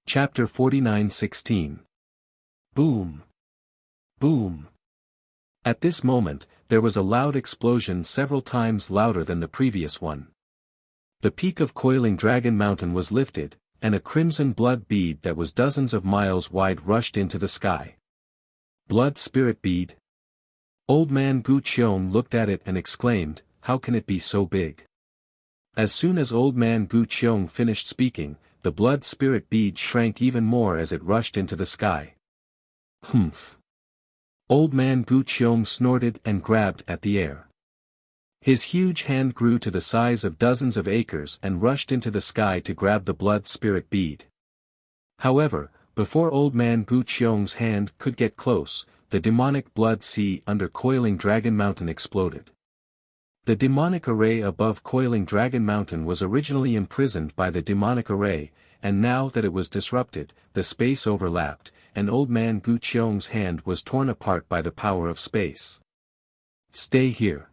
Chapter 49:16. Boom! Boom! At this moment, there was a loud explosion several times louder than the previous one. The peak of Coiling Dragon Mountain was lifted, and a crimson blood bead that was dozens of miles wide rushed into the sky. Blood spirit bead? Old man Gu Qiong looked at it and exclaimed, "How can it be so big?" As soon as old man Gu Qiong finished speaking, the blood spirit bead shrank even more as it rushed into the sky. Humph! Old man Gu Qiong snorted and grabbed at the air. His huge hand grew to the size of dozens of acres and rushed into the sky to grab the blood spirit bead. However, before old man Gu Qiong's hand could get close, the demonic blood sea under Coiling Dragon Mountain exploded. The demonic array above Coiling Dragon Mountain was originally imprisoned by the demonic array, and now that it was disrupted, the space overlapped, and old man Gu Qiong's hand was torn apart by the power of space. "Stay here."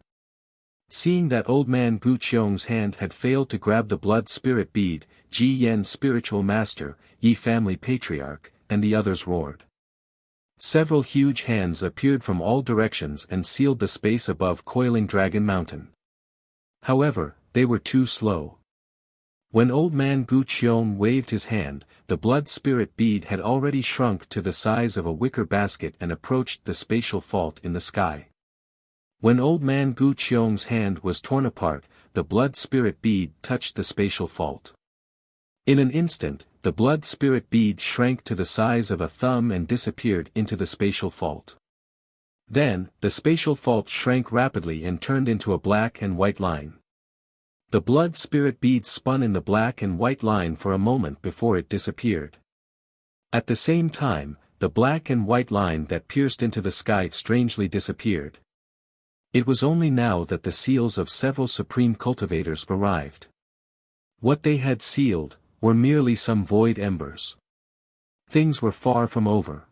Seeing that old man Gu Qiong's hand had failed to grab the blood spirit bead, Ji Yen spiritual master, Yi family patriarch, and the others roared. Several huge hands appeared from all directions and sealed the space above Coiling Dragon Mountain. However, they were too slow. When old man Gu Qiong waved his hand, the blood spirit bead had already shrunk to the size of a wicker basket and approached the spatial fault in the sky. When old man Gu Qiong's hand was torn apart, the blood spirit bead touched the spatial fault. In an instant, the blood spirit bead shrank to the size of a thumb and disappeared into the spatial fault. Then, the spatial fault shrank rapidly and turned into a black and white line. The blood spirit bead spun in the black and white line for a moment before it disappeared. At the same time, the black and white line that pierced into the sky strangely disappeared. It was only now that the seals of several supreme cultivators arrived. What they had sealed were merely some void embers. Things were far from over.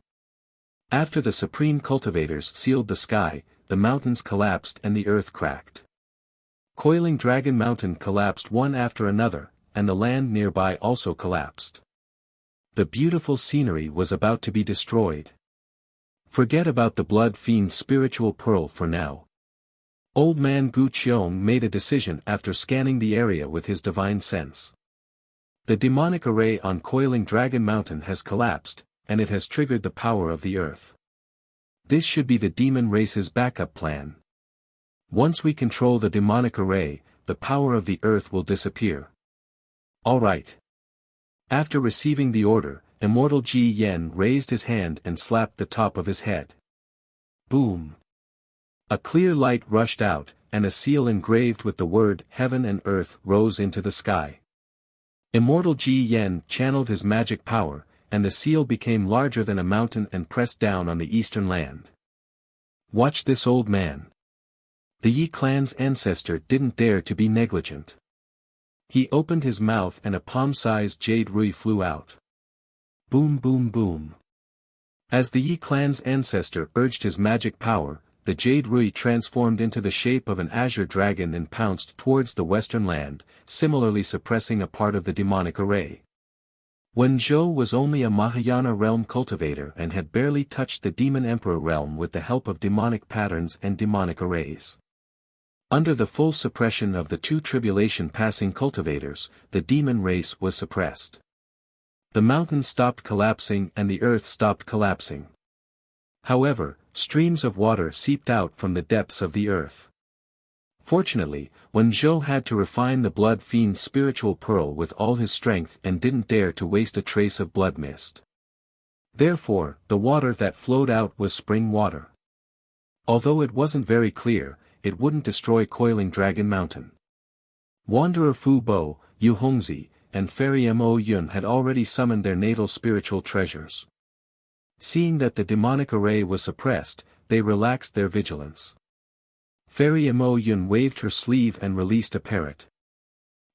After the supreme cultivators sealed the sky, the mountains collapsed and the earth cracked. Coiling Dragon Mountain collapsed one after another, and the land nearby also collapsed. The beautiful scenery was about to be destroyed. Forget about the blood fiend's spiritual pearl for now. Old man Gu Qiong made a decision after scanning the area with his divine sense. The demonic array on Coiling Dragon Mountain has collapsed, and it has triggered the power of the earth. This should be the demon race's backup plan. Once we control the demonic array, the power of the earth will disappear. All right. After receiving the order, Immortal Ji Yen raised his hand and slapped the top of his head. Boom! A clear light rushed out, and a seal engraved with the word Heaven and Earth rose into the sky. Immortal Ji Yen channeled his magic power, and the seal became larger than a mountain and pressed down on the eastern land. Watch this old man. The Yi clan's ancestor didn't dare to be negligent. He opened his mouth and a palm-sized jade rui flew out. Boom boom boom. As the Yi clan's ancestor urged his magic power, the jade rui transformed into the shape of an azure dragon and pounced towards the western land, similarly suppressing a part of the demonic array. Wen Zhou was only a Mahayana realm cultivator and had barely touched the demon emperor realm with the help of demonic patterns and demonic arrays. Under the full suppression of the two tribulation-passing cultivators, the demon race was suppressed. The mountains stopped collapsing and the earth stopped collapsing. However, streams of water seeped out from the depths of the earth. Fortunately, Wen Zhou had to refine the blood fiend's spiritual pearl with all his strength and didn't dare to waste a trace of blood mist. Therefore, the water that flowed out was spring water. Although it wasn't very clear, it wouldn't destroy Coiling Dragon Mountain. Wanderer Fu Bo, Yu Hongzi, and Fairy Mo Yun had already summoned their natal spiritual treasures. Seeing that the demonic array was suppressed, they relaxed their vigilance. Fairy Mo Yun waved her sleeve and released a parrot.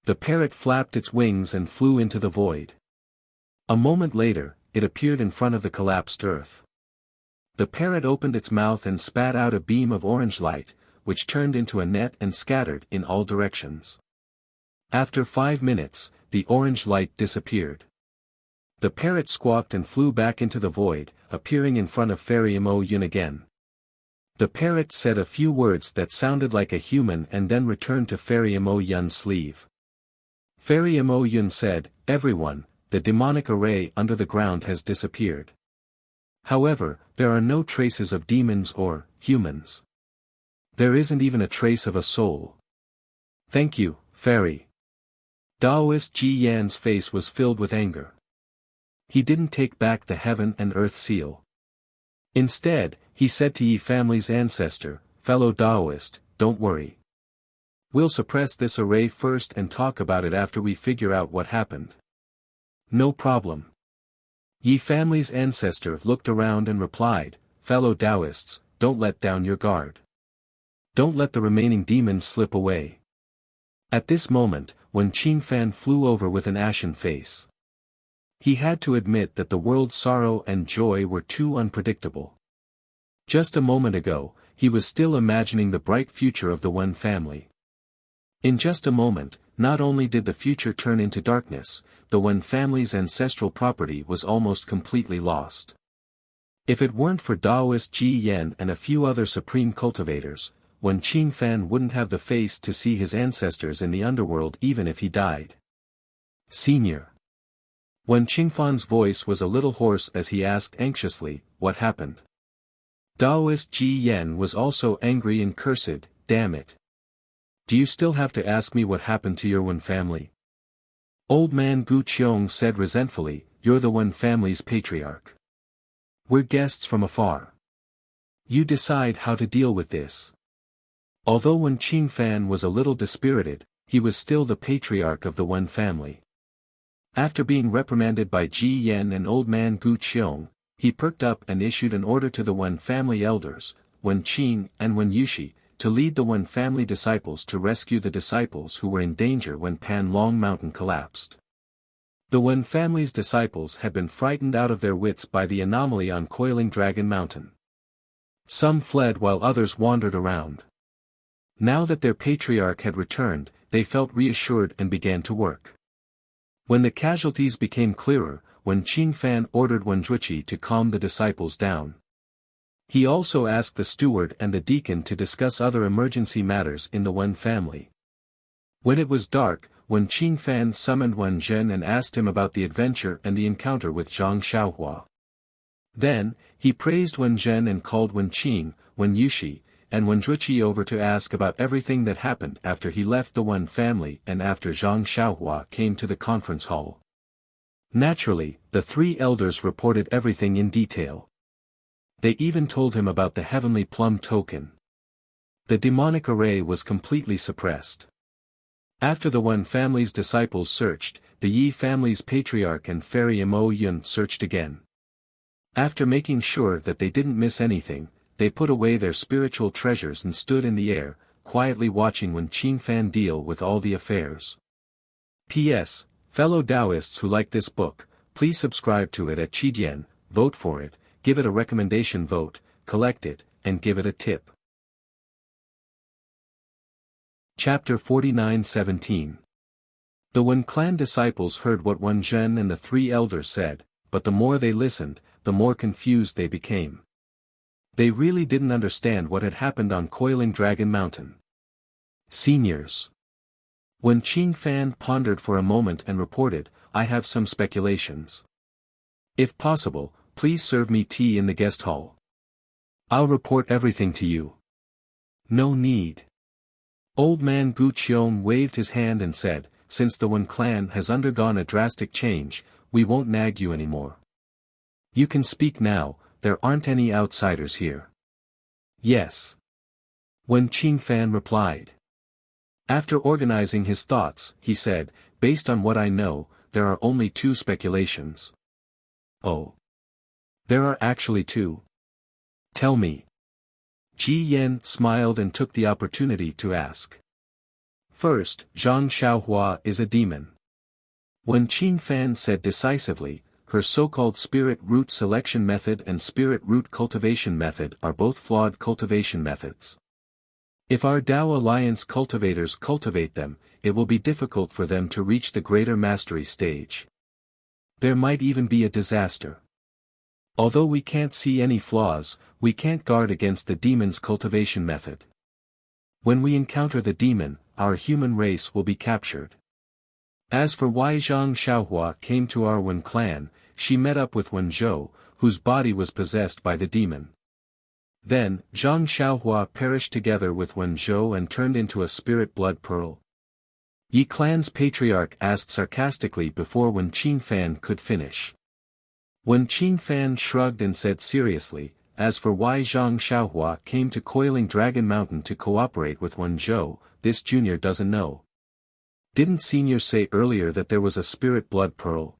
The parrot flapped its wings and flew into the void. A moment later, it appeared in front of the collapsed earth. The parrot opened its mouth and spat out a beam of orange light, which turned into a net and scattered in all directions. After 5 minutes, the orange light disappeared. The parrot squawked and flew back into the void, appearing in front of Fairy Mo Yun again. The parrot said a few words that sounded like a human and then returned to Fairy Mo Yun's sleeve. Fairy Mo Yun said, "Everyone, the demonic array under the ground has disappeared. However, there are no traces of demons or humans. There isn't even a trace of a soul." "Thank you, Fairy." Taoist Ji Yan's face was filled with anger. He didn't take back the heaven and earth seal. Instead, he said to Yi family's ancestor, "Fellow Taoist, don't worry. We'll suppress this array first and talk about it after we figure out what happened." "No problem." Yi family's ancestor looked around and replied, "Fellow Taoists, don't let down your guard. Don't let the remaining demons slip away." At this moment, Wen Qingfan flew over with an ashen face. He had to admit that the world's sorrow and joy were too unpredictable. Just a moment ago, he was still imagining the bright future of the Wen family. In just a moment, not only did the future turn into darkness, the Wen family's ancestral property was almost completely lost. If it weren't for Taoist Ji Yan and a few other supreme cultivators, Wen Qingfan wouldn't have the face to see his ancestors in the underworld even if he died. "Senior." Wen Qingfan's voice was a little hoarse as he asked anxiously, "What happened?" Taoist Ji Yan was also angry and cursed, "Damn it. Do you still have to ask me what happened to your Wen family?" Old man Gu Qiong said resentfully, "You're the Wen family's patriarch. We're guests from afar. You decide how to deal with this." Although Wen Qingfan was a little dispirited, he was still the patriarch of the Wen family. After being reprimanded by Ji Yan and old man Gu Qiong, he perked up and issued an order to the Wen family elders, Wen Qing and Wen Yushi, to lead the Wen family disciples to rescue the disciples who were in danger when Pan Long Mountain collapsed. The Wen family's disciples had been frightened out of their wits by the anomaly on Coiling Dragon Mountain. Some fled while others wandered around. Now that their patriarch had returned, they felt reassured and began to work. When the casualties became clearer, Wen Qingfan ordered Wen Zhuqi to calm the disciples down. He also asked the steward and the deacon to discuss other emergency matters in the Wen family. When it was dark, Wen Qingfan summoned Wen Zhen and asked him about the adventure and the encounter with Zhang Xiaohua. Then, he praised Wen Zhen and called Wen Qing, Wen Yushi, and Wen Zhuqi over to ask about everything that happened after he left the Wen family and after Zhang Xiaohua came to the conference hall. Naturally, the three elders reported everything in detail. They even told him about the heavenly plum token. The demonic array was completely suppressed. After the Wen family's disciples searched, the Yi family's patriarch and Fairy Mo Yun searched again. After making sure that they didn't miss anything, they put away their spiritual treasures and stood in the air, quietly watching Wen Qingfan deal with all the affairs. P.S. Fellow Taoists who like this book, please subscribe to it at Qidian, vote for it, give it a recommendation vote, collect it, and give it a tip. Chapter 49:17. The Wen clan disciples heard what Wen Zhen and the three elders said, but the more they listened, the more confused they became. They really didn't understand what had happened on Coiling Dragon Mountain. Seniors. Wen Qingfan pondered for a moment and reported, "I have some speculations. If possible, please serve me tea in the guest hall. I'll report everything to you." "No need." Old man Gu Qiong waved his hand and said, "Since the Wen clan has undergone a drastic change, we won't nag you anymore. You can speak now, there aren't any outsiders here." "Yes." Wen Qingfan replied. After organizing his thoughts, he said, "Based on what I know, there are only two speculations." "Oh. There are actually two? Tell me." Ji Yan smiled and took the opportunity to ask. "First, Zhang Xiaohua is a demon." Wen Qingfan said decisively, "Her so-called spirit root selection method and spirit root cultivation method are both flawed cultivation methods. If our Tao Alliance cultivators cultivate them, it will be difficult for them to reach the greater mastery stage. There might even be a disaster. Although we can't see any flaws, we can't guard against the demon's cultivation method. When we encounter the demon, our human race will be captured. As for why Zhang Xiaohua came to our Wen clan, she met up with Wen Zhou, whose body was possessed by the demon. Then, Zhang Xiaohua perished together with Wen Zhou and turned into a spirit blood pearl. Yi clan's patriarch asked sarcastically before Wen Qingfan could finish. Wen Qingfan shrugged and said seriously, as for why Zhang Xiaohua came to Coiling Dragon Mountain to cooperate with Wen Zhou, this junior doesn't know. Didn't senior say earlier that there was a spirit blood pearl?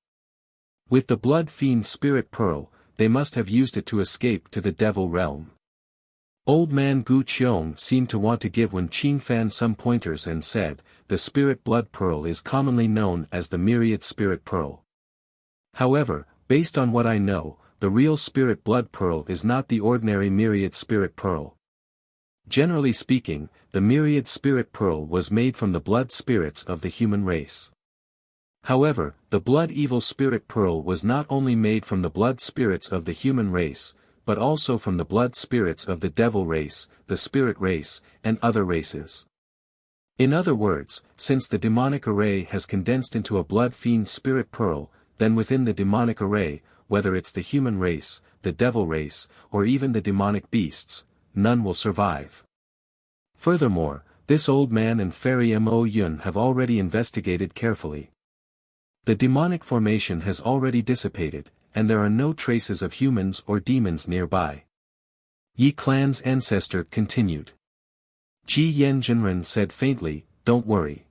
With the blood fiend spirit pearl, they must have used it to escape to the devil realm. Old man Gu Qiong seemed to want to give Wen Qingfan some pointers and said, the spirit blood pearl is commonly known as the myriad spirit pearl. However, based on what I know, the real spirit blood pearl is not the ordinary myriad spirit pearl. Generally speaking, the myriad spirit pearl was made from the blood spirits of the human race. However, the blood evil spirit pearl was not only made from the blood spirits of the human race, but also from the blood spirits of the devil race, the spirit race, and other races. In other words, since the demonic array has condensed into a blood fiend spirit pearl, then within the demonic array, whether it's the human race, the devil race, or even the demonic beasts, none will survive. Furthermore, this old man and fairy Mo Yun have already investigated carefully. The demonic formation has already dissipated, and there are no traces of humans or demons nearby. Yi clan's ancestor continued. Ji Yen Jinren said faintly, don't worry.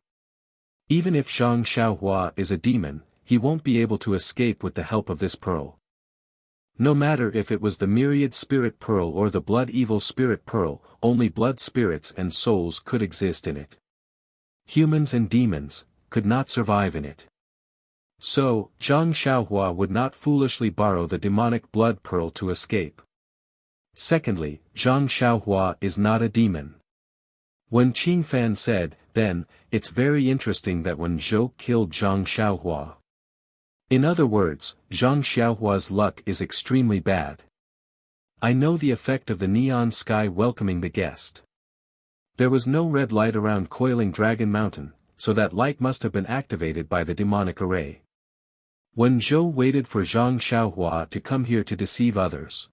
Even if Zhang Xiaohua is a demon, he won't be able to escape with the help of this pearl. No matter if it was the myriad spirit pearl or the blood evil spirit pearl, only blood spirits and souls could exist in it. Humans and demons could not survive in it. So, Zhang Xiaohua would not foolishly borrow the demonic blood pearl to escape. Secondly, Zhang Xiaohua is not a demon. When Qingfan said, then, it's very interesting that Wen Zhou killed Zhang Xiaohua. In other words, Zhang Xiaohua's luck is extremely bad. I know the effect of the neon sky welcoming the guest. There was no red light around Coiling Dragon Mountain, so that light must have been activated by the demonic array. Wen Zhou waited for Zhang Xiaohua to come here to deceive others.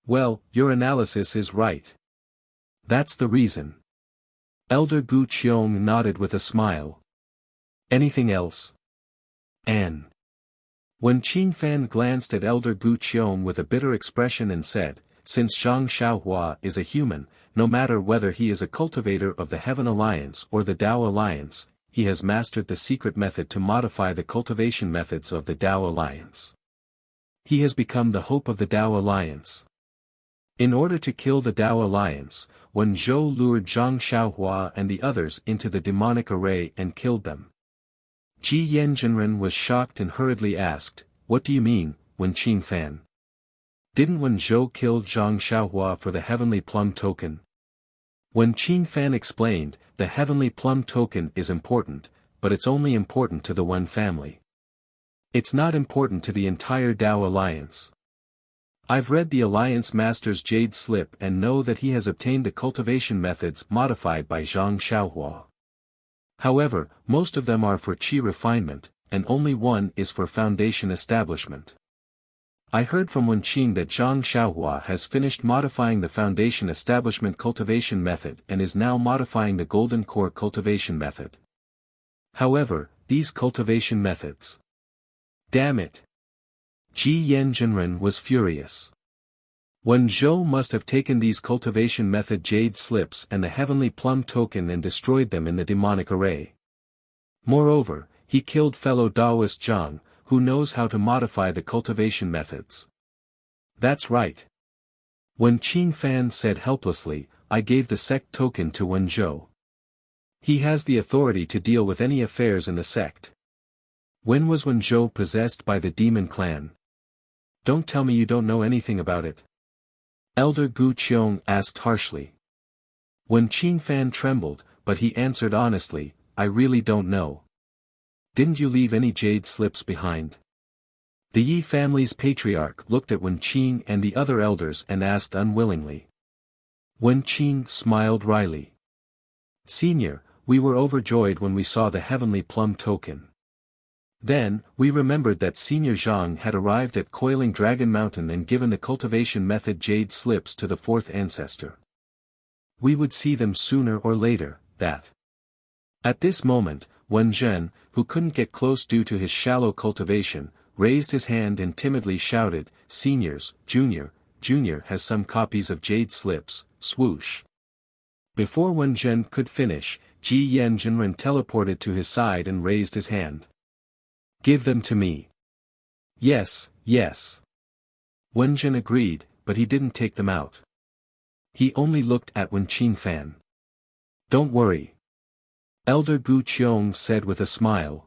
Well, your analysis is right. That's the reason. Elder Gu Qiong nodded with a smile. Anything else? Anne. When Qingfan glanced at Elder Gu Qiong with a bitter expression and said, since Zhang Xiaohua is a human, no matter whether he is a cultivator of the Heaven Alliance or the Tao Alliance, he has mastered the secret method to modify the cultivation methods of the Tao Alliance. He has become the hope of the Tao Alliance. In order to kill the Tao Alliance, Wen Zhou lured Zhang Xiaohua and the others into the demonic array and killed them. Ji Yen Jinren was shocked and hurriedly asked, what do you mean, Wen Qingfan? Didn't Wen Zhou kill Zhang Xiaohua for the heavenly plum token? When Qingfan explained, the heavenly plum token is important, but it's only important to the Wen family. It's not important to the entire Tao Alliance. I've read the Alliance Master's Jade Slip and know that he has obtained the cultivation methods modified by Zhang Xiaohua. However, most of them are for qi refinement, and only one is for foundation establishment. I heard from Wenqing that Zhang Xiaohua has finished modifying the foundation establishment cultivation method and is now modifying the golden core cultivation method. However, these cultivation methods. Damn it! Ji Yen Jinren was furious. Wen Zhou must have taken these cultivation method jade slips and the heavenly plum token and destroyed them in the demonic array. Moreover, he killed fellow Daoist Zhang, who knows how to modify the cultivation methods. That's right. When Qingfan said helplessly, I gave the sect token to Wen Zhou. He has the authority to deal with any affairs in the sect. When was Wen Zhou possessed by the demon clan? Don't tell me you don't know anything about it. Elder Gu Qiong asked harshly. When Qingfan trembled, but he answered honestly, I really don't know. Didn't you leave any jade slips behind? The Yi family's patriarch looked at Wen Qing and the other elders and asked unwillingly. Wen Qing smiled wryly. Senior, we were overjoyed when we saw the heavenly plum token. Then, we remembered that Senior Zhang had arrived at Coiling Dragon Mountain and given the cultivation method jade slips to the fourth ancestor. We would see them sooner or later, that. At this moment, Wen Zhen, who couldn't get close due to his shallow cultivation, raised his hand and timidly shouted, Seniors, Junior has some copies of jade slips, swoosh. Before Wen Zhen could finish, Ji Yanjinren teleported to his side and raised his hand. Give them to me. Yes. Wen Zhen agreed, but he didn't take them out. He only looked at Wen Qingfan. Don't worry. Elder Gu Qiong said with a smile.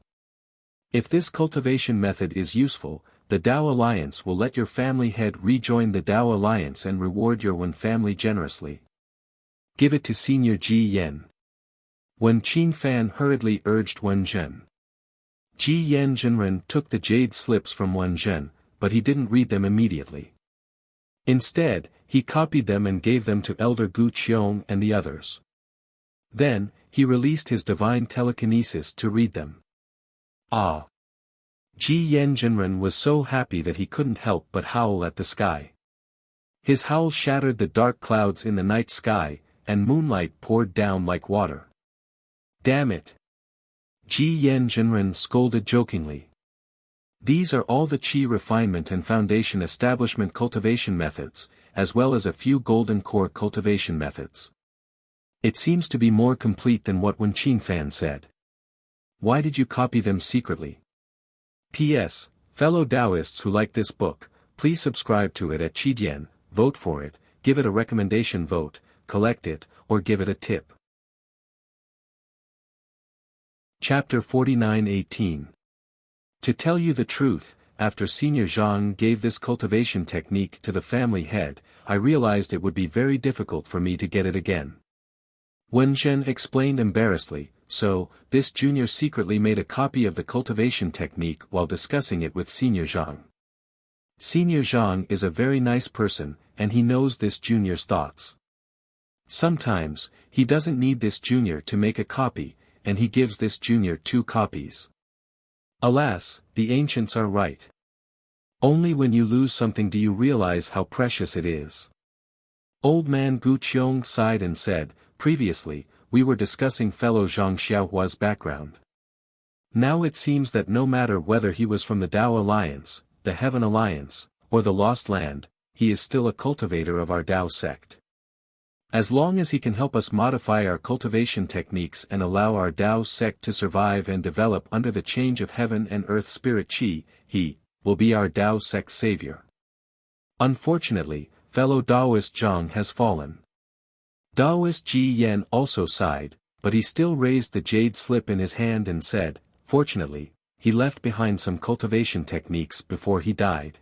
If this cultivation method is useful, the Dao Alliance will let your family head rejoin the Dao Alliance and reward your Wen family generously. Give it to Senior Ji Yan. Wen Qingfan hurriedly urged Wen Zhen. Ji Yanjinren took the jade slips from Wen Zhen, but he didn't read them immediately. Instead, he copied them and gave them to Elder Gu Qiong and the others. Then, he released his divine telekinesis to read them. Ah! Ji Yanjinren was so happy that he couldn't help but howl at the sky. His howl shattered the dark clouds in the night sky, and moonlight poured down like water. Damn it! Ji Yanjinren scolded jokingly. These are all the Qi refinement and foundation establishment cultivation methods, as well as a few golden core cultivation methods. It seems to be more complete than what Wen Qingfan said. Why did you copy them secretly? P.S. Fellow Taoists who like this book, please subscribe to it at Qidian, vote for it, give it a recommendation vote, collect it, or give it a tip. Chapter 49:18. To tell you the truth, after Senior Zhang gave this cultivation technique to the family head, I realized it would be very difficult for me to get it again. Wen Zhen explained embarrassedly, so, this junior secretly made a copy of the cultivation technique while discussing it with Senior Zhang. Senior Zhang is a very nice person, and he knows this junior's thoughts. Sometimes, he doesn't need this junior to make a copy, and he gives this junior 2 copies. Alas, the ancients are right. Only when you lose something do you realize how precious it is. Old man Gu Qiong sighed and said, previously, we were discussing fellow Zhang Xiaohua's background. Now it seems that no matter whether he was from the Dao Alliance, the Heaven Alliance, or the Lost Land, he is still a cultivator of our Dao sect. As long as he can help us modify our cultivation techniques and allow our Dao sect to survive and develop under the change of heaven and earth spirit Qi, he will be our Dao sect savior. Unfortunately, fellow Daoist Zhang has fallen. Daoist Ji Yan also sighed, but he still raised the jade slip in his hand and said, fortunately, he left behind some cultivation techniques before he died.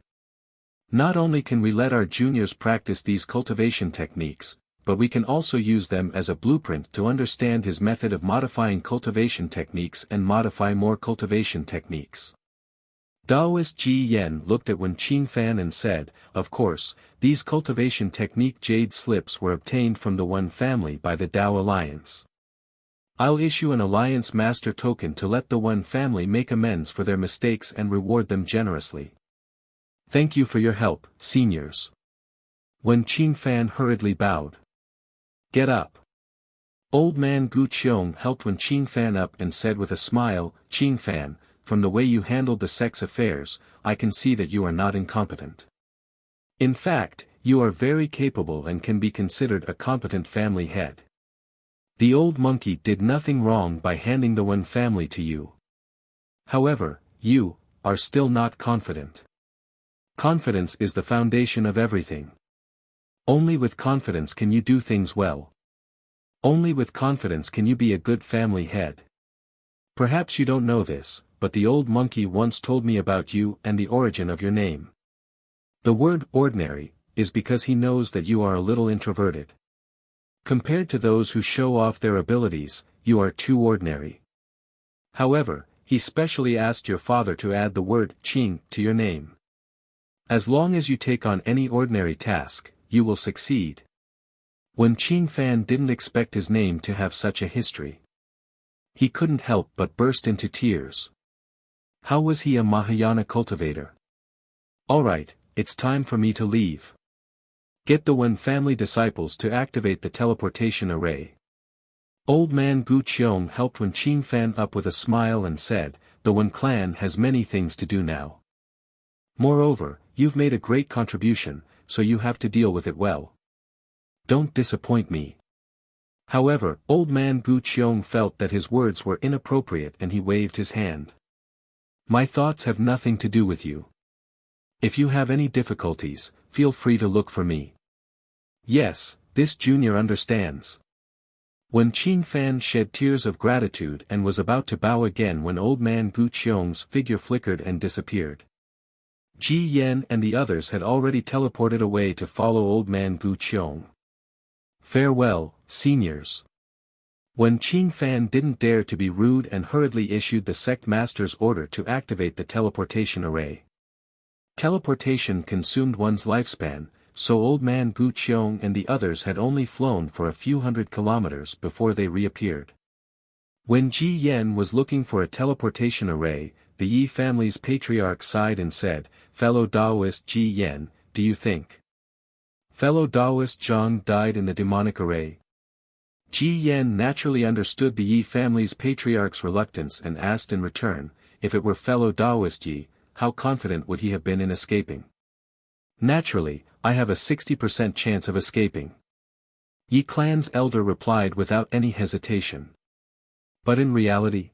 Not only can we let our juniors practice these cultivation techniques, but we can also use them as a blueprint to understand his method of modifying cultivation techniques and modify more cultivation techniques. Daoist Ji Yan looked at Wen Qingfan and said, of course, these cultivation technique jade slips were obtained from the Wen family by the Dao Alliance. I'll issue an Alliance Master token to let the Wen family make amends for their mistakes and reward them generously. Thank you for your help, seniors. Wen Qingfan hurriedly bowed. Get up. Old man Gu Qiong helped Wen Qingfan up and said with a smile, Qingfan, from the way you handled the sex affairs, I can see that you are not incompetent. In fact, you are very capable and can be considered a competent family head. The old monkey did nothing wrong by handing the Wen family to you. However, you are still not confident. Confidence is the foundation of everything. Only with confidence can you do things well. Only with confidence can you be a good family head. Perhaps you don't know this, but the old monkey once told me about you and the origin of your name. The word ordinary is because he knows that you are a little introverted. Compared to those who show off their abilities, you are too ordinary. However, he specially asked your father to add the word Qing to your name. As long as you take on any ordinary task, you will succeed. When Qing Fan didn't expect his name to have such a history, he couldn't help but burst into tears. How was he a Mahayana cultivator? Alright, it's time for me to leave. Get the Wen family disciples to activate the teleportation array. Old man Gu Qiong helped Wen Qing Fan up with a smile and said, the Wen clan has many things to do now. Moreover, you've made a great contribution, so you have to deal with it well. Don't disappoint me. However, old man Gu Qiong felt that his words were inappropriate and he waved his hand. My thoughts have nothing to do with you. If you have any difficulties, feel free to look for me. Yes, this junior understands. When Qing Fan shed tears of gratitude and was about to bow again when old man Gu Qiong's figure flickered and disappeared. Ji Yan and the others had already teleported away to follow old man Gu Qiong. Farewell, seniors. When Qing Fan didn't dare to be rude and hurriedly issued the sect master's order to activate the teleportation array. Teleportation consumed one's lifespan, so old man Gu Qiong and the others had only flown for a few hundred kilometers before they reappeared. When Ji Yan was looking for a teleportation array, the Yi family's patriarch sighed and said, fellow Taoist Ji Yan, do you think fellow Taoist Zhang died in the demonic array? Ji Yan naturally understood the Yi family's patriarch's reluctance and asked in return, if it were fellow Taoist Yi, how confident would he have been in escaping? Naturally, I have a 60% chance of escaping. Yi clan's elder replied without any hesitation. But in reality?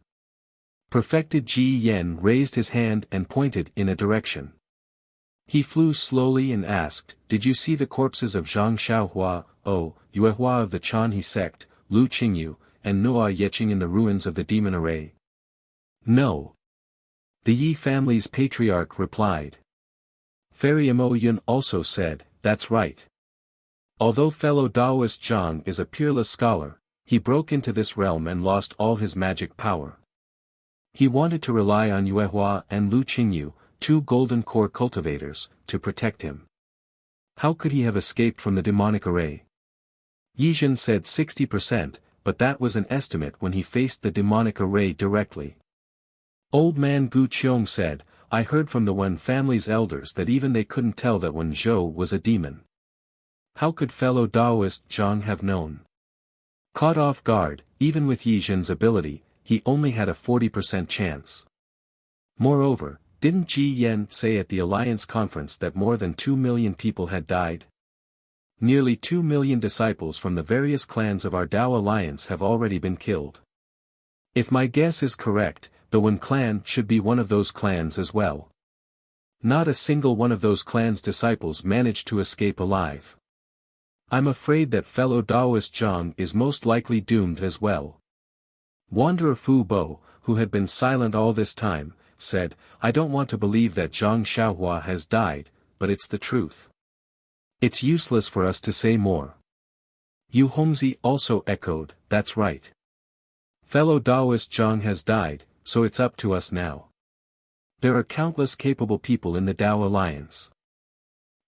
Perfected Ji Yan raised his hand and pointed in a direction. He flew slowly and asked, did you see the corpses of Zhang Xiaohua, Yuehua of the Chanhe sect, Lu Qingyu, and Nuo Yeqing in the ruins of the demon array? No. The Yi family's patriarch replied. Fairy Mo Yun also said, that's right. Although fellow Taoist Zhang is a peerless scholar, he broke into this realm and lost all his magic power. He wanted to rely on Yuehua and Lu Qingyu, two golden core cultivators, to protect him. How could he have escaped from the demonic array? Yizhen said 60%, but that was an estimate when he faced the demonic array directly. Old man Gu Qiong said, I heard from the Wen family's elders that even they couldn't tell that Wen Zhou was a demon. How could fellow Taoist Zhang have known? Caught off guard, even with Yizhen's ability, he only had a 40% chance. Moreover, didn't Ji Yan say at the Alliance conference that more than 2 million people had died? Nearly 2 million disciples from the various clans of our Dao Alliance have already been killed. If my guess is correct, the Wen clan should be one of those clans as well. Not a single one of those clans' disciples managed to escape alive. I'm afraid that fellow Taoist Zhang is most likely doomed as well. Wanderer Fu Bo, who had been silent all this time, said, I don't want to believe that Zhang Xiaohua has died, but it's the truth. It's useless for us to say more. Yu Hongzi also echoed, that's right. Fellow Taoist Zhang has died, so it's up to us now. There are countless capable people in the Dao Alliance.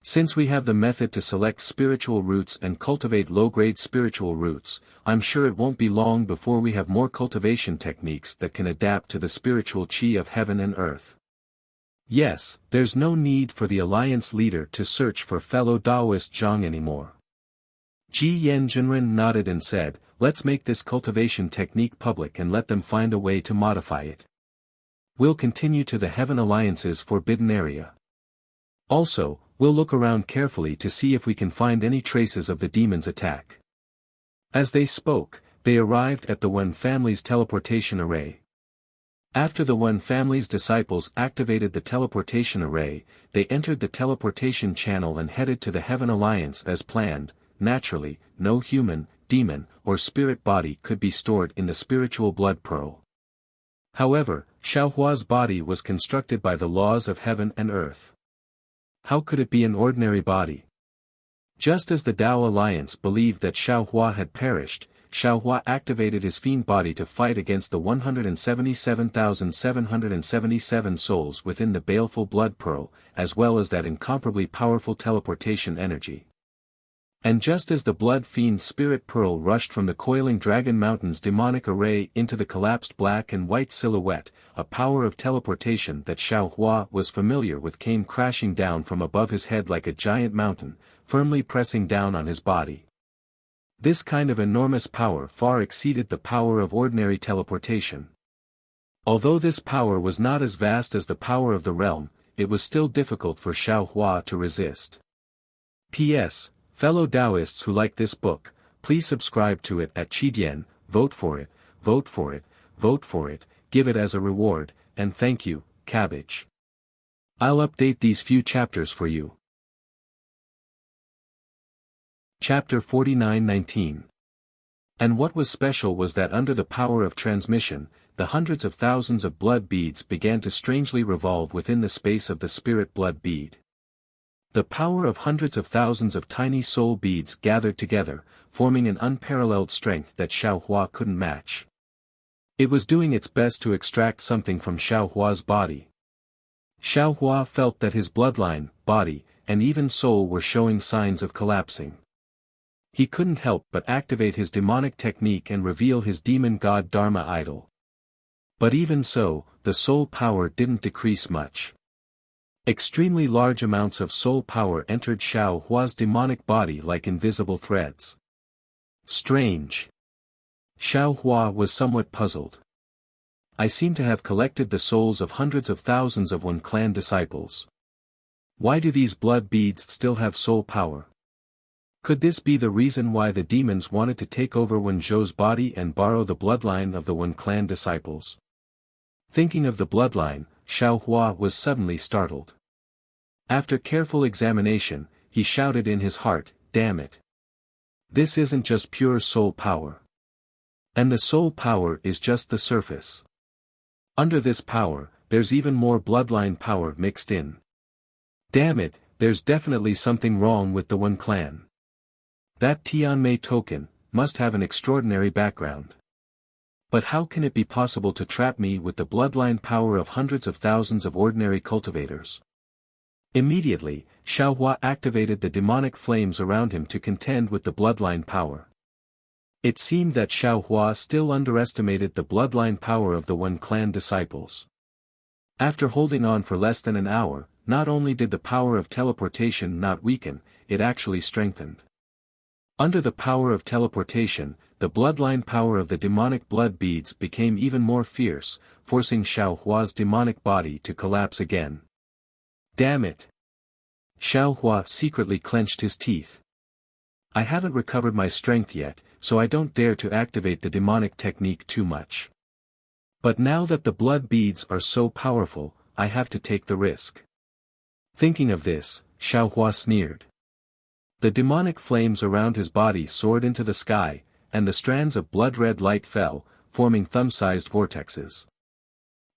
Since we have the method to select spiritual roots and cultivate low-grade spiritual roots, I'm sure it won't be long before we have more cultivation techniques that can adapt to the spiritual qi of heaven and earth. Yes, there's no need for the Alliance leader to search for fellow Taoist Zhang anymore. Ji Yan Jinren nodded and said, let's make this cultivation technique public and let them find a way to modify it. We'll continue to the Heaven Alliance's forbidden area. Also, we'll look around carefully to see if we can find any traces of the demon's attack. As they spoke, they arrived at the Wen family's teleportation array. After the Wen family's disciples activated the teleportation array, they entered the teleportation channel and headed to the Heaven Alliance as planned. Naturally, no human, demon, or spirit body could be stored in the spiritual blood pearl. However, Xiaohua's body was constructed by the laws of heaven and earth. How could it be an ordinary body? Just as the Dao Alliance believed that Xiaohua had perished, Xiaohua activated his fiend body to fight against the 177,777 souls within the baleful blood pearl, as well as that incomparably powerful teleportation energy. And just as the blood fiend spirit pearl rushed from the coiling Dragon Mountain's demonic array into the collapsed black and white silhouette, a power of teleportation that Xiaohua was familiar with came crashing down from above his head like a giant mountain, firmly pressing down on his body. This kind of enormous power far exceeded the power of ordinary teleportation. Although this power was not as vast as the power of the realm, it was still difficult for Xiaohua to resist. P.S. Fellow Taoists who like this book, please subscribe to it at Qidian, vote for it, vote for it, vote for it, give it as a reward, and thank you, Cabbage. I'll update these few chapters for you. Chapter 49-19. And what was special was that under the power of transmission, the hundreds of thousands of blood beads began to strangely revolve within the space of the spirit blood bead. The power of hundreds of thousands of tiny soul beads gathered together, forming an unparalleled strength that Xiaohua couldn't match. It was doing its best to extract something from Xiaohua's body. Xiaohua felt that his bloodline, body, and even soul were showing signs of collapsing. He couldn't help but activate his demonic technique and reveal his demon god Dharma idol. But even so, the soul power didn't decrease much. Extremely large amounts of soul power entered Xiaohua's demonic body like invisible threads. Strange. Xiaohua was somewhat puzzled. I seem to have collected the souls of hundreds of thousands of One Clan disciples. Why do these blood beads still have soul power? Could this be the reason why the demons wanted to take over Wen Zhou's body and borrow the bloodline of the One Clan disciples? Thinking of the bloodline, Xiaohua was suddenly startled. After careful examination, he shouted in his heart, "Damn it! This isn't just pure soul power. And the soul power is just the surface. Under this power, there's even more bloodline power mixed in. Damn it, there's definitely something wrong with the One Clan. That Tianmei token must have an extraordinary background. But how can it be possible to trap me with the bloodline power of hundreds of thousands of ordinary cultivators?" Immediately, Xiaohua activated the demonic flames around him to contend with the bloodline power. It seemed that Xiaohua still underestimated the bloodline power of the One Clan disciples. After holding on for less than an hour, not only did the power of teleportation not weaken, it actually strengthened. Under the power of teleportation, the bloodline power of the demonic blood beads became even more fierce, forcing Xiaohua's demonic body to collapse again. Damn it! Xiaohua secretly clenched his teeth. I haven't recovered my strength yet, so I don't dare to activate the demonic technique too much. But now that the blood beads are so powerful, I have to take the risk. Thinking of this, Xiaohua sneered. The demonic flames around his body soared into the sky, and the strands of blood-red light fell, forming thumb-sized vortexes.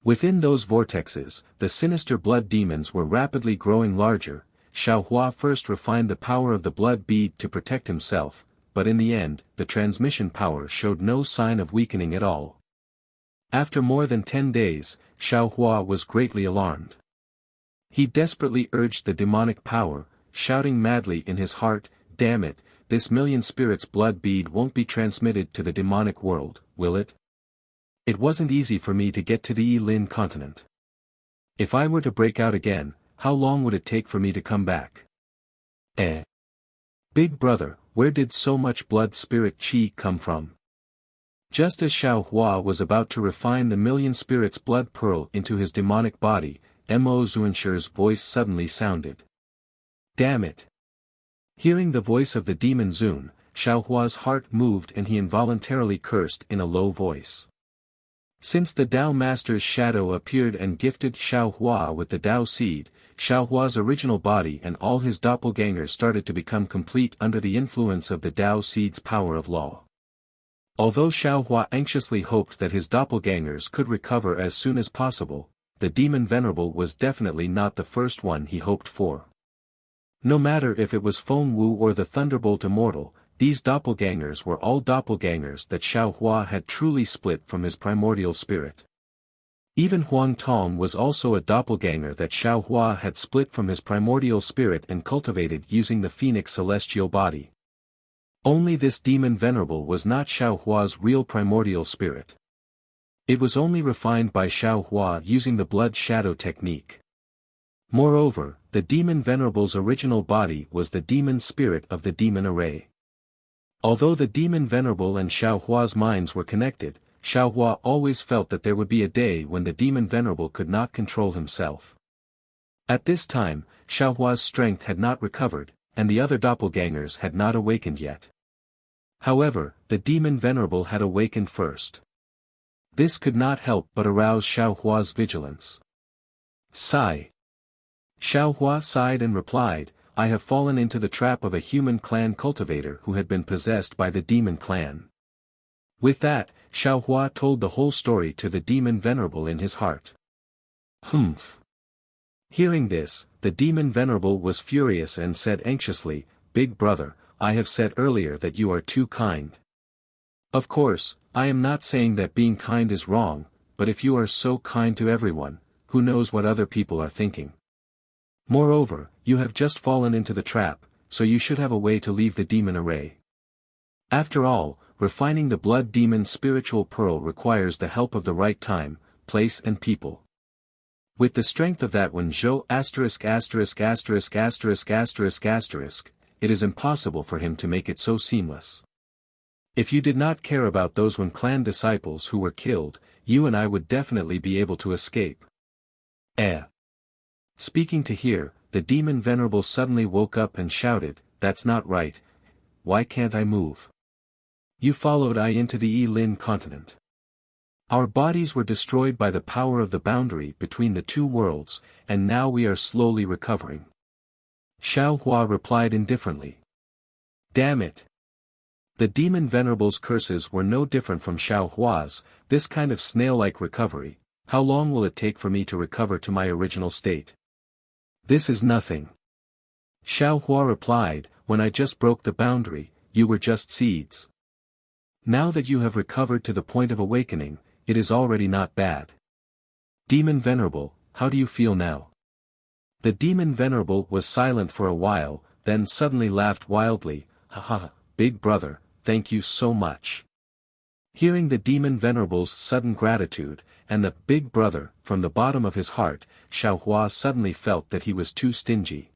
Within those vortexes, the sinister blood demons were rapidly growing larger. Xiaohua first refined the power of the blood bead to protect himself, but in the end, the transmission power showed no sign of weakening at all. After more than 10 days, Xiaohua was greatly alarmed. He desperately urged the demonic power, shouting madly in his heart, "Damn it, this million spirits blood bead won't be transmitted to the demonic world, will it? It wasn't easy for me to get to the Yilin continent. If I were to break out again, how long would it take for me to come back? Big brother, where did so much blood spirit chi come from?" Just as Xiaohua was about to refine the million spirits blood pearl into his demonic body, Mo Zuanshi's voice suddenly sounded. Damn it! Hearing the voice of the demon Zun, Xiaohua's heart moved and he involuntarily cursed in a low voice. Since the Tao Master's shadow appeared and gifted Xiaohua with the Tao seed, Xiaohua's original body and all his doppelgangers started to become complete under the influence of the Tao seed's power of law. Although Xiaohua anxiously hoped that his doppelgangers could recover as soon as possible, the demon venerable was definitely not the first one he hoped for. No matter if it was Feng Wu or the Thunderbolt Immortal, these doppelgangers were all doppelgangers that Xiao Hua had truly split from his primordial spirit. Even Huang Tong was also a doppelganger that Xiao Hua had split from his primordial spirit and cultivated using the phoenix celestial body. Only this demon venerable was not Xiao Hua's real primordial spirit. It was only refined by Xiao Hua using the blood shadow technique. Moreover, the demon venerable's original body was the demon spirit of the demon array. Although the demon venerable and Xiao Hua's minds were connected, Xiao Hua always felt that there would be a day when the demon venerable could not control himself. At this time, Xiao Hua's strength had not recovered, and the other doppelgangers had not awakened yet. However, the demon venerable had awakened first. This could not help but arouse Xiao Hua's vigilance. Sigh. Xiao Hua sighed and replied, I have fallen into the trap of a human clan cultivator who had been possessed by the demon clan. With that, Xiao Hua told the whole story to the demon venerable in his heart. Humph. Hearing this, the demon venerable was furious and said anxiously, Big brother, I have said earlier that you are too kind. Of course, I am not saying that being kind is wrong, but if you are so kind to everyone, who knows what other people are thinking? Moreover, you have just fallen into the trap, so you should have a way to leave the demon array. After all, refining the blood demon's spiritual pearl requires the help of the right time, place and people. With the strength of that one Zhou ***********, it is impossible for him to make it so seamless. If you did not care about those Wen clan disciples who were killed, you and I would definitely be able to escape. Speaking to here, the demon venerable suddenly woke up and shouted, That's not right. Why can't I move? You followed I into the Yi-Lin continent. Our bodies were destroyed by the power of the boundary between the two worlds, and now we are slowly recovering. Xiao Hua replied indifferently. Damn it! The demon venerable's curses were no different from Xiao Hua's, this kind of snail-like recovery. How long will it take for me to recover to my original state? This is nothing. Xiao Hua replied, When I just broke the boundary, you were just seeds. Now that you have recovered to the point of awakening, it is already not bad. Demon Venerable, how do you feel now? The Demon Venerable was silent for a while, then suddenly laughed wildly, Ha ha, big brother, thank you so much. Hearing the Demon Venerable's sudden gratitude, and the big brother, from the bottom of his heart, Xiao Hua suddenly felt that he was too stingy.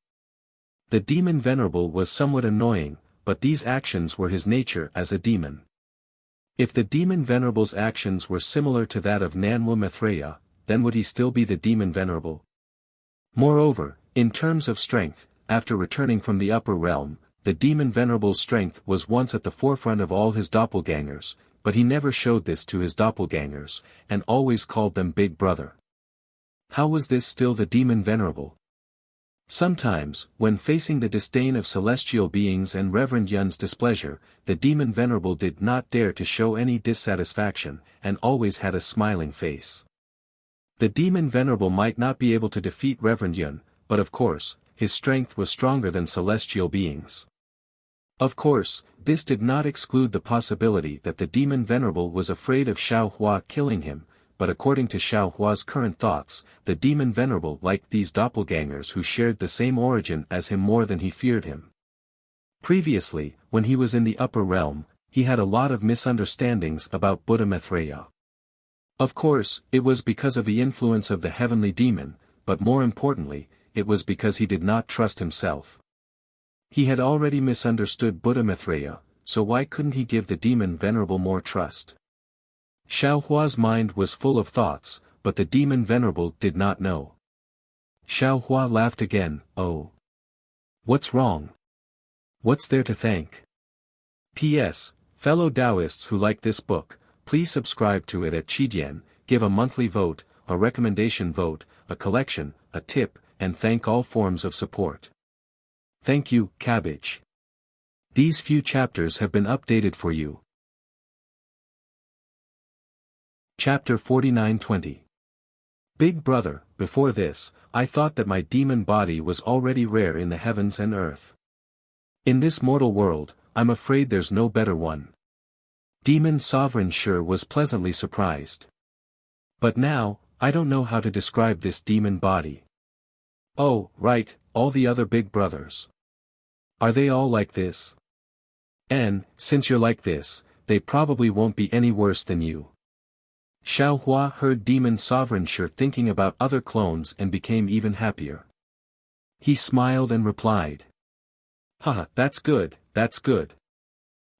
The Demon Venerable was somewhat annoying, but these actions were his nature as a demon. If the Demon Venerable's actions were similar to that of Nanwu Maitreya, then would he still be the Demon Venerable? Moreover, in terms of strength, after returning from the upper realm, the Demon Venerable's strength was once at the forefront of all his doppelgangers, but he never showed this to his doppelgangers, and always called them Big Brother. How was this still the Demon Venerable? Sometimes, when facing the disdain of celestial beings and Reverend Yun's displeasure, the Demon Venerable did not dare to show any dissatisfaction, and always had a smiling face. The Demon Venerable might not be able to defeat Reverend Yun, but of course, his strength was stronger than celestial beings. Of course, this did not exclude the possibility that the Demon Venerable was afraid of Xiao Hua killing him, but according to Xiao Hua's current thoughts, the Demon Venerable liked these doppelgangers who shared the same origin as him more than he feared him. Previously, when he was in the upper realm, he had a lot of misunderstandings about Buddha Maitreya. Of course, it was because of the influence of the heavenly demon, but more importantly, it was because he did not trust himself. He had already misunderstood Buddha Maitreya, so why couldn't he give the Demon Venerable more trust? Xiao Hua's mind was full of thoughts, but the Demon Venerable did not know. Xiao Hua laughed again, Oh. What's wrong? What's there to thank? P.S. Fellow Taoists who like this book, please subscribe to it at Qidian, give a monthly vote, a recommendation vote, a collection, a tip, and thank all forms of support. Thank you, Cabbage. These few chapters have been updated for you. Chapter 49-20. Big Brother, before this, I thought that my demon body was already rare in the heavens and earth. In this mortal world, I'm afraid there's no better one. Demon Sovereign Shi was pleasantly surprised. But now, I don't know how to describe this demon body. Oh, right, all the other big brothers. Are they all like this? And, since you're like this, they probably won't be any worse than you. Xiao Hua heard Demon Sovereign Shi thinking about other clones and became even happier. He smiled and replied. Haha, that's good, that's good.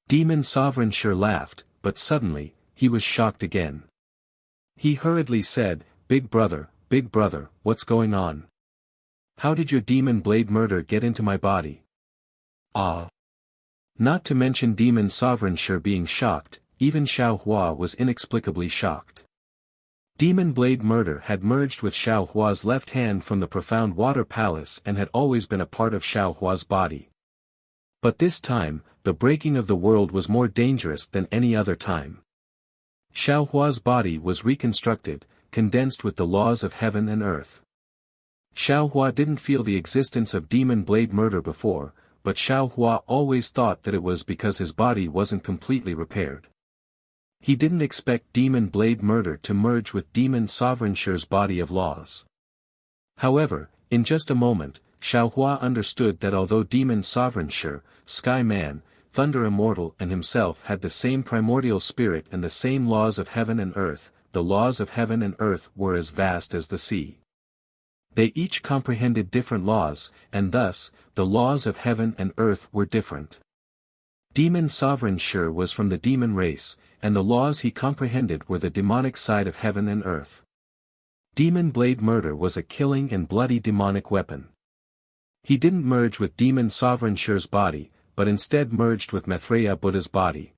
Demon Sovereign Shi laughed, but suddenly, he was shocked again. He hurriedly said, Big brother, what's going on? How did your demon blade murder get into my body? Ah. Not to mention Demon Sovereign Shi being shocked, even Xiao Hua was inexplicably shocked. Demon blade murder had merged with Xiao Hua's left hand from the profound water palace and had always been a part of Xiao Hua's body. But this time, the breaking of the world was more dangerous than any other time. Xiao Hua's body was reconstructed, condensed with the laws of heaven and earth. Xiao Hua didn't feel the existence of demon blade murder before, but Xiao Hua always thought that it was because his body wasn't completely repaired. He didn't expect demon blade murder to merge with Demon Sovereign Shi's body of laws. However, in just a moment, Xiao Hua understood that although Demon Sovereign Shi, Sky Man, Thunder Immortal and himself had the same primordial spirit and the same laws of heaven and earth, the laws of heaven and earth were as vast as the sea. They each comprehended different laws, and thus, the laws of heaven and earth were different. Demon Sovereign Shi was from the demon race, and the laws he comprehended were the demonic side of heaven and earth. Demon blade murder was a killing and bloody demonic weapon. He didn't merge with Demon Sovereign Shi's body, but instead merged with Maitreya Buddha's body.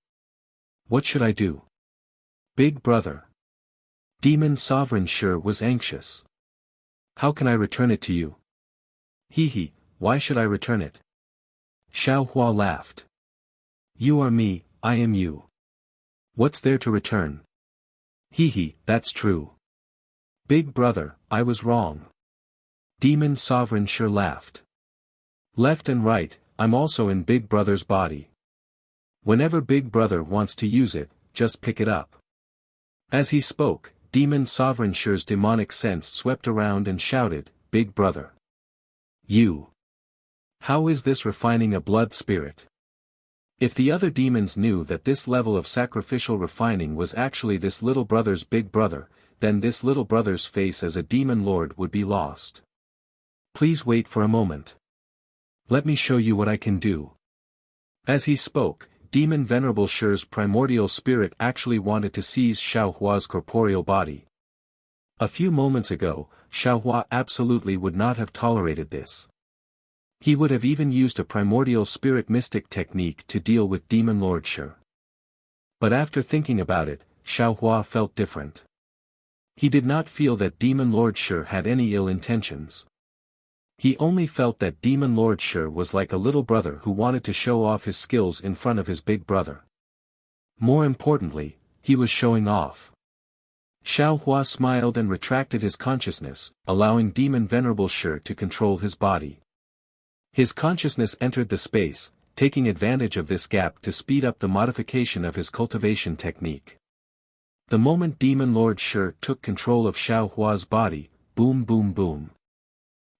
What should I do? Big brother. Demon Sovereign Shi was anxious. How can I return it to you? He, why should I return it? Xiao Hua laughed. You are me, I am you. What's there to return? He, that's true. Big brother, I was wrong. Demon Sovereign Shi laughed. Left and right, I'm also in Big Brother's body. Whenever Big Brother wants to use it, just pick it up. As he spoke, Demon Sovereign Shi's demonic sense swept around and shouted, Big Brother. You. How is this refining a blood spirit? If the other demons knew that this level of sacrificial refining was actually this little brother's big brother, then this little brother's face as a demon lord would be lost. Please wait for a moment. Let me show you what I can do. As he spoke, Demon Venerable Shi's primordial spirit actually wanted to seize Xiao Hua's corporeal body. A few moments ago, Xiao Hua absolutely would not have tolerated this. He would have even used a primordial spirit mystic technique to deal with Demon Lord Shi. But after thinking about it, Xiao Hua felt different. He did not feel that Demon Lord Shi had any ill intentions. He only felt that Demon Lord Shi was like a little brother who wanted to show off his skills in front of his big brother. More importantly, he was showing off. Xiao Hua smiled and retracted his consciousness, allowing Demon Venerable Shi to control his body. His consciousness entered the space, taking advantage of this gap to speed up the modification of his cultivation technique. The moment Demon Lord Shi took control of Xiao Hua's body, boom boom boom.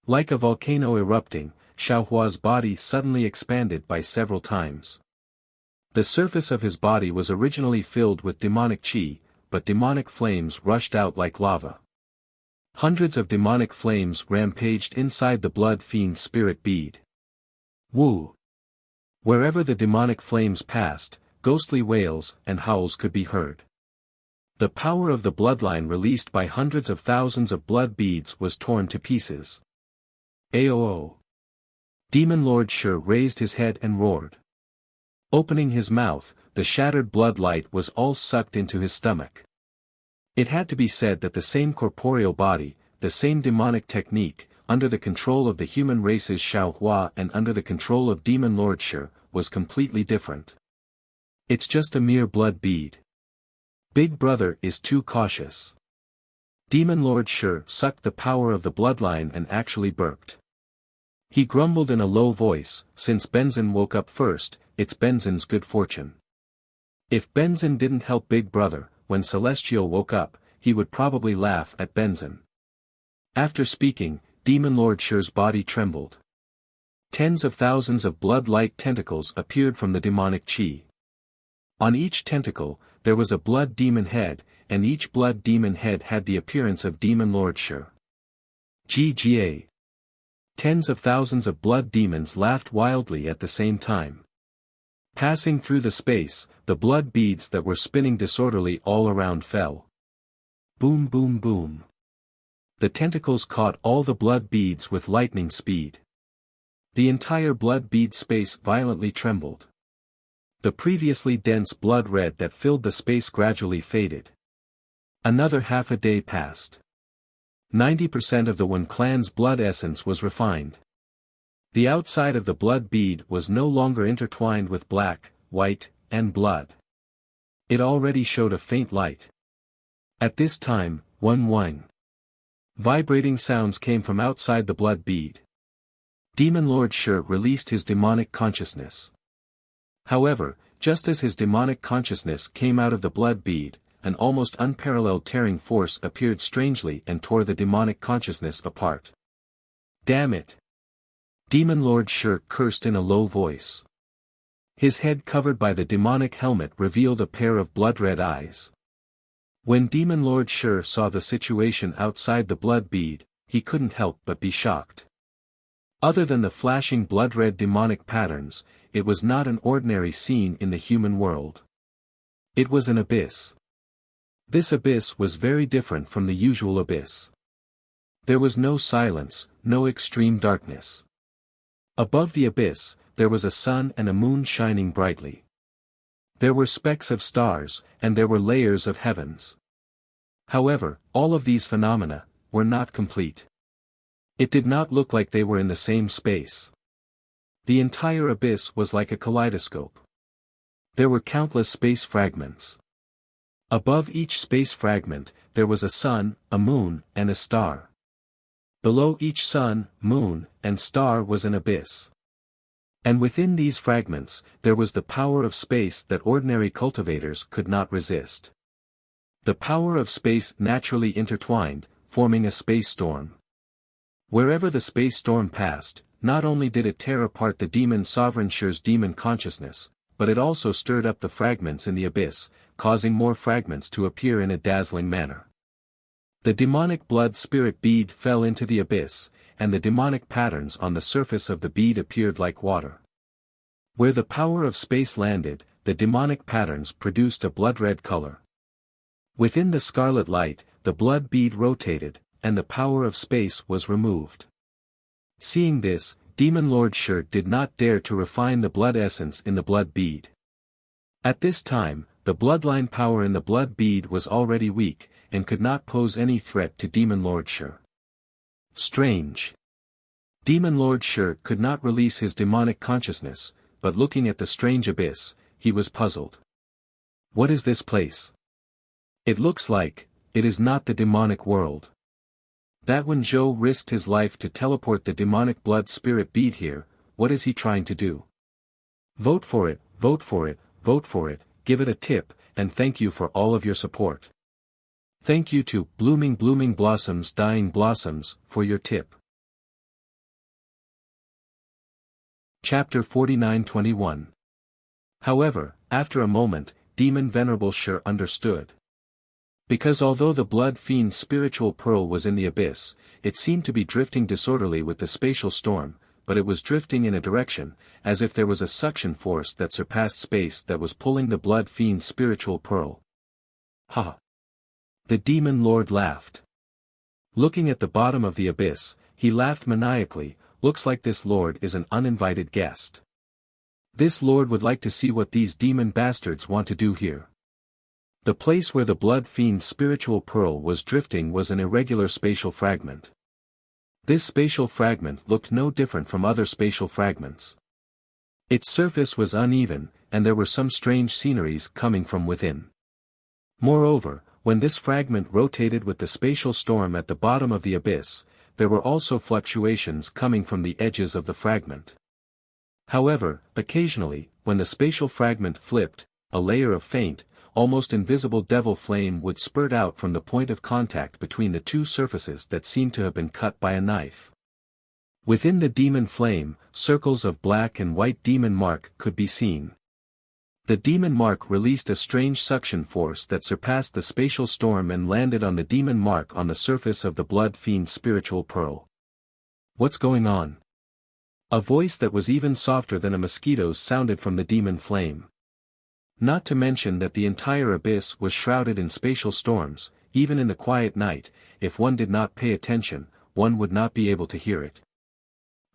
Like a volcano erupting, Xiao Hua's body suddenly expanded by several times. The surface of his body was originally filled with demonic qi, but demonic flames rushed out like lava. Hundreds of demonic flames rampaged inside the blood fiend's spirit bead. Woo! Wherever the demonic flames passed, ghostly wails and howls could be heard. The power of the bloodline released by hundreds of thousands of blood beads was torn to pieces. Aoo! Demon Lord Shi raised his head and roared. Opening his mouth, the shattered blood light was all sucked into his stomach. It had to be said that the same corporeal body, the same demonic technique, under the control of the human race's Xiao Hua and under the control of Demon Lord Shi, was completely different. It's just a mere blood bead. Big brother is too cautious. Demon Lord Shi sucked the power of the bloodline and actually burped. He grumbled in a low voice, since Benzin woke up first, it's Benzin's good fortune. If Benzin didn't help Big Brother, when Celestial woke up, he would probably laugh at Benzin. After speaking, Demon Lord Shi's body trembled. Tens of thousands of blood-like tentacles appeared from the demonic chi. On each tentacle, there was a blood demon head, and each blood demon head had the appearance of Demon Lord Shi. GGA. Tens of thousands of blood demons laughed wildly at the same time. Passing through the space, the blood beads that were spinning disorderly all around fell. Boom boom boom. The tentacles caught all the blood beads with lightning speed. The entire blood bead space violently trembled. The previously dense blood red that filled the space gradually faded. Another half a day passed. 90% of the One clan's blood essence was refined. The outside of the blood bead was no longer intertwined with black, white, and blood. It already showed a faint light. At this time, one. Vibrating sounds came from outside the blood bead. Demon Lord Shi released his demonic consciousness. However, just as his demonic consciousness came out of the blood bead, an almost unparalleled tearing force appeared strangely and tore the demonic consciousness apart. Damn it! Demon Lord Shi cursed in a low voice. His head covered by the demonic helmet revealed a pair of blood-red eyes. When Demon Lord Shi saw the situation outside the blood bead, he couldn't help but be shocked. Other than the flashing blood-red demonic patterns, it was not an ordinary scene in the human world. It was an abyss. This abyss was very different from the usual abyss. There was no silence, no extreme darkness. Above the abyss, there was a sun and a moon shining brightly. There were specks of stars, and there were layers of heavens. However, all of these phenomena were not complete. It did not look like they were in the same space. The entire abyss was like a kaleidoscope. There were countless space fragments. Above each space fragment, there was a sun, a moon, and a star. Below each sun, moon, and star was an abyss. And within these fragments, there was the power of space that ordinary cultivators could not resist. The power of space naturally intertwined, forming a space storm. Wherever the space storm passed, not only did it tear apart the demon sovereign Shi's demon consciousness, but it also stirred up the fragments in the abyss, causing more fragments to appear in a dazzling manner. The demonic blood spirit bead fell into the abyss, and the demonic patterns on the surface of the bead appeared like water. Where the power of space landed, the demonic patterns produced a blood-red color. Within the scarlet light, the blood bead rotated, and the power of space was removed. Seeing this, Demon Lord Shi did not dare to refine the blood essence in the blood bead. At this time, the bloodline power in the blood bead was already weak, and could not pose any threat to Demon Lord Shi. Strange. Demon Lord Shi could not release his demonic consciousness, but looking at the strange abyss, he was puzzled. What is this place? It looks like, it is not the demonic world. That when Zhou risked his life to teleport the demonic blood spirit bead here, what is he trying to do? Vote for it, vote for it, vote for it, give it a tip, and thank you for all of your support. Thank you to Blooming Blossoms Dying Blossoms for your tip. Chapter 49-21. However, after a moment, Demon Venerable Shi understood. Because although the blood fiend's spiritual pearl was in the abyss, it seemed to be drifting disorderly with the spatial storm, but it was drifting in a direction, as if there was a suction force that surpassed space that was pulling the blood fiend's spiritual pearl. Ha! The demon lord laughed. Looking at the bottom of the abyss, he laughed maniacally. Looks like this lord is an uninvited guest. This lord would like to see what these demon bastards want to do here. The place where the blood fiend's spiritual pearl was drifting was an irregular spatial fragment. This spatial fragment looked no different from other spatial fragments. Its surface was uneven, and there were some strange sceneries coming from within. Moreover, when this fragment rotated with the spatial storm at the bottom of the abyss, there were also fluctuations coming from the edges of the fragment. However, occasionally, when the spatial fragment flipped, a layer of faint, almost invisible devil flame would spurt out from the point of contact between the two surfaces that seemed to have been cut by a knife. Within the demon flame, circles of black and white demon mark could be seen. The demon mark released a strange suction force that surpassed the spatial storm and landed on the demon mark on the surface of the blood fiend's spiritual pearl. "What's going on?" A voice that was even softer than a mosquito's sounded from the demon flame. Not to mention that the entire abyss was shrouded in spatial storms, even in the quiet night, if one did not pay attention, one would not be able to hear it.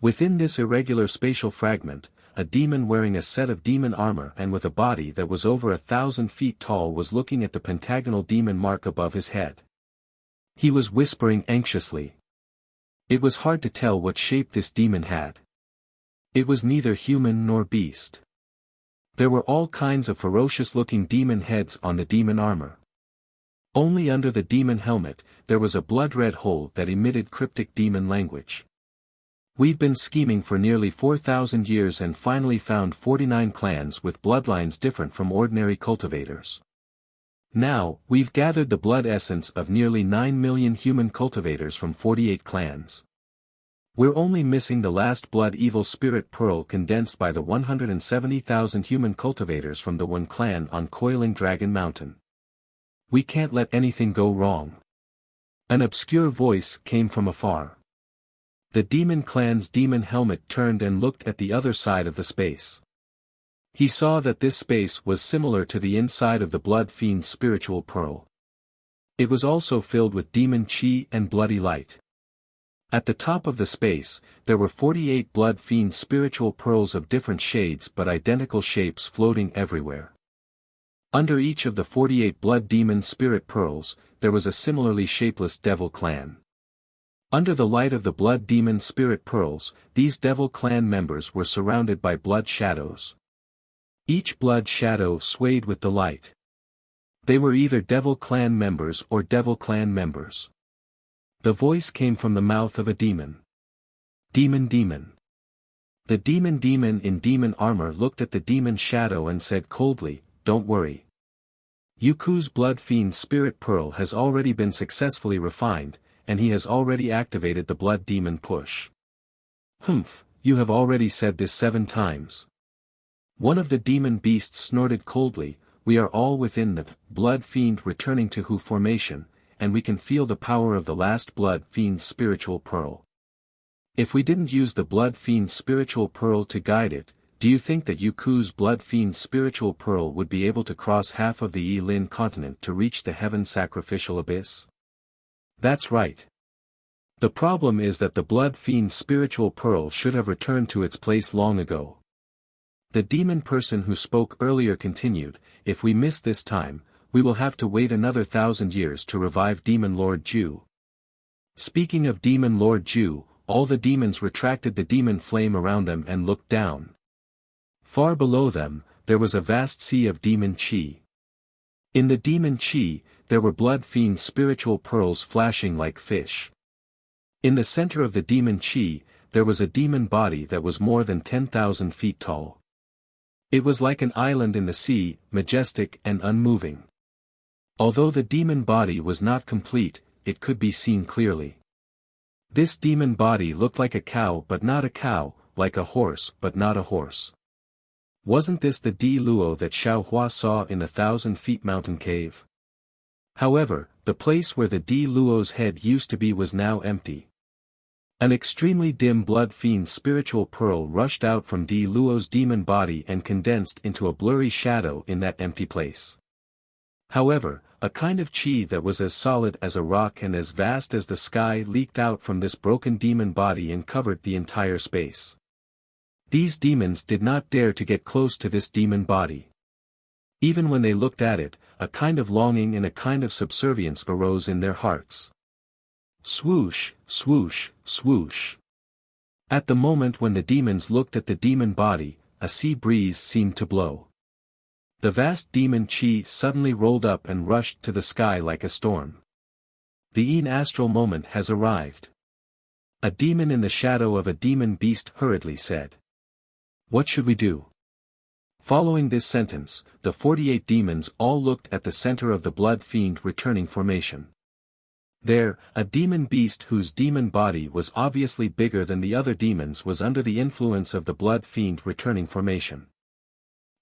Within this irregular spatial fragment, a demon wearing a set of demon armor and with a body that was over 1,000 feet tall was looking at the pentagonal demon mark above his head. He was whispering anxiously. It was hard to tell what shape this demon had. It was neither human nor beast. There were all kinds of ferocious-looking demon heads on the demon armor. Only under the demon helmet, there was a blood-red hole that emitted cryptic demon language. "We've been scheming for nearly 4,000 years and finally found 49 clans with bloodlines different from ordinary cultivators. Now, we've gathered the blood essence of nearly 9 million human cultivators from 48 clans. We're only missing the last blood evil spirit pearl condensed by the 170,000 human cultivators from the one clan on Coiling Dragon Mountain. We can't let anything go wrong." An obscure voice came from afar. The demon clan's demon helmet turned and looked at the other side of the space. He saw that this space was similar to the inside of the blood fiend's spiritual pearl. It was also filled with demon chi and bloody light. At the top of the space, there were 48 blood fiend spiritual pearls of different shades but identical shapes floating everywhere. Under each of the 48 blood demon spirit pearls, there was a similarly shapeless devil clan. Under the light of the blood demon spirit pearls, these devil clan members were surrounded by blood shadows. Each blood shadow swayed with the light. They were either devil clan members or devil clan members. The voice came from the mouth of a demon. Demon. The demon in demon armor looked at the demon shadow and said coldly, "Don't worry. Yuku's blood fiend spirit pearl has already been successfully refined, and he has already activated the blood demon push." "Humph, you have already said this 7 times. One of the demon beasts snorted coldly, "We are all within the blood fiend returning to Hu formation, and we can feel the power of the last blood fiend's spiritual pearl. If we didn't use the blood fiend's spiritual pearl to guide it, do you think that Yuku's blood fiend's spiritual pearl would be able to cross half of the Yilin continent to reach the heaven sacrificial abyss?" "That's right. The problem is that the blood fiend's spiritual pearl should have returned to its place long ago." The demon person who spoke earlier continued, "If we miss this time, we will have to wait another 1,000 years to revive Demon Lord Ju." Speaking of Demon Lord Ju, all the demons retracted the demon flame around them and looked down. Far below them, there was a vast sea of demon chi. In the demon chi, there were blood fiend spiritual pearls flashing like fish. In the center of the demon chi, there was a demon body that was more than 10,000 feet tall. It was like an island in the sea, majestic and unmoving. Although the demon body was not complete, it could be seen clearly. This demon body looked like a cow but not a cow, like a horse but not a horse. Wasn't this the Di Luo that Xiao Hua saw in the 1,000-feet mountain cave? However, the place where the Di Luo's head used to be was now empty. An extremely dim blood fiend spiritual pearl rushed out from Di Luo's demon body and condensed into a blurry shadow in that empty place. However, a kind of chi that was as solid as a rock and as vast as the sky leaked out from this broken demon body and covered the entire space. These demons did not dare to get close to this demon body. Even when they looked at it, a kind of longing and a kind of subservience arose in their hearts. Swoosh, swoosh, swoosh. At the moment when the demons looked at the demon body, a sea breeze seemed to blow. The vast demon chi suddenly rolled up and rushed to the sky like a storm. The Yin astral moment has arrived. A demon in the shadow of a demon beast hurriedly said. What should we do? Following this sentence, the 48 demons all looked at the center of the blood fiend returning formation. There, a demon beast whose demon body was obviously bigger than the other demons was under the influence of the blood fiend returning formation.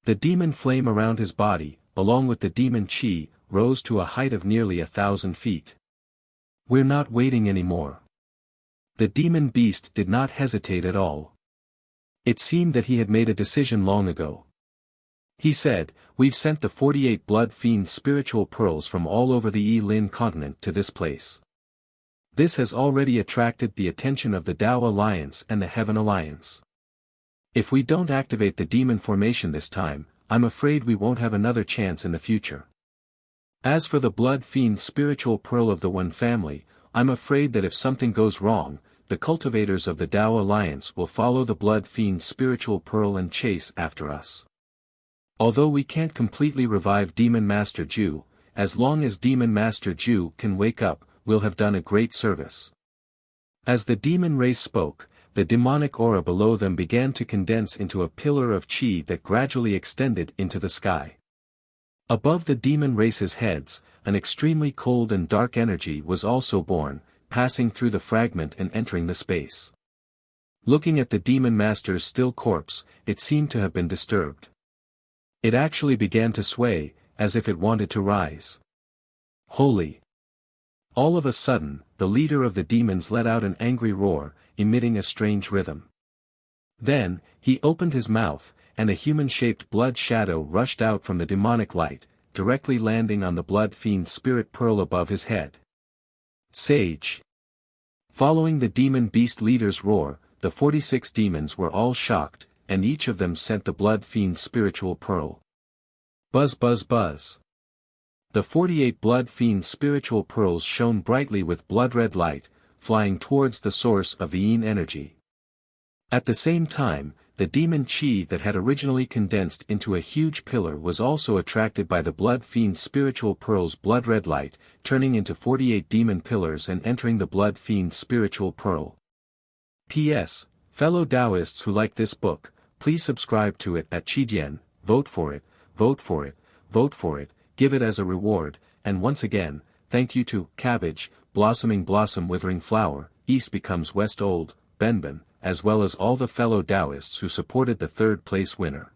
The demon flame around his body, along with the demon chi, rose to a height of nearly 1,000 feet. We're not waiting anymore. The demon beast did not hesitate at all. It seemed that he had made a decision long ago. He said, we've sent the 48 blood fiend spiritual pearls from all over the Yi-Lin continent to this place. This has already attracted the attention of the Tao Alliance and the Heaven Alliance. If we don't activate the demon formation this time, I'm afraid we won't have another chance in the future. As for the blood fiend spiritual pearl of the One family, I'm afraid that if something goes wrong, the cultivators of the Tao Alliance will follow the blood fiend spiritual pearl and chase after us. Although we can't completely revive Demon Master Ju, as long as Demon Master Ju can wake up, we'll have done a great service. As the demon race spoke, the demonic aura below them began to condense into a pillar of chi that gradually extended into the sky. Above the demon race's heads, an extremely cold and dark energy was also born, passing through the fragment and entering the space. Looking at the demon master's still corpse, it seemed to have been disturbed. It actually began to sway, as if it wanted to rise. Holy! All of a sudden, the leader of the demons let out an angry roar, emitting a strange rhythm. Then, he opened his mouth, and a human-shaped blood shadow rushed out from the demonic light, directly landing on the blood fiend spirit pearl above his head. Sage! Following the demon beast leader's roar, the 46 demons were all shocked, and each of them sent the blood fiend spiritual pearl. Buzz buzz buzz. The 48 blood fiend spiritual pearls shone brightly with blood-red light, flying towards the source of the yin energy. At the same time, the demon chi that had originally condensed into a huge pillar was also attracted by the blood fiend spiritual pearl's blood-red light, turning into 48 demon pillars and entering the blood fiend spiritual pearl. P.S. Fellow Taoists who like this book, please subscribe to it at Qidian, vote for it, vote for it, vote for it, give it as a reward, and once again, thank you to Cabbage, Blossoming Blossom Withering Flower, East Becomes West Old, Benben, as well as all the fellow Taoists who supported the third-place winner.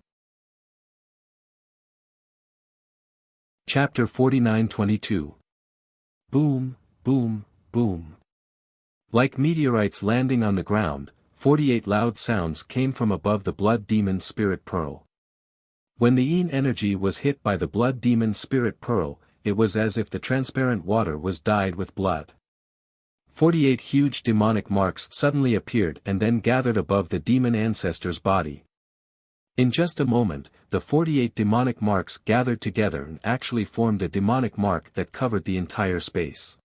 Chapter 49-22. Boom, boom, boom. Like meteorites landing on the ground, 48 loud sounds came from above the blood demon spirit pearl. When the yin energy was hit by the blood demon spirit pearl, it was as if the transparent water was dyed with blood. 48 huge demonic marks suddenly appeared and then gathered above the demon ancestor's body. In just a moment, the 48 demonic marks gathered together and actually formed a demonic mark that covered the entire space.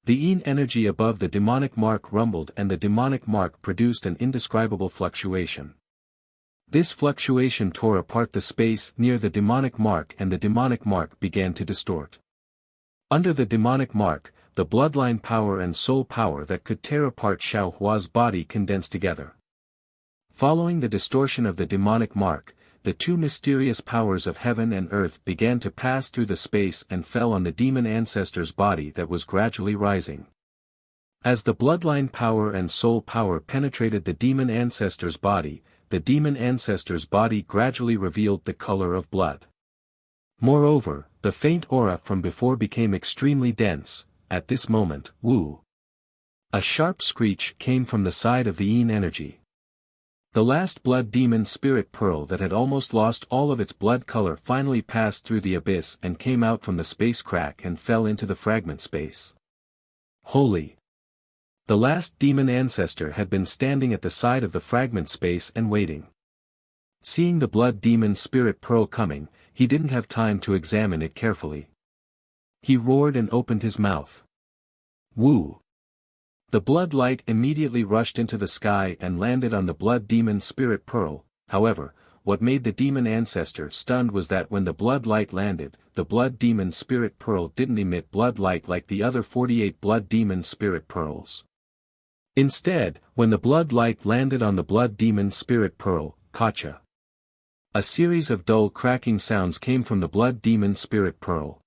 The yin energy above the demonic mark rumbled and the demonic mark produced an indescribable fluctuation. This fluctuation tore apart the space near the demonic mark and the demonic mark began to distort. Under the demonic mark, the bloodline power and soul power that could tear apart Xiao Hua's body condensed together. Following the distortion of the demonic mark, the two mysterious powers of heaven and earth began to pass through the space and fell on the demon ancestor's body that was gradually rising. As the bloodline power and soul power penetrated the demon ancestor's body, the demon ancestor's body gradually revealed the color of blood. Moreover, the faint aura from before became extremely dense. At this moment, woo! A sharp screech came from the side of the yin energy. The last blood demon spirit pearl that had almost lost all of its blood color finally passed through the abyss and came out from the space crack and fell into the fragment space. Holy! The last demon ancestor had been standing at the side of the fragment space and waiting. Seeing the blood demon spirit pearl coming, he didn't have time to examine it carefully. He roared and opened his mouth. Woo! The blood light immediately rushed into the sky and landed on the blood demon spirit pearl. However, what made the demon ancestor stunned was that when the blood light landed, the blood demon spirit pearl didn't emit blood light like the other 48 blood demon spirit pearls. Instead, when the blood light landed on the blood demon spirit pearl, Kacha, a series of dull cracking sounds came from the blood demon spirit pearl.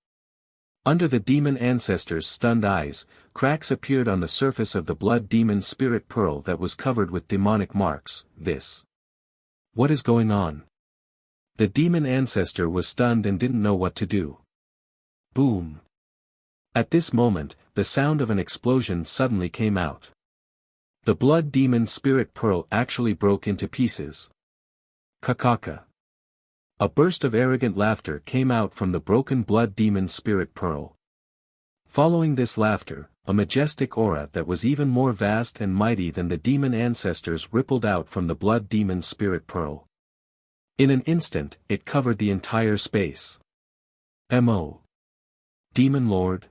Under the demon ancestor's stunned eyes, cracks appeared on the surface of the blood demon spirit pearl that was covered with demonic marks. What is going on? The demon ancestor was stunned and didn't know what to do. Boom. At this moment, the sound of an explosion suddenly came out. The blood demon spirit pearl actually broke into pieces. Kakaka. A burst of arrogant laughter came out from the broken blood demon spirit pearl. Following this laughter, a majestic aura that was even more vast and mighty than the demon ancestors rippled out from the blood demon spirit pearl. In an instant, it covered the entire space. M.O. Demon Lord?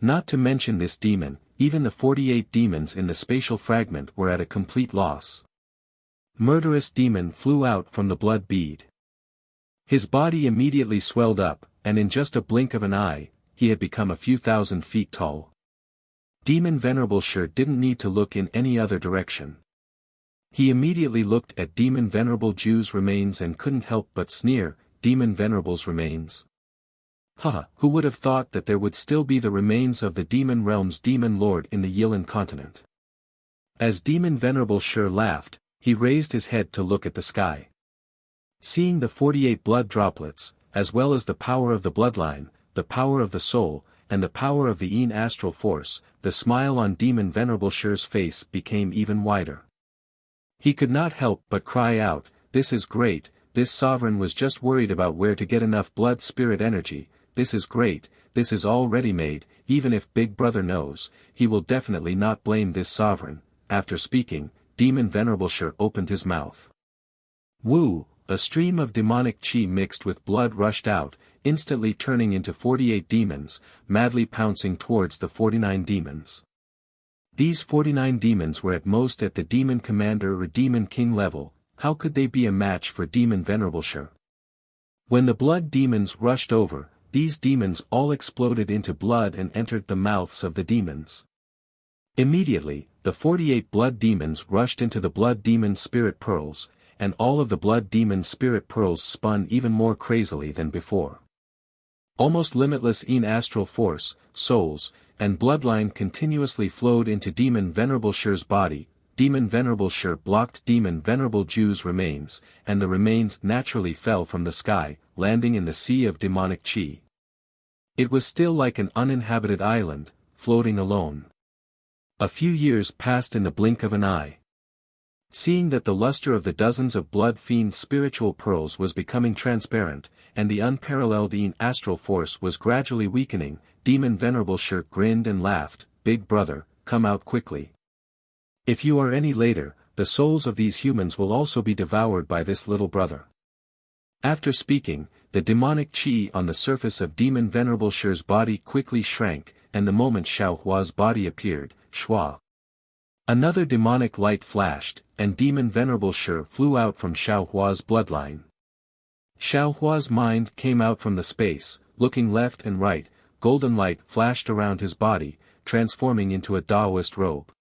Not to mention this demon, even the 48 demons in the spatial fragment were at a complete loss. Murderous demon flew out from the blood bead. His body immediately swelled up, and in just a blink of an eye, he had become a few thousand feet tall. Demon Venerable sure didn't need to look in any other direction. He immediately looked at Demon Venerable Jew's remains and couldn't help but sneer, Demon Venerable's remains? Haha, who would have thought that there would still be the remains of the demon realm's demon lord in the Yilan continent? As Demon Venerable sure laughed, he raised his head to look at the sky. Seeing the 48 blood droplets, as well as the power of the bloodline, the power of the soul, and the power of the Yin astral force, the smile on Demon Venerable Shure's face became even wider. He could not help but cry out, "This is great, this sovereign was just worried about where to get enough blood spirit energy, this is great, this is all ready-made, even if Big Brother knows, he will definitely not blame this sovereign." After speaking, Demon Venerable Shure opened his mouth. Woo! A stream of demonic chi mixed with blood rushed out, instantly turning into 48 demons, madly pouncing towards the 49 demons. These 49 demons were at most at the Demon Commander or Demon King level. How could they be a match for Demon Venerable Shure? When the blood demons rushed over, these demons all exploded into blood and entered the mouths of the demons. Immediately, the 48 blood demons rushed into the blood demon spirit pearls, and all of the blood demon spirit pearls spun even more crazily than before. Almost limitless Yin astral force, souls, and bloodline continuously flowed into Demon Venerable Shure's body. Demon Venerable Shure blocked Demon Venerable Jew's remains, and the remains naturally fell from the sky, landing in the sea of demonic chi. It was still like an uninhabited island, floating alone. A few years passed in the blink of an eye. Seeing that the luster of the dozens of blood fiend spiritual pearls was becoming transparent, and the unparalleled Yin astral force was gradually weakening, Demon Venerable Shure grinned and laughed, "Big brother, come out quickly. If you are any later, the souls of these humans will also be devoured by this little brother." After speaking, the demonic chi on the surface of Demon Venerable Shure's body quickly shrank, and the moment Xiao Hua's body appeared, Shua. Another demonic light flashed, and Demon Venerable Shure flew out from Xiao Hua's bloodline. Xiao Hua's mind came out from the space, looking left and right, golden light flashed around his body, transforming into a Taoist robe.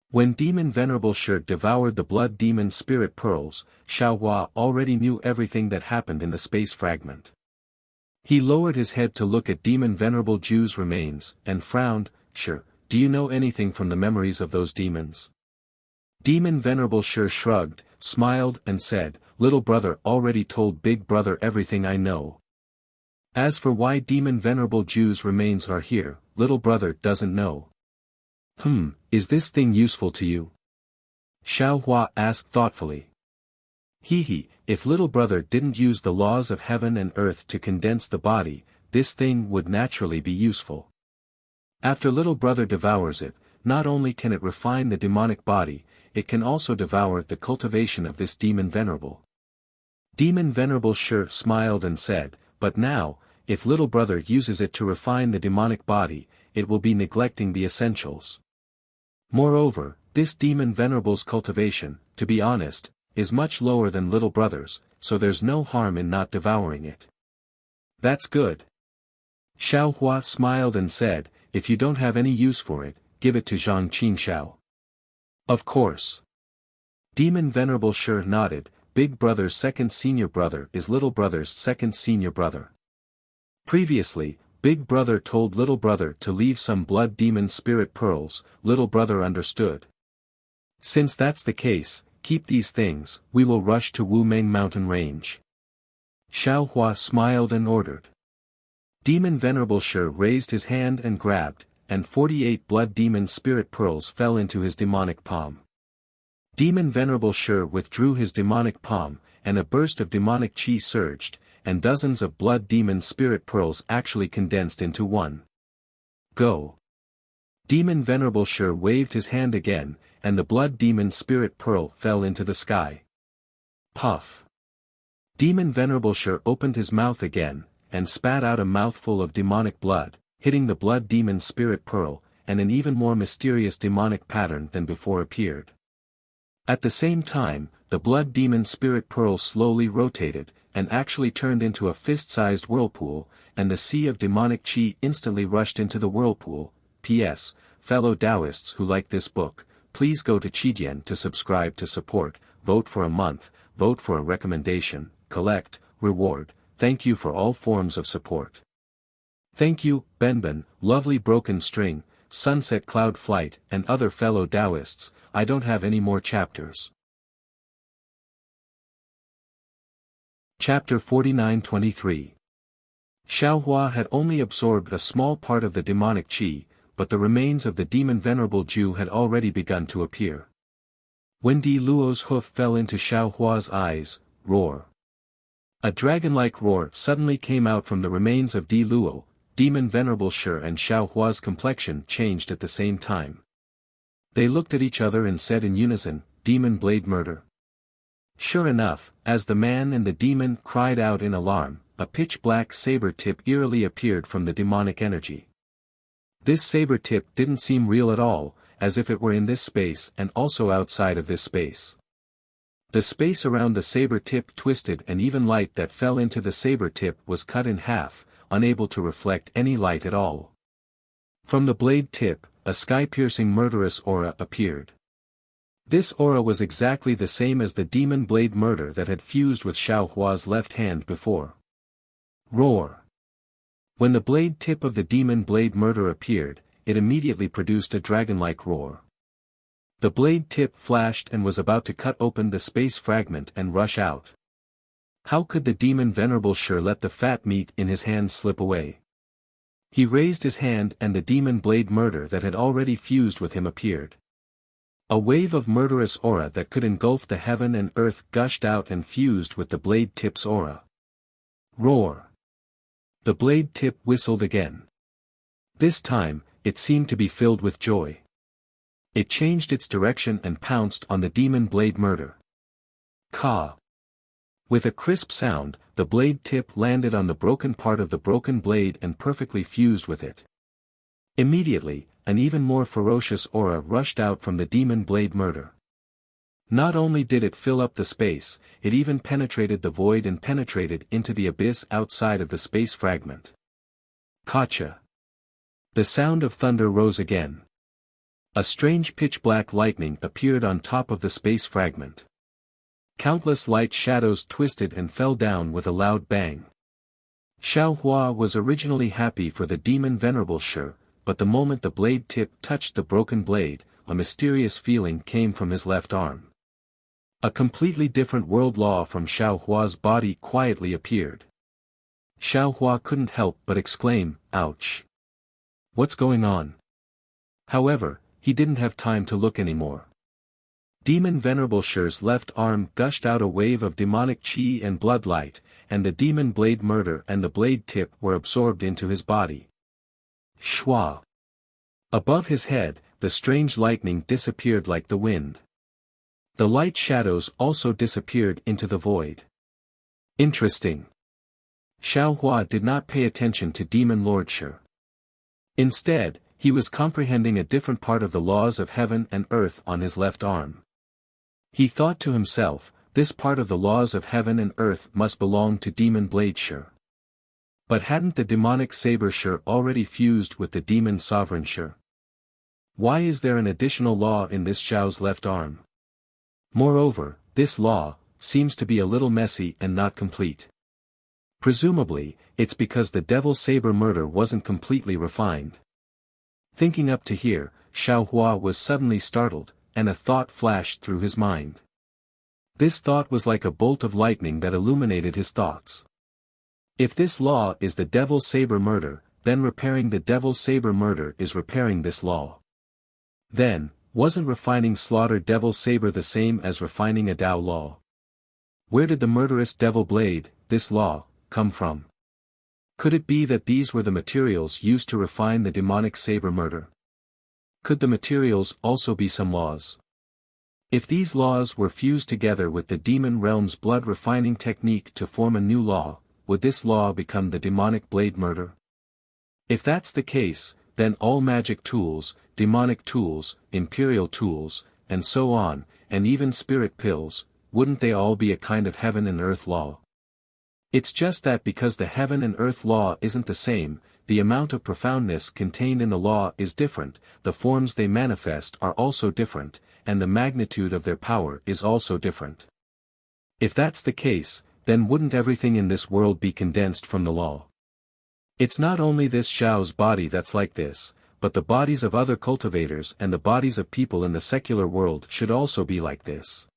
When Demon Venerable Shure devoured the blood demon spirit pearls, Xiao Hua already knew everything that happened in the space fragment. He lowered his head to look at Demon Venerable Jew's remains, and frowned, "Sure, do you know anything from the memories of those demons?" Demon Venerable Shure shrugged, smiled and said, "Little brother already told Big Brother everything I know. As for why Demon Venerable Jew's remains are here, little brother doesn't know." Is this thing useful to you?" Xiao Hua asked thoughtfully. If little brother didn't use the laws of heaven and earth to condense the body, this thing would naturally be useful. After little brother devours it, not only can it refine the demonic body, it can also devour the cultivation of this Demon Venerable. Demon Venerable Shure smiled and said, "But now, if little brother uses it to refine the demonic body, it will be neglecting the essentials. Moreover, this Demon Venerable's cultivation, to be honest, is much lower than little brother's, so there's no harm in not devouring it." "That's good." Xiao Hua smiled and said, "If you don't have any use for it, give it to Zhang Qinshao." Of course. Demon Venerable Shi nodded. Big brother's second senior brother is little brother's second senior brother. Previously, big brother told little brother to leave some blood demon spirit pearls. Little brother understood. Since that's the case, keep these things, we will rush to Wumeng mountain range. Xiao Hua smiled and ordered. Demon Venerable Shi raised his hand and grabbed, and 48 blood demon spirit pearls fell into his demonic palm. Demon Venerable Shi withdrew his demonic palm, and a burst of demonic chi surged, and dozens of blood demon spirit pearls actually condensed into one. Go! Demon Venerable Shi waved his hand again, and the blood demon spirit pearl fell into the sky. Puff! Demon Venerable Shi opened his mouth again, and spat out a mouthful of demonic blood, hitting the blood demon spirit pearl, and an even more mysterious demonic pattern than before appeared. At the same time, the blood demon spirit pearl slowly rotated, and actually turned into a fist-sized whirlpool, and the sea of demonic chi instantly rushed into the whirlpool. P.S. Fellow Taoists who like this book, please go to Qidian to subscribe to support, vote for a month, vote for a recommendation, collect, reward, thank you for all forms of support. Thank you, Benben, Lovely Broken String, Sunset Cloud Flight, and other fellow Taoists. I don't have any more chapters. Chapter 49-23. Xiao Hua had only absorbed a small part of the demonic chi, but the remains of the demon Venerable Jew had already begun to appear. When Di Luo's hoof fell into Xiao Hua's eyes, roar. A dragon-like roar suddenly came out from the remains of Di Luo. Demon Venerable Shi and Xiao Hua's complexion changed at the same time. They looked at each other and said in unison, Demon Blade Murder. Sure enough, as the man and the demon cried out in alarm, a pitch-black saber tip eerily appeared from the demonic energy. This saber tip didn't seem real at all, as if it were in this space and also outside of this space. The space around the saber tip twisted, and even light that fell into the saber tip was cut in half, unable to reflect any light at all. From the blade tip, a sky-piercing murderous aura appeared. This aura was exactly the same as the demon blade murder that had fused with Xiao Hua's left hand before. Roar! When the blade tip of the demon blade murder appeared, it immediately produced a dragon-like roar. The blade tip flashed and was about to cut open the space fragment and rush out. How could the demon Venerable Shi let the fat meat in his hand slip away? He raised his hand and the demon blade murder that had already fused with him appeared. A wave of murderous aura that could engulf the heaven and earth gushed out and fused with the blade tip's aura. Roar! The blade tip whistled again. This time, it seemed to be filled with joy. It changed its direction and pounced on the demon blade murder. Ka! With a crisp sound, the blade tip landed on the broken part of the broken blade and perfectly fused with it. Immediately, an even more ferocious aura rushed out from the demon blade murder. Not only did it fill up the space, it even penetrated the void and penetrated into the abyss outside of the space fragment. Kacha! The sound of thunder rose again. A strange pitch-black lightning appeared on top of the space fragment. Countless light shadows twisted and fell down with a loud bang. Xiao Hua was originally happy for the demon Venerable Shi, but the moment the blade tip touched the broken blade, a mysterious feeling came from his left arm. A completely different world law from Xiao Hua's body quietly appeared. Xiao Hua couldn't help but exclaim, "Ouch! What's going on?" However, he didn't have time to look anymore. Demon Venerable Shi's left arm gushed out a wave of demonic chi and blood light, and the demon blade murder and the blade tip were absorbed into his body. Shwa! Above his head, the strange lightning disappeared like the wind. The light shadows also disappeared into the void. Interesting. Xiao Hua did not pay attention to Demon Lord Shi. Instead, he was comprehending a different part of the laws of heaven and earth on his left arm. He thought to himself, this part of the laws of heaven and earth must belong to Demon Blade Shi. But hadn't the demonic saber Shi already fused with the demon sovereign Shi? Why is there an additional law in this Xiao's left arm? Moreover, this law seems to be a little messy and not complete. Presumably, it's because the devil saber murder wasn't completely refined. Thinking up to here, Xiao Hua was suddenly startled, and a thought flashed through his mind. This thought was like a bolt of lightning that illuminated his thoughts. If this law is the devil saber murder, then repairing the devil saber murder is repairing this law. Then, wasn't refining slaughter devil saber the same as refining a Tao law? Where did the murderous devil blade, this law, come from? Could it be that these were the materials used to refine the demonic saber murder? Could the materials also be some laws? If these laws were fused together with the demon realm's blood refining technique to form a new law, would this law become the demonic blade murder? If that's the case, then all magic tools, demonic tools, imperial tools, and so on, and even spirit pills, wouldn't they all be a kind of heaven and earth law? It's just that because the heaven and earth law isn't the same, the amount of profoundness contained in the law is different, the forms they manifest are also different, and the magnitude of their power is also different. If that's the case, then wouldn't everything in this world be condensed from the law? It's not only this Xiao's body that's like this, but the bodies of other cultivators and the bodies of people in the secular world should also be like this.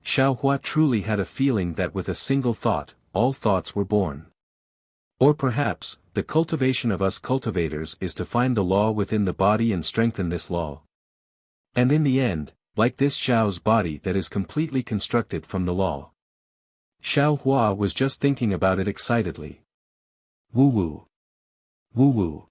Xiao Hua truly had a feeling that with a single thought, all thoughts were born. Or perhaps, the cultivation of us cultivators is to find the law within the body and strengthen this law. And in the end, like this Xiao's body that is completely constructed from the law. Xiao Hua was just thinking about it excitedly. Woo-woo. Woo-woo.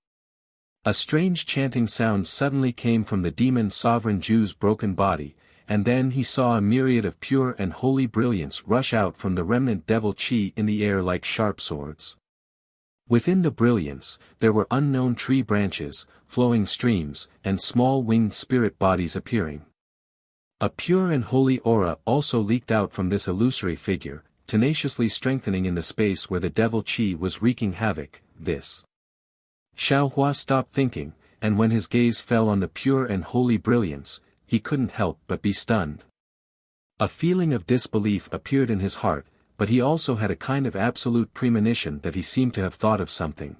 A strange chanting sound suddenly came from the demon sovereign Ju's broken body, and then he saw a myriad of pure and holy brilliance rush out from the remnant devil chi in the air like sharp swords. Within the brilliance, there were unknown tree branches, flowing streams, and small winged spirit bodies appearing. A pure and holy aura also leaked out from this illusory figure, tenaciously strengthening in the space where the devil chi was wreaking havoc. This. Xiao Hua stopped thinking, and when his gaze fell on the pure and holy brilliance, he couldn't help but be stunned. A feeling of disbelief appeared in his heart, but he also had a kind of absolute premonition that he seemed to have thought of something.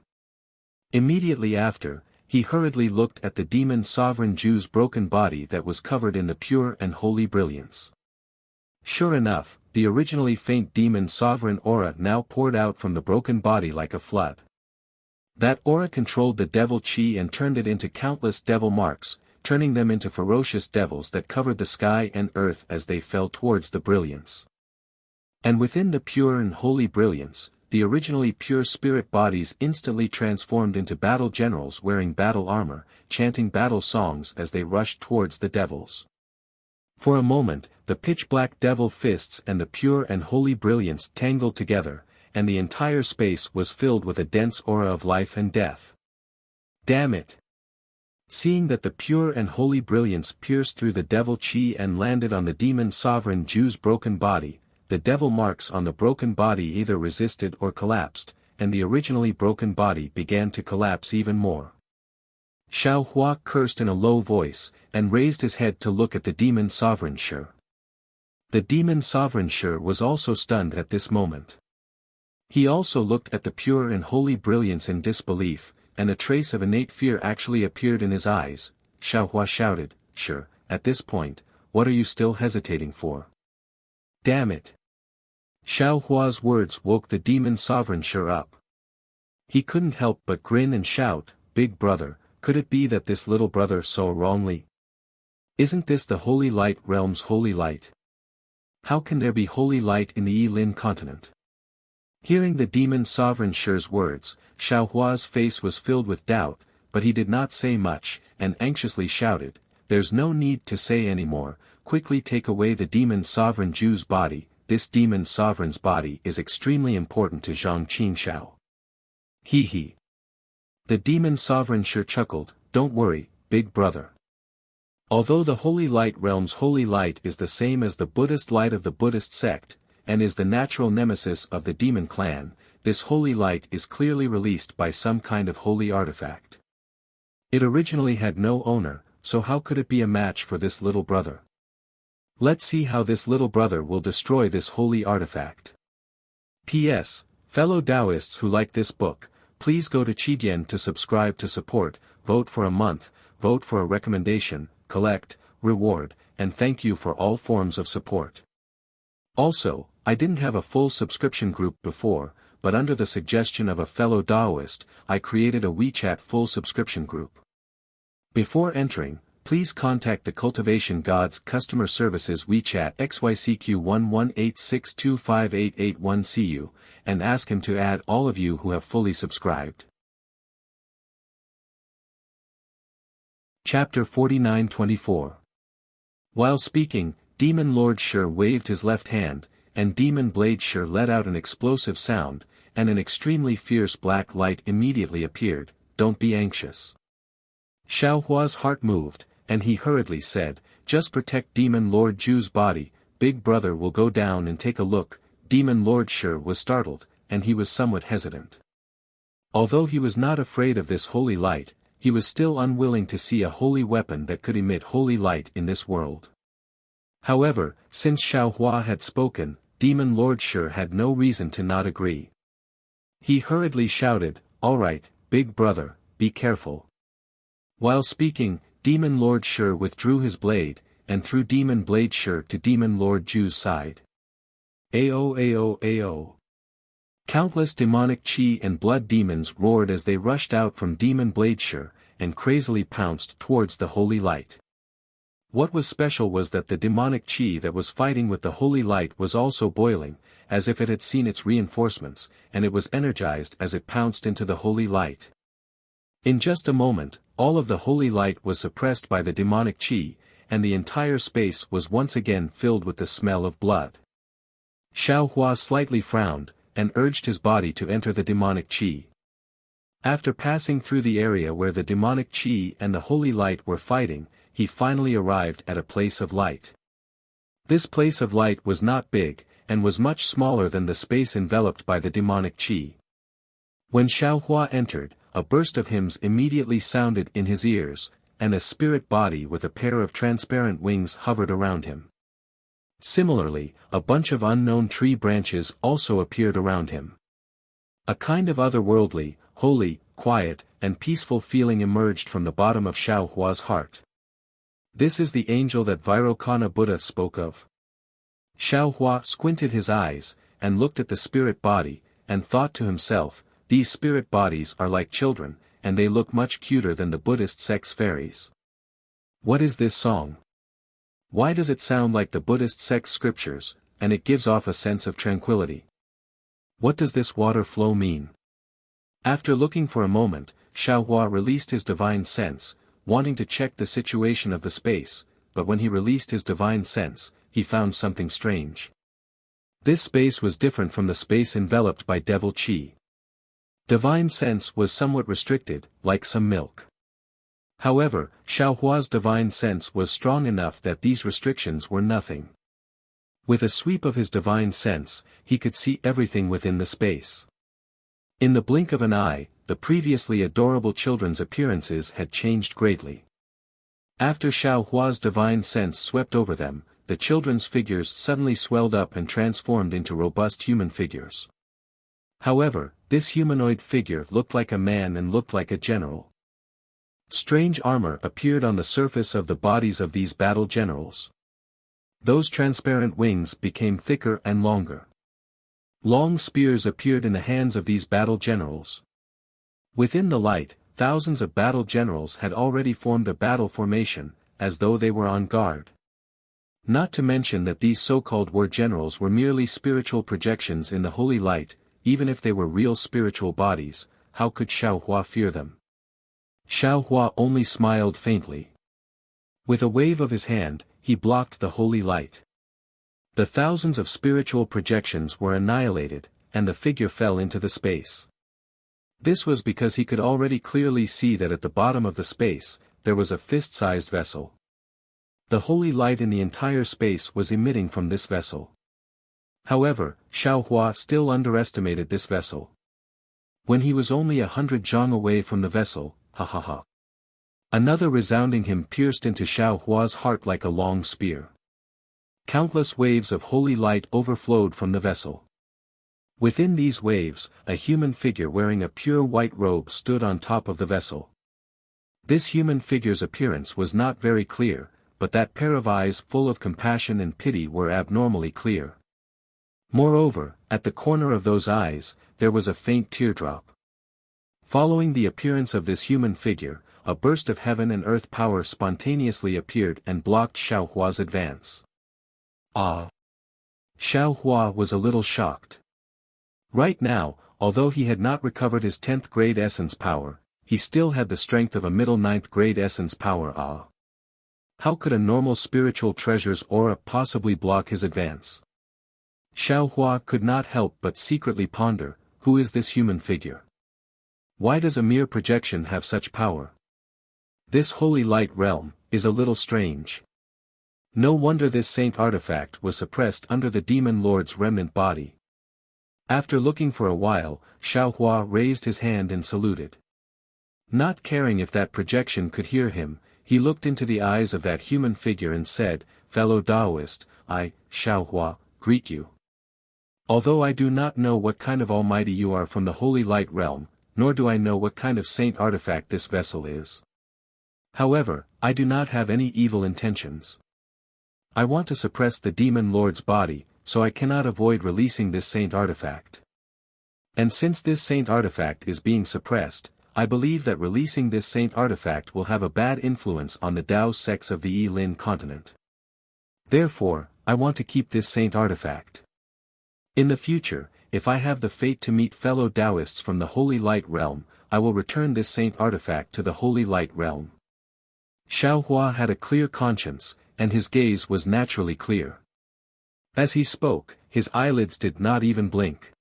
Immediately after, he hurriedly looked at the demon sovereign Ju's broken body that was covered in the pure and holy brilliance. Sure enough, the originally faint demon sovereign aura now poured out from the broken body like a flood. That aura controlled the devil chi and turned it into countless devil marks, turning them into ferocious devils that covered the sky and earth as they fell towards the brilliance. And within the pure and holy brilliance, the originally pure spirit bodies instantly transformed into battle generals wearing battle armor, chanting battle songs as they rushed towards the devils. For a moment, the pitch-black devil fists and the pure and holy brilliance tangled together, and the entire space was filled with a dense aura of life and death. Damn it! Seeing that the pure and holy brilliance pierced through the devil chi and landed on the demon sovereign Ju's broken body, the devil marks on the broken body either resisted or collapsed, and the originally broken body began to collapse even more. Xiao Hua cursed in a low voice, and raised his head to look at the demon sovereign Shi. The demon sovereign Shi was also stunned at this moment. He also looked at the pure and holy brilliance in disbelief, and a trace of innate fear actually appeared in his eyes. Xiao Hua shouted, "Shi, at this point, what are you still hesitating for? Damn it!" Xiao Hua's words woke the demon sovereign Shi up. He couldn't help but grin and shout, "Big brother, could it be that this little brother saw wrongly? Isn't this the holy light realm's holy light? How can there be holy light in the Yilin continent?" Hearing the demon sovereign Shi's words, Xiao Hua's face was filled with doubt, but he did not say much, and anxiously shouted, "There's no need to say any more, quickly take away the demon sovereign Ju's body, this demon sovereign's body is extremely important to Zhang Qingshao." He. The demon sovereign Shi chuckled, "Don't worry, big brother. Although the holy light realm's holy light is the same as the Buddhist light of the Buddhist sect, and is the natural nemesis of the demon clan, this holy light is clearly released by some kind of holy artifact. It originally had no owner, so how could it be a match for this little brother? Let's see how this little brother will destroy this holy artifact. P.S. Fellow Taoists who like this book, please go to Qidian to subscribe to support, vote for a month, vote for a recommendation, collect, reward, and thank you for all forms of support. Also, I didn't have a full subscription group before, but under the suggestion of a fellow Taoist, I created a WeChat full subscription group. Before entering, please contact the Cultivation Gods Customer Services WeChat XYCQ1186258881CU, and ask him to add all of you who have fully subscribed. Chapter 49-24. While speaking, Demon Lord Shi waved his left hand, and Demon Blade Shi let out an explosive sound, and an extremely fierce black light immediately appeared. Don't be anxious. Xiao Hua's heart moved, and he hurriedly said, just protect Demon Lord Ju's body, Big Brother will go down and take a look. Demon Lord Shi was startled, and he was somewhat hesitant. Although he was not afraid of this holy light, he was still unwilling to see a holy weapon that could emit holy light in this world. However, since Xiao Hua had spoken, Demon Lord Shi had no reason to not agree. He hurriedly shouted, all right, Big Brother, be careful. While speaking, Demon Lord Shi withdrew his blade, and threw Demon Blade Shi to Demon Lord Ju's side. Ao ao ao. Countless demonic chi and blood demons roared as they rushed out from Demon Blade Shi, and crazily pounced towards the holy light. What was special was that the demonic chi that was fighting with the holy light was also boiling, as if it had seen its reinforcements, and it was energized as it pounced into the holy light. In just a moment, all of the holy light was suppressed by the demonic chi, and the entire space was once again filled with the smell of blood. Xiao Hua slightly frowned, and urged his body to enter the demonic chi. After passing through the area where the demonic chi and the holy light were fighting, he finally arrived at a place of light. This place of light was not big, and was much smaller than the space enveloped by the demonic chi. When Xiao Hua entered, a burst of hymns immediately sounded in his ears, and a spirit body with a pair of transparent wings hovered around him. Similarly, a bunch of unknown tree branches also appeared around him. A kind of otherworldly, holy, quiet, and peaceful feeling emerged from the bottom of Xiao Hua's heart. This is the angel that Vairocana Buddha spoke of. Xiao Hua squinted his eyes, and looked at the spirit body, and thought to himself, these spirit bodies are like children, and they look much cuter than the Buddhist sex fairies. What is this song? Why does it sound like the Buddhist sex scriptures, and it gives off a sense of tranquility? What does this water flow mean? After looking for a moment, Xiao Hua released his divine sense, wanting to check the situation of the space, but when he released his divine sense, he found something strange. This space was different from the space enveloped by devil chi. Divine sense was somewhat restricted, like some milk. However, Xiao Hua's divine sense was strong enough that these restrictions were nothing. With a sweep of his divine sense, he could see everything within the space. In the blink of an eye, the previously adorable children's appearances had changed greatly. After Xiao Hua's divine sense swept over them, the children's figures suddenly swelled up and transformed into robust human figures. However, this humanoid figure looked like a man and looked like a general. Strange armor appeared on the surface of the bodies of these battle generals. Those transparent wings became thicker and longer. Long spears appeared in the hands of these battle generals. Within the light, thousands of battle generals had already formed a battle formation, as though they were on guard. Not to mention that these so-called war generals were merely spiritual projections in the holy light. Even if they were real spiritual bodies, how could Xiao Hua fear them? Xiao Hua only smiled faintly. With a wave of his hand, he blocked the holy light. The thousands of spiritual projections were annihilated, and the figure fell into the space. This was because he could already clearly see that at the bottom of the space, there was a fist-sized vessel. The holy light in the entire space was emitting from this vessel. However, Xiao Hua still underestimated this vessel. When he was only 100 zhang away from the vessel, ha ha ha. Another resounding hymn pierced into Xiao Hua's heart like a long spear. Countless waves of holy light overflowed from the vessel. Within these waves, a human figure wearing a pure white robe stood on top of the vessel. This human figure's appearance was not very clear, but that pair of eyes full of compassion and pity were abnormally clear. Moreover, at the corner of those eyes, there was a faint teardrop. Following the appearance of this human figure, a burst of heaven and earth power spontaneously appeared and blocked Xiao Hua's advance. Ah! Xiao Hua was a little shocked. Right now, although he had not recovered his 10th grade essence power, he still had the strength of a middle 9th grade essence power. How could a normal spiritual treasure's aura possibly block his advance? Xiao Hua could not help but secretly ponder, who is this human figure? Why does a mere projection have such power? This holy light realm is a little strange. No wonder this saint artifact was suppressed under the demon lord's remnant body. After looking for a while, Xiao Hua raised his hand and saluted. Not caring if that projection could hear him, he looked into the eyes of that human figure and said, "Fellow Taoist, I, Xiao Hua, greet you. Although I do not know what kind of almighty you are from the holy light realm, nor do I know what kind of saint artifact this vessel is. However, I do not have any evil intentions. I want to suppress the demon lord's body, so I cannot avoid releasing this saint artifact. And since this saint artifact is being suppressed, I believe that releasing this saint artifact will have a bad influence on the Dao sects of the Yi-Lin continent. Therefore, I want to keep this saint artifact. In the future, if I have the fate to meet fellow Taoists from the Holy Light Realm, I will return this saint artifact to the Holy Light Realm." Xiao Hua had a clear conscience, and his gaze was naturally clear. As he spoke, his eyelids did not even blink.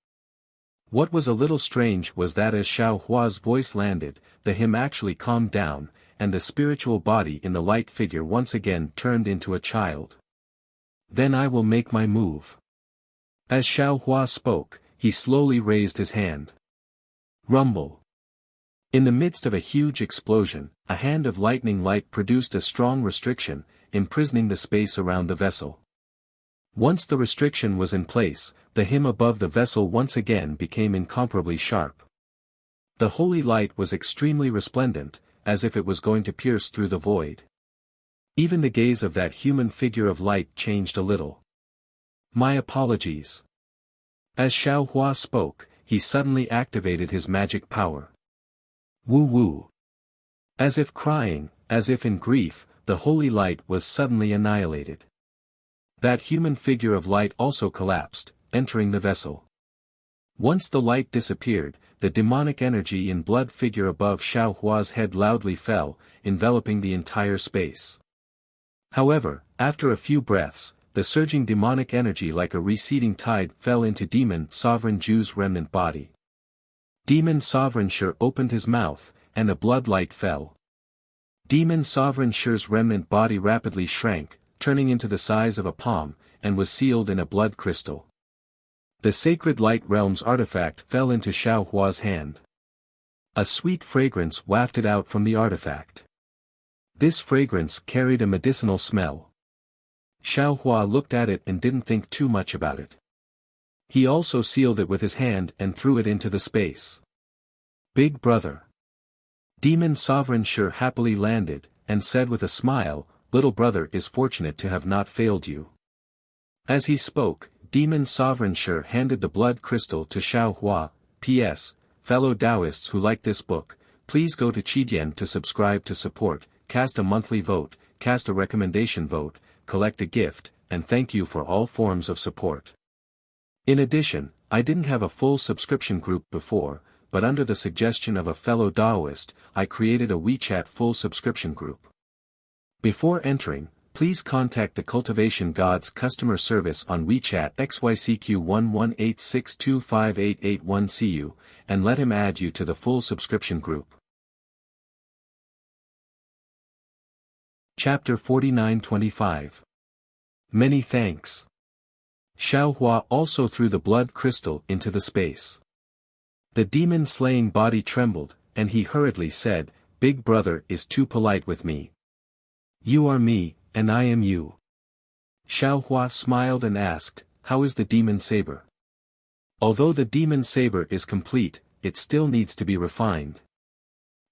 What was a little strange was that as Xiao Hua's voice landed, the hymn actually calmed down, and the spiritual body in the light figure once again turned into a child. "Then I will make my move." As Xiao Hua spoke, he slowly raised his hand. Rumble. In the midst of a huge explosion, a hand of lightning light produced a strong restriction, imprisoning the space around the vessel. Once the restriction was in place, the hymn above the vessel once again became incomparably sharp. The holy light was extremely resplendent, as if it was going to pierce through the void. Even the gaze of that human figure of light changed a little. "My apologies." As Xiao Hua spoke, he suddenly activated his magic power. Woo woo. As if crying, as if in grief, the holy light was suddenly annihilated. That human figure of light also collapsed, entering the vessel. Once the light disappeared, the demonic energy in blood figure above Xiao Hua's head loudly fell, enveloping the entire space. However, after a few breaths, the surging demonic energy like a receding tide fell into Demon Sovereign Ju's remnant body. Demon Sovereign Sure opened his mouth, and a blood light fell. Demon Sovereign Sure's remnant body rapidly shrank, turning into the size of a palm, and was sealed in a blood crystal. The Sacred Light Realm's artifact fell into Xiao Hua's hand. A sweet fragrance wafted out from the artifact. This fragrance carried a medicinal smell. Xiao Hua looked at it and didn't think too much about it. He also sealed it with his hand and threw it into the space. "Big brother." Demon Sovereign Sure happily landed, and said with a smile, "Little brother is fortunate to have not failed you." As he spoke, Demon Sovereign Sure handed the blood crystal to Xiao Hua. P.S. Fellow Taoists who like this book, please go to Qidian to subscribe to support, cast a monthly vote, cast a recommendation vote, collect a gift, and thank you for all forms of support. In addition, I didn't have a full subscription group before, but under the suggestion of a fellow Taoist, I created a WeChat full subscription group. Before entering, please contact the Cultivation Gods customer service on WeChat XYCQ1186258881CU, and let him add you to the full subscription group. Chapter 49-25. Many thanks. Xiao Hua also threw the blood crystal into the space. The demon-slaying body trembled, and he hurriedly said, Big Brother is too polite with me. You are me, and I am you. Xiaohua smiled and asked, how is the demon saber? Although the demon saber is complete, it still needs to be refined.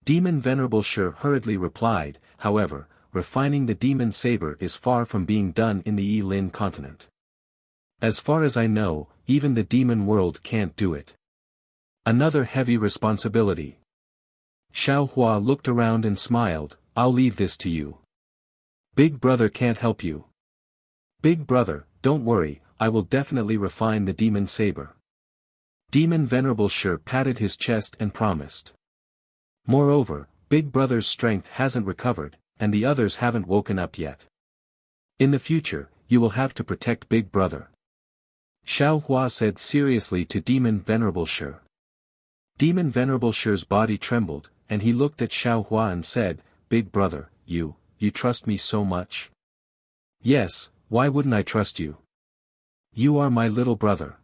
Demon Venerable Shi hurriedly replied, however, refining the demon saber is far from being done in the Yi-Lin continent. As far as I know, even the demon world can't do it. Another heavy responsibility. Xiaohua looked around and smiled, I'll leave this to you. Big Brother can't help you. Big Brother, don't worry, I will definitely refine the demon saber. Demon Venerable Shi patted his chest and promised. Moreover, Big Brother's strength hasn't recovered, and the others haven't woken up yet. In the future, you will have to protect Big Brother. Xiaohua said seriously to Demon Venerable Shi. Demon Venerable Shi's body trembled, and he looked at Xiaohua and said, Big Brother, you trust me so much? Yes, why wouldn't I trust you? You are my little brother.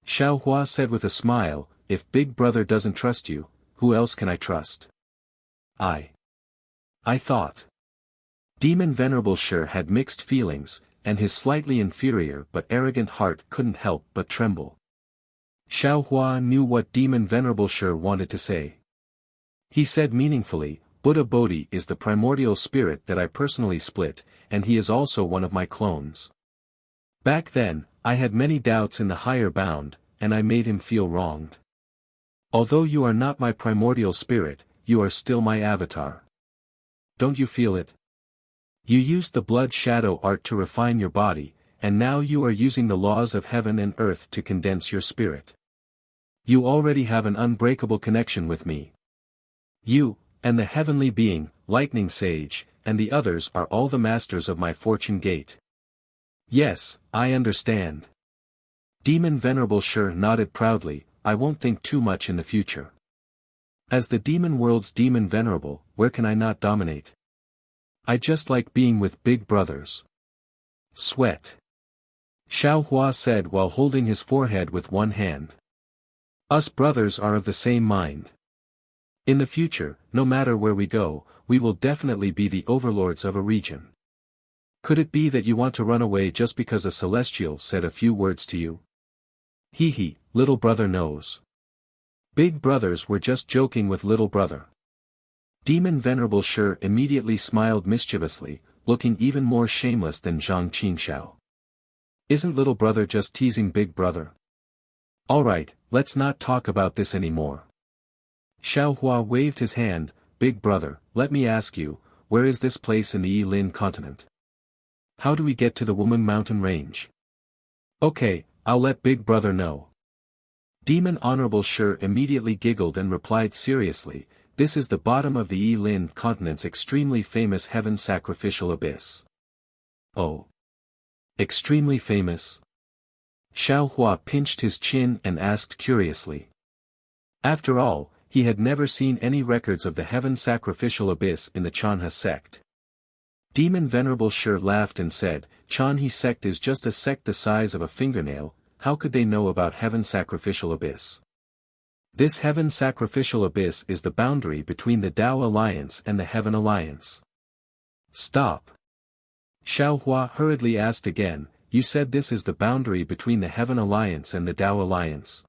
Xiaohua said with a smile, if Big Brother doesn't trust you, who else can I trust? I thought. Demon Venerable Shi had mixed feelings, and his slightly inferior but arrogant heart couldn't help but tremble. Xiaohua knew what Demon Venerable Shi wanted to say. He said meaningfully, Buddha Bodhi is the primordial spirit that I personally split, and he is also one of my clones. Back then, I had many doubts in the higher bound, and I made him feel wronged. Although you are not my primordial spirit, you are still my avatar. Don't you feel it? You used the blood shadow art to refine your body, and now you are using the laws of heaven and earth to condense your spirit. You already have an unbreakable connection with me. You, and the heavenly being, lightning sage, and the others are all the masters of my fortune gate. Yes, I understand. Demon Venerable Shi nodded proudly, I won't think too much in the future. As the demon world's demon venerable, where can I not dominate? I just like being with big brothers. Sweat. Xiaohua said while holding his forehead with one hand. Us brothers are of the same mind. In the future, no matter where we go, we will definitely be the overlords of a region. Could it be that you want to run away just because a celestial said a few words to you? Hee, little brother knows. Big brothers were just joking with little brother. Demon Venerable Shi immediately smiled mischievously, looking even more shameless than Zhang Qingxiao. Isn't little brother just teasing big brother? Alright, let's not talk about this anymore. Xiaohua waved his hand, Big Brother, let me ask you, where is this place in the Yi-Lin continent? How do we get to the Wuming mountain range? Okay, I'll let Big Brother know. Demon Honorable Shi immediately giggled and replied seriously, this is the bottom of the Yi-Lin continent's extremely famous heaven sacrificial abyss. Oh. Extremely famous? Xiaohua pinched his chin and asked curiously. After all, he had never seen any records of the heaven sacrificial abyss in the Chanhe sect. Demon Venerable Shi laughed and said, Chanhe sect is just a sect the size of a fingernail, how could they know about heaven sacrificial abyss? This heaven sacrificial abyss is the boundary between the Tao Alliance and the Heaven Alliance. Stop. Xiaohua hurriedly asked again, you said this is the boundary between the Heaven Alliance and the Tao Alliance.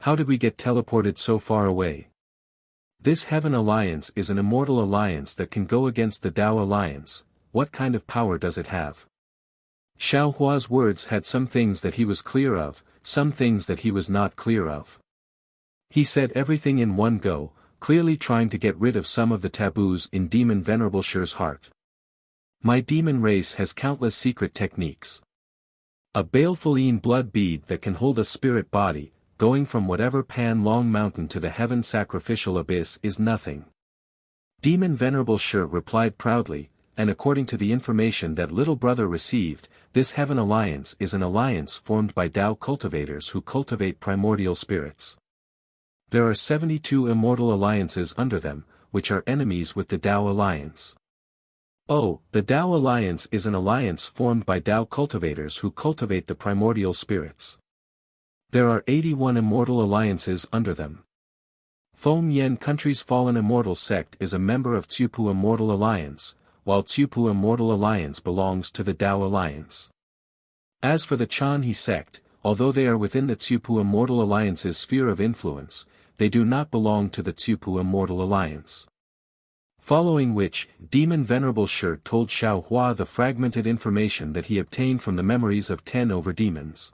How did we get teleported so far away? This Heaven Alliance is an immortal alliance that can go against the Tao Alliance, what kind of power does it have? Xiaohua's words had some things that he was clear of, some things that he was not clear of. He said everything in one go, clearly trying to get rid of some of the taboos in Demon Venerable Shi's heart. My demon race has countless secret techniques. A baleful blood bead that can hold a spirit body, going from whatever Pan Long Mountain to the heaven sacrificial abyss is nothing. Demon Venerable Shi replied proudly, and according to the information that little brother received, this Heaven Alliance is an alliance formed by Tao cultivators who cultivate primordial spirits. There are 72 immortal alliances under them, which are enemies with the Tao Alliance. Oh, the Tao Alliance is an alliance formed by Tao cultivators who cultivate the primordial spirits. There are 81 immortal alliances under them. Foam Yen Country's Fallen Immortal Sect is a member of Tsupu Immortal Alliance, while Tsupu Immortal Alliance belongs to the Tao Alliance. As for the Chanhe sect, although they are within the Tsupu Immortal Alliance's sphere of influence, they do not belong to the Tsupu Immortal Alliance. Following which, Demon Venerable Shi told Xiao Hua the fragmented information that he obtained from the memories of 10 over-demons.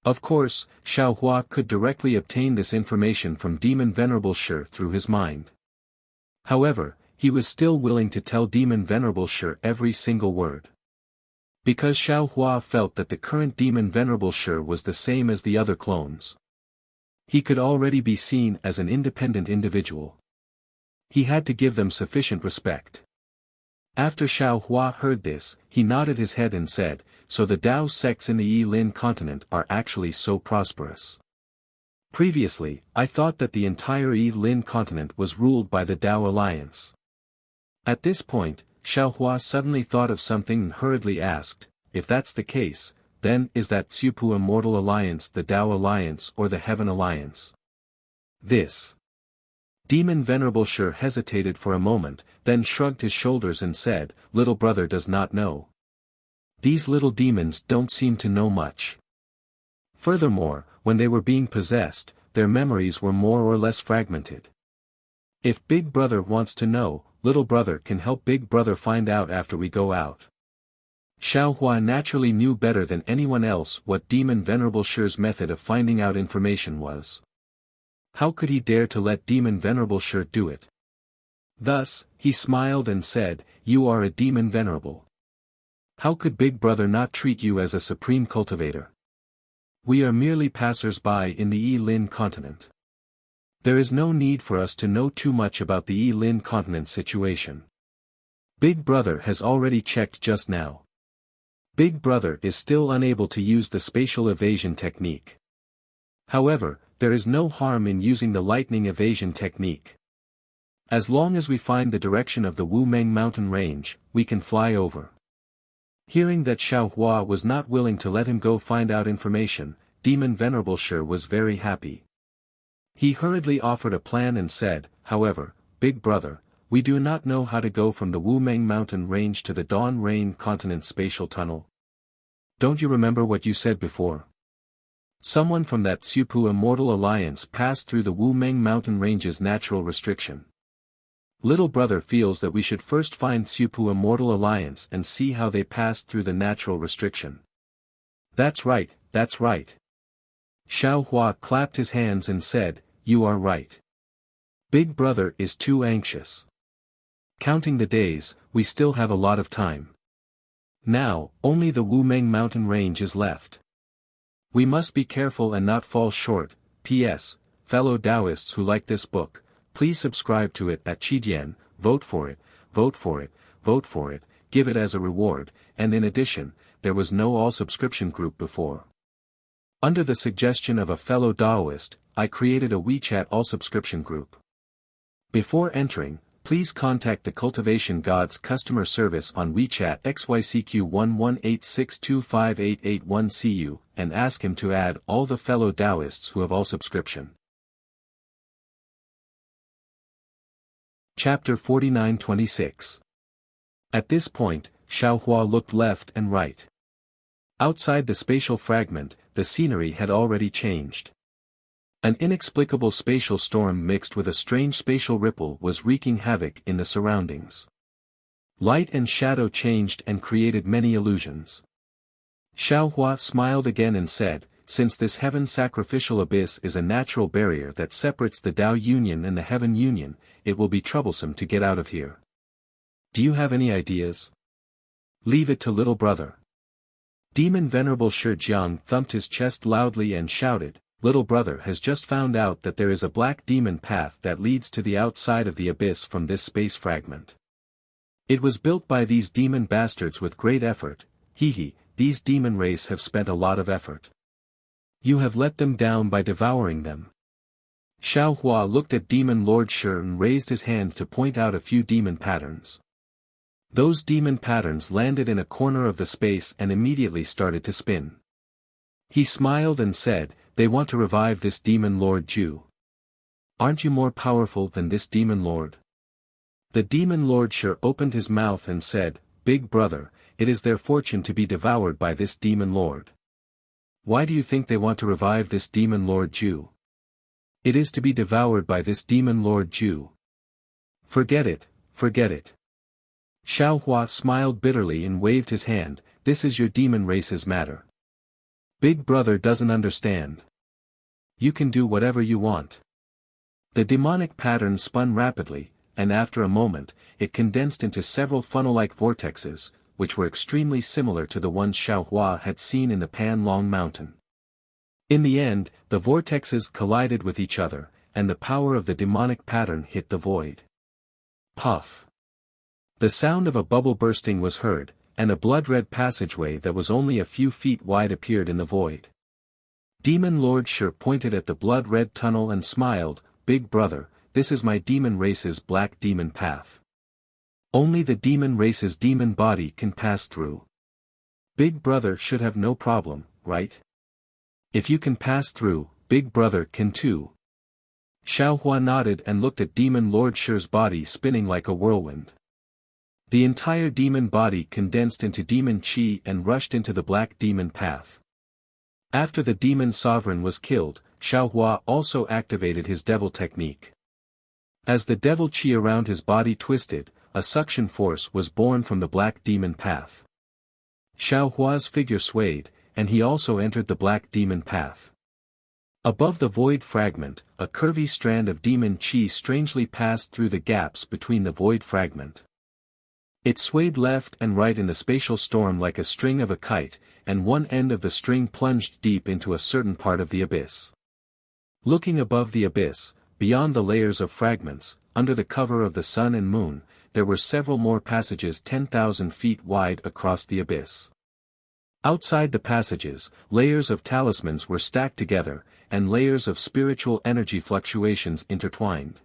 Of course, Xiao Hua could directly obtain this information from Demon Venerable Shi through his mind. However, he was still willing to tell Demon Venerable Shi every single word. Because Xiao Hua felt that the current Demon Venerable Shi was the same as the other clones. He could already be seen as an independent individual. He had to give them sufficient respect. After Xiao Hua heard this, he nodded his head and said, "So the Tao sects in the Yi-Lin continent are actually so prosperous. Previously, I thought that the entire Yi-Lin continent was ruled by the Tao Alliance." At this point, Xiao Hua suddenly thought of something and hurriedly asked, "If that's the case, then is that Tsupu Immortal Alliance the Tao Alliance or the Heaven Alliance?" This. Demon Venerable Shi hesitated for a moment, then shrugged his shoulders and said, "Little brother does not know. These little demons don't seem to know much. Furthermore, when they were being possessed, their memories were more or less fragmented. If Big Brother wants to know, little brother can help Big Brother find out after we go out." Xiao Hua naturally knew better than anyone else what Demon Venerable Shi's method of finding out information was. How could he dare to let Demon Venerable Shi do it? Thus, he smiled and said, "You are a Demon Venerable. How could Big Brother not treat you as a supreme cultivator? We are merely passers-by in the Yi-Lin continent. There is no need for us to know too much about the Yi-Lin continent situation. Big Brother has already checked just now. Big Brother is still unable to use the spatial evasion technique. However, there is no harm in using the lightning evasion technique. As long as we find the direction of the Wumeng mountain range, we can fly over." Hearing that Xiao Hua was not willing to let him go find out information, Demon Venerable Shi was very happy. He hurriedly offered a plan and said, "However, Big Brother, we do not know how to go from the Wumeng mountain range to the Dawn Rain continent spatial tunnel. Don't you remember what you said before? Someone from that Tsupu Immortal Alliance passed through the Wumeng mountain range's natural restriction. Little brother feels that we should first find Tsupu Immortal Alliance and see how they passed through the natural restriction." That's right, that's right." Xiao Hua clapped his hands and said, "You are right. Big Brother is too anxious. Counting the days, we still have a lot of time. Now, only the Wumeng mountain range is left. We must be careful and not fall short. P.S. Fellow Taoists who like this book, please subscribe to it at Qidian, vote for it, vote for it, vote for it, give it as a reward, and in addition, there was no all-subscription group before. Under the suggestion of a fellow Taoist, I created a WeChat all-subscription group. Before entering, please contact the Cultivation Gods customer service on WeChat XYCQ1186258881CU, and ask him to add all the fellow Taoists who have all subscription. Chapter 49-26. At this point, Xiao Hua looked left and right. Outside the spatial fragment, the scenery had already changed. An inexplicable spatial storm mixed with a strange spatial ripple was wreaking havoc in the surroundings. Light and shadow changed and created many illusions. Xiao Hua smiled again and said, "Since this heaven sacrificial abyss is a natural barrier that separates the Tao Union and the Heaven Union, it will be troublesome to get out of here. Do you have any ideas? Leave it to little brother." Demon Venerable Shi Jiang thumped his chest loudly and shouted, "Little brother has just found out that there is a black demon path that leads to the outside of the abyss from this space fragment. It was built by these demon bastards with great effort, these demon race have spent a lot of effort. You have let them down by devouring them." Xiao Hua looked at Demon Lord Shi and raised his hand to point out a few demon patterns. Those demon patterns landed in a corner of the space and immediately started to spin. He smiled and said, "They want to revive this Demon Lord Ju. Aren't you more powerful than this demon lord? The demon lord sure opened his mouth and said, Big brother, it is their fortune to be devoured by this demon lord. Why do you think they want to revive this demon lord Jew? It is to be devoured by this demon lord Jew. Forget it, forget it. Xiao Hua smiled bitterly and waved his hand, this is your demon race's matter. Big brother doesn't understand. You can do whatever you want. The demonic pattern spun rapidly, and after a moment, it condensed into several funnel-like vortexes, which were extremely similar to the ones Xiao Hua had seen in the Pan Long Mountain. In the end, the vortexes collided with each other, and the power of the demonic pattern hit the void. Puff! The sound of a bubble bursting was heard, and a blood-red passageway that was only a few feet wide appeared in the void. Demon Lord Shur pointed at the blood-red tunnel and smiled, Big brother, this is my demon race's black demon path. Only the demon race's demon body can pass through. Big brother should have no problem, right? If you can pass through, Big brother can too. Xiao Hua nodded and looked at Demon Lord Shur's body spinning like a whirlwind. The entire demon body condensed into demon chi and rushed into the black demon path. After the demon sovereign was killed, Xiao Hua also activated his devil technique. As the devil chi around his body twisted, a suction force was born from the black demon path. Xiao Hua's figure swayed, and he also entered the black demon path. Above the void fragment, a curvy strand of demon chi strangely passed through the gaps between the void fragment. It swayed left and right in the spatial storm like a string of a kite, and one end of the string plunged deep into a certain part of the abyss. Looking above the abyss, beyond the layers of fragments, under the cover of the sun and moon, there were several more passages 10,000 feet wide across the abyss. Outside the passages, layers of talismans were stacked together, and layers of spiritual energy fluctuations intertwined.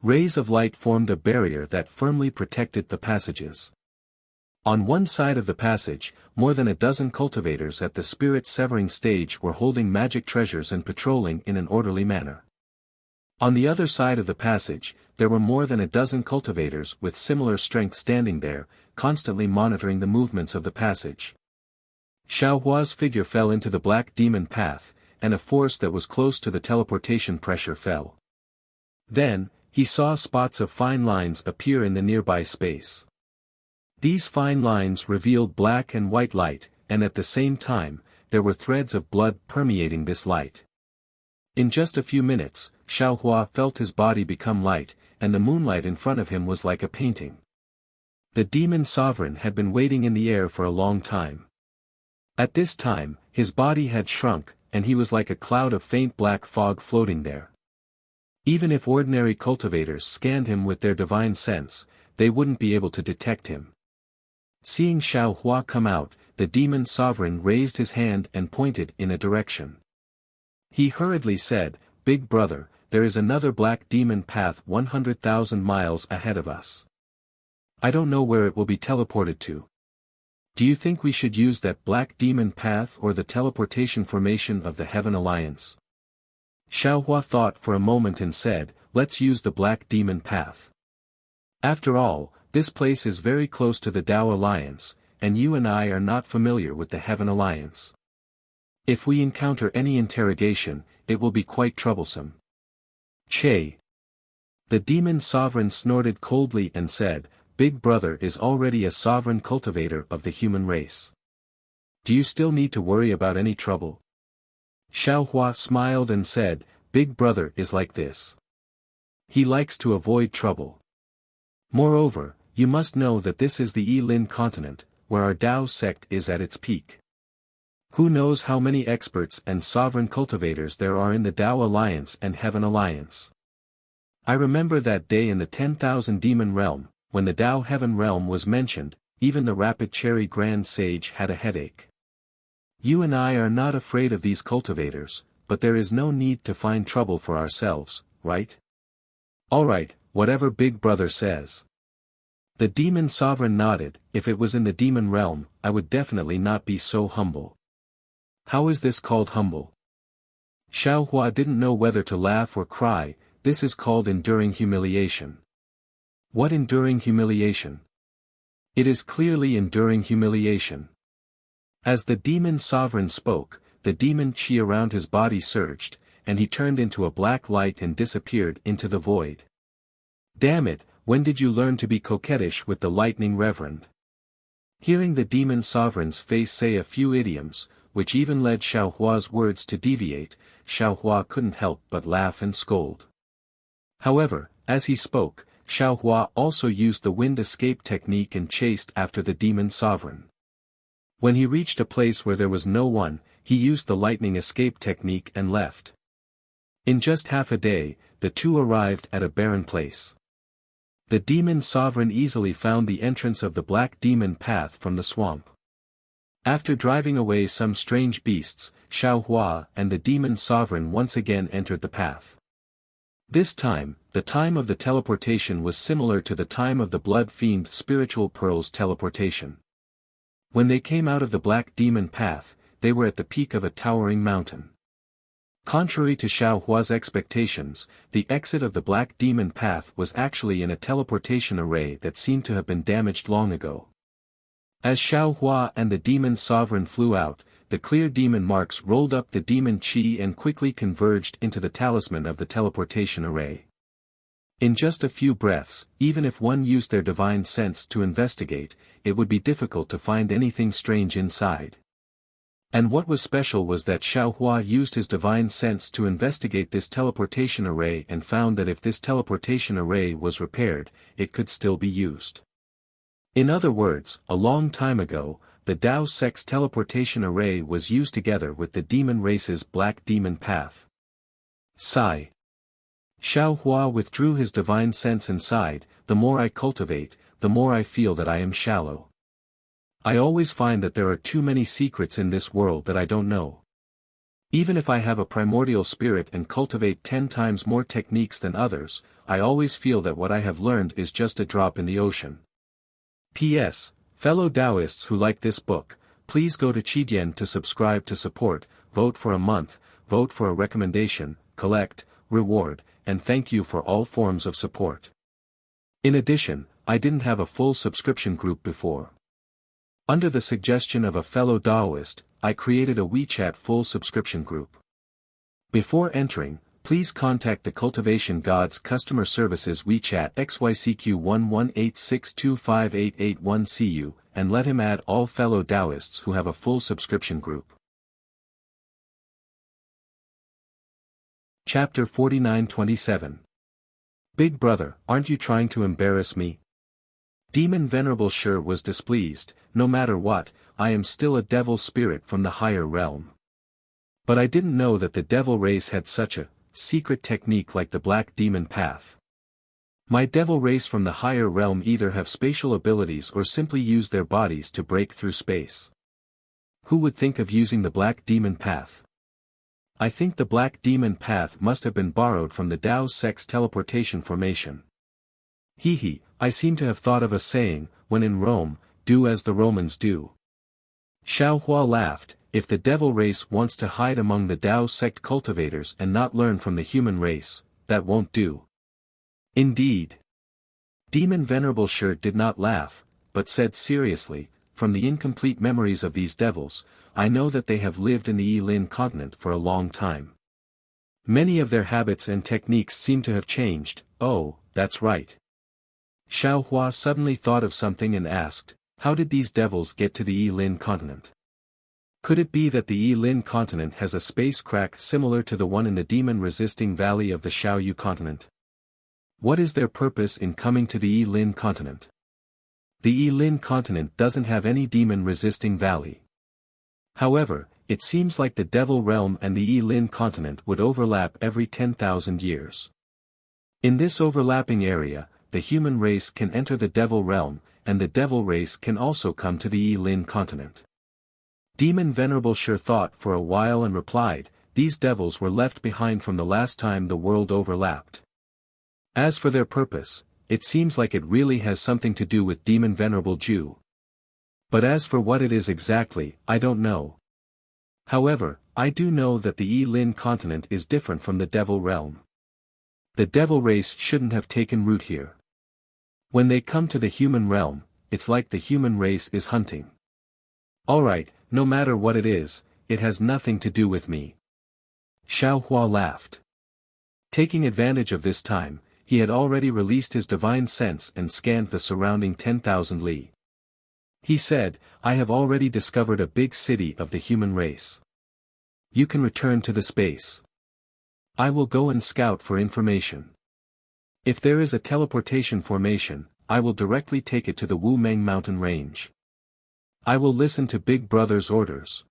Rays of light formed a barrier that firmly protected the passages. On one side of the passage, more than a dozen cultivators at the spirit-severing stage were holding magic treasures and patrolling in an orderly manner. On the other side of the passage, there were more than a dozen cultivators with similar strength standing there, constantly monitoring the movements of the passage. Xiao Hua's figure fell into the black demon path, and a force that was close to the teleportation pressure fell. Then, he saw spots of fine lines appear in the nearby space. These fine lines revealed black and white light, and at the same time, there were threads of blood permeating this light. In just a few minutes, Xiao Hua felt his body become light, and the moonlight in front of him was like a painting. The demon sovereign had been waiting in the air for a long time. At this time, his body had shrunk, and he was like a cloud of faint black fog floating there. Even if ordinary cultivators scanned him with their divine sense, they wouldn't be able to detect him. Seeing Xiao Hua come out, the demon sovereign raised his hand and pointed in a direction. He hurriedly said, Big brother, there is another black demon path 100,000 miles ahead of us. I don't know where it will be teleported to. Do you think we should use that black demon path or the teleportation formation of the Heaven Alliance? Xiao Hua thought for a moment and said, let's use the black demon path. After all, this place is very close to the Tao Alliance, and you and I are not familiar with the Heaven Alliance. If we encounter any interrogation, it will be quite troublesome. Che. The demon sovereign snorted coldly and said, Big brother is already a sovereign cultivator of the human race. Do you still need to worry about any trouble? Xiao Hua smiled and said, Big brother is like this. He likes to avoid trouble. Moreover, you must know that this is the Yilin continent, where our Tao sect is at its peak. Who knows how many experts and sovereign cultivators there are in the Tao Alliance and Heaven Alliance. I remember that day in the 10,000 demon realm, when the Tao Heaven realm was mentioned, even the Rapid Cherry Grand Sage had a headache. You and I are not afraid of these cultivators, but there is no need to find trouble for ourselves, right? Alright, whatever Big Brother says. The demon sovereign nodded, if it was in the demon realm, I would definitely not be so humble. How is this called humble? Xiao Hua didn't know whether to laugh or cry, this is called enduring humiliation. What enduring humiliation? It is clearly enduring humiliation. As the demon sovereign spoke, the demon chi around his body surged, and he turned into a black light and disappeared into the void. Damn it, when did you learn to be coquettish with the lightning, Reverend? Hearing the demon sovereign's face say a few idioms, which even led Xiaohua's words to deviate, Xiaohua couldn't help but laugh and scold. However, as he spoke, Xiaohua also used the wind escape technique and chased after the demon sovereign. When he reached a place where there was no one, he used the lightning escape technique and left. In just half a day, the two arrived at a barren place. The demon sovereign easily found the entrance of the black demon path from the swamp. After driving away some strange beasts, Xiaohua and the demon sovereign once again entered the path. This time, the time of the teleportation was similar to the time of the blood-fiend spiritual pearl's teleportation. When they came out of the black demon path, they were at the peak of a towering mountain. Contrary to Xiaohua's expectations, the exit of the black demon path was actually in a teleportation array that seemed to have been damaged long ago. As Xiaohua and the demon sovereign flew out, the clear demon marks rolled up the demon chi and quickly converged into the talisman of the teleportation array. In just a few breaths, even if one used their divine sense to investigate, it would be difficult to find anything strange inside. And what was special was that Xiaohua used his divine sense to investigate this teleportation array and found that if this teleportation array was repaired, it could still be used. In other words, a long time ago, the Dao Sect's teleportation array was used together with the demon race's black demon path. Sigh. Xiaohua withdrew his divine sense and sighed, the more I cultivate, the more I feel that I am shallow. I always find that there are too many secrets in this world that I don't know. Even if I have a primordial spirit and cultivate 10 times more techniques than others, I always feel that what I have learned is just a drop in the ocean. P.S. Fellow Taoists who like this book, please go to Qidian to subscribe to support, vote for a month, vote for a recommendation, collect, reward, and thank you for all forms of support. In addition, I didn't have a full subscription group before. Under the suggestion of a fellow Taoist, I created a WeChat full subscription group. Before entering, please contact the Cultivation Gods Customer Services WeChat XYCQ1186258881CU, and let him add all fellow Taoists who have a full subscription group. Chapter 49-27. Big Brother, aren't you trying to embarrass me? Demon Venerable Sure was displeased. No matter what, I am still a devil spirit from the higher realm. But I didn't know that the devil race had such a secret technique like the black demon path. My devil race from the higher realm either have spatial abilities or simply use their bodies to break through space. Who would think of using the black demon path? I think the black demon path must have been borrowed from the Dao Sect's teleportation formation. I seem to have thought of a saying, when in Rome, do as the Romans do. Xiaohua laughed, if the devil race wants to hide among the Dao Sect cultivators and not learn from the human race, that won't do. Indeed. Demon Venerable Sure did not laugh, but said seriously, from the incomplete memories of these devils, I know that they have lived in the Yilin continent for a long time. Many of their habits and techniques seem to have changed. Oh, that's right. Xiaohua suddenly thought of something and asked, how did these devils get to the Yilin continent? Could it be that the Yilin continent has a space crack similar to the one in the demon-resisting valley of the Xiaoyu continent? What is their purpose in coming to the Yilin continent? The Yilin continent doesn't have any demon-resisting valley. However, it seems like the Devil Realm and the Yilin continent would overlap every 10,000 years. In this overlapping area, the human race can enter the Devil Realm, and the Devil race can also come to the Yilin continent. Demon Venerable Sure thought for a while and replied, these devils were left behind from the last time the world overlapped. As for their purpose, it seems like it really has something to do with Demon Venerable Jew. But as for what it is exactly, I don't know. However, I do know that the Yilin continent is different from the Devil Realm. The devil race shouldn't have taken root here. When they come to the human realm, it's like the human race is hunting. Alright, no matter what it is, it has nothing to do with me. Xiao Hua laughed. Taking advantage of this time, he had already released his divine sense and scanned the surrounding 10,000 li. He said, I have already discovered a big city of the human race. You can return to the space. I will go and scout for information. If there is a teleportation formation, I will directly take it to the Wu Meng mountain range. I will listen to Big Brother's orders.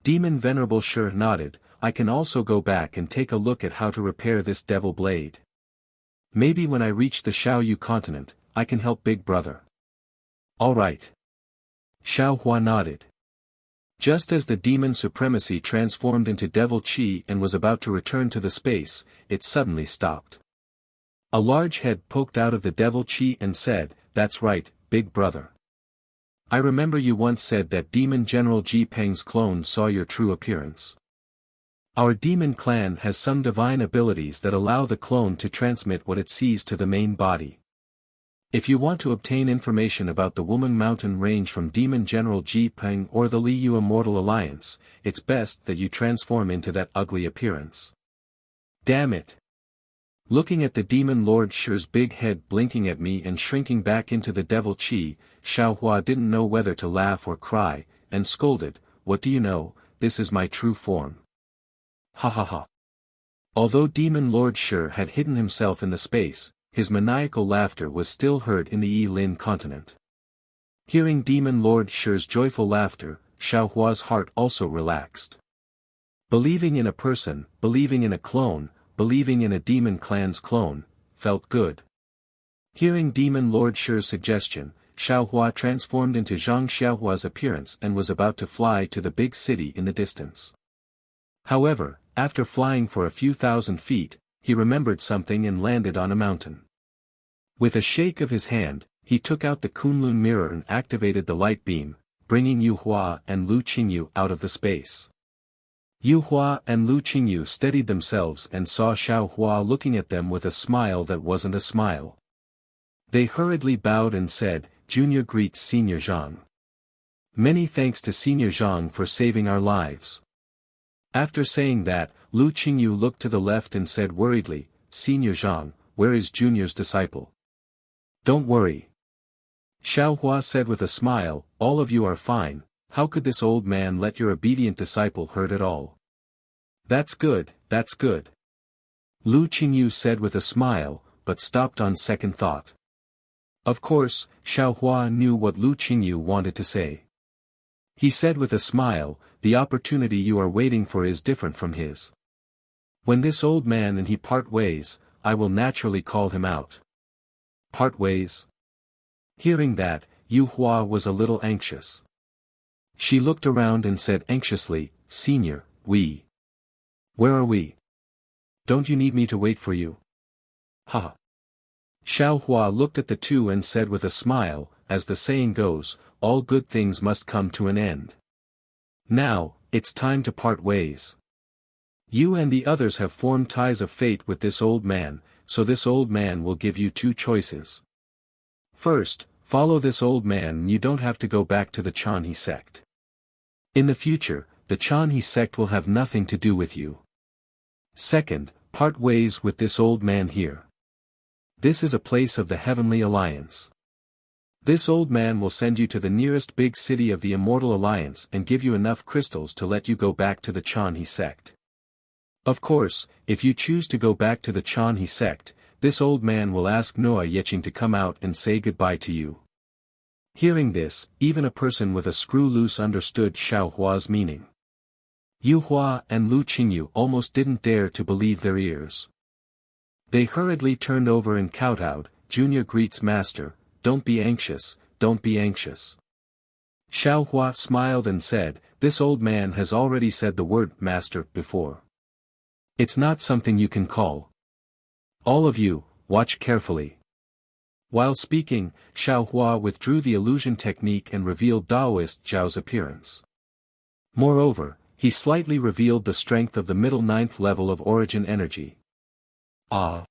Demon Venerable Shi nodded. I can also go back and take a look at how to repair this devil blade. Maybe when I reach the Xiaoyu continent, I can help Big Brother. Alright. Xiao Hua nodded. Just as the demon supremacy transformed into devil chi and was about to return to the space, it suddenly stopped. A large head poked out of the devil chi and said, That's right, Big Brother. I remember you once said that Demon General Ji Peng's clone saw your true appearance. Our demon clan has some divine abilities that allow the clone to transmit what it sees to the main body. If you want to obtain information about the Wumeng Mountain Range from Demon General Ji Peng or the Liu Immortal Alliance, it's best that you transform into that ugly appearance. Damn it! Looking at the Demon Lord Shi's big head blinking at me and shrinking back into the devil chi, Xiao Hua didn't know whether to laugh or cry, and scolded, What do you know, this is my true form. Ha ha ha. Although Demon Lord Shi had hidden himself in the space, his maniacal laughter was still heard in the Yi-Lin continent. Hearing Demon Lord Shi's joyful laughter, Xiao Hua's heart also relaxed. Believing in a person, believing in a clone, believing in a demon clan's clone, felt good. Hearing Demon Lord Shi's suggestion, Xiao Hua transformed into Zhang Xiaohua's appearance and was about to fly to the big city in the distance. However, after flying for a few thousand feet, he remembered something and landed on a mountain. With a shake of his hand, he took out the Kunlun mirror and activated the light beam, bringing Yu Hua and Lu Qingyu out of the space. Yu Hua and Lu Qingyu steadied themselves and saw Xiao Hua looking at them with a smile that wasn't a smile. They hurriedly bowed and said, Junior greets Senior Zhang. Many thanks to Senior Zhang for saving our lives. After saying that, Lu Qingyu looked to the left and said worriedly, Senior Zhang, where is Junior's disciple? Don't worry. Xiao Hua said with a smile, all of you are fine, how could this old man let your obedient disciple hurt at all? That's good, that's good. Lu Qingyu said with a smile, but stopped on second thought. Of course, Xiao Hua knew what Lu Qingyu wanted to say. He said with a smile, the opportunity you are waiting for is different from his. When this old man and he part ways, I will naturally call him out. Part ways? Hearing that, Yu Hua was a little anxious. She looked around and said anxiously, Senior, where are we? Don't you need me to wait for you? Ha! Xiao Hua looked at the two and said with a smile, as the saying goes, all good things must come to an end. Now, it's time to part ways. You and the others have formed ties of fate with this old man, so this old man will give you two choices. First, follow this old man and you don't have to go back to the Chanhe sect. In the future, the Chanhe sect will have nothing to do with you. Second, part ways with this old man here. This is a place of the Heavenly Alliance. This old man will send you to the nearest big city of the Immortal Alliance and give you enough crystals to let you go back to the Chanhe sect. Of course, if you choose to go back to the Chanhe sect, this old man will ask Noah Yeching to come out and say goodbye to you. Hearing this, even a person with a screw loose understood Xiao Hua's meaning. Yu Hua and Lu Qingyu almost didn't dare to believe their ears. They hurriedly turned over and kowtowed, Junior greets Master, don't be anxious, don't be anxious. Xiao Hua smiled and said, this old man has already said the word Master before. It's not something you can call. All of you, watch carefully. While speaking, Xiao Hua withdrew the illusion technique and revealed Daoist Zhao's appearance. Moreover, he slightly revealed the strength of the middle ninth level of origin energy. Ah!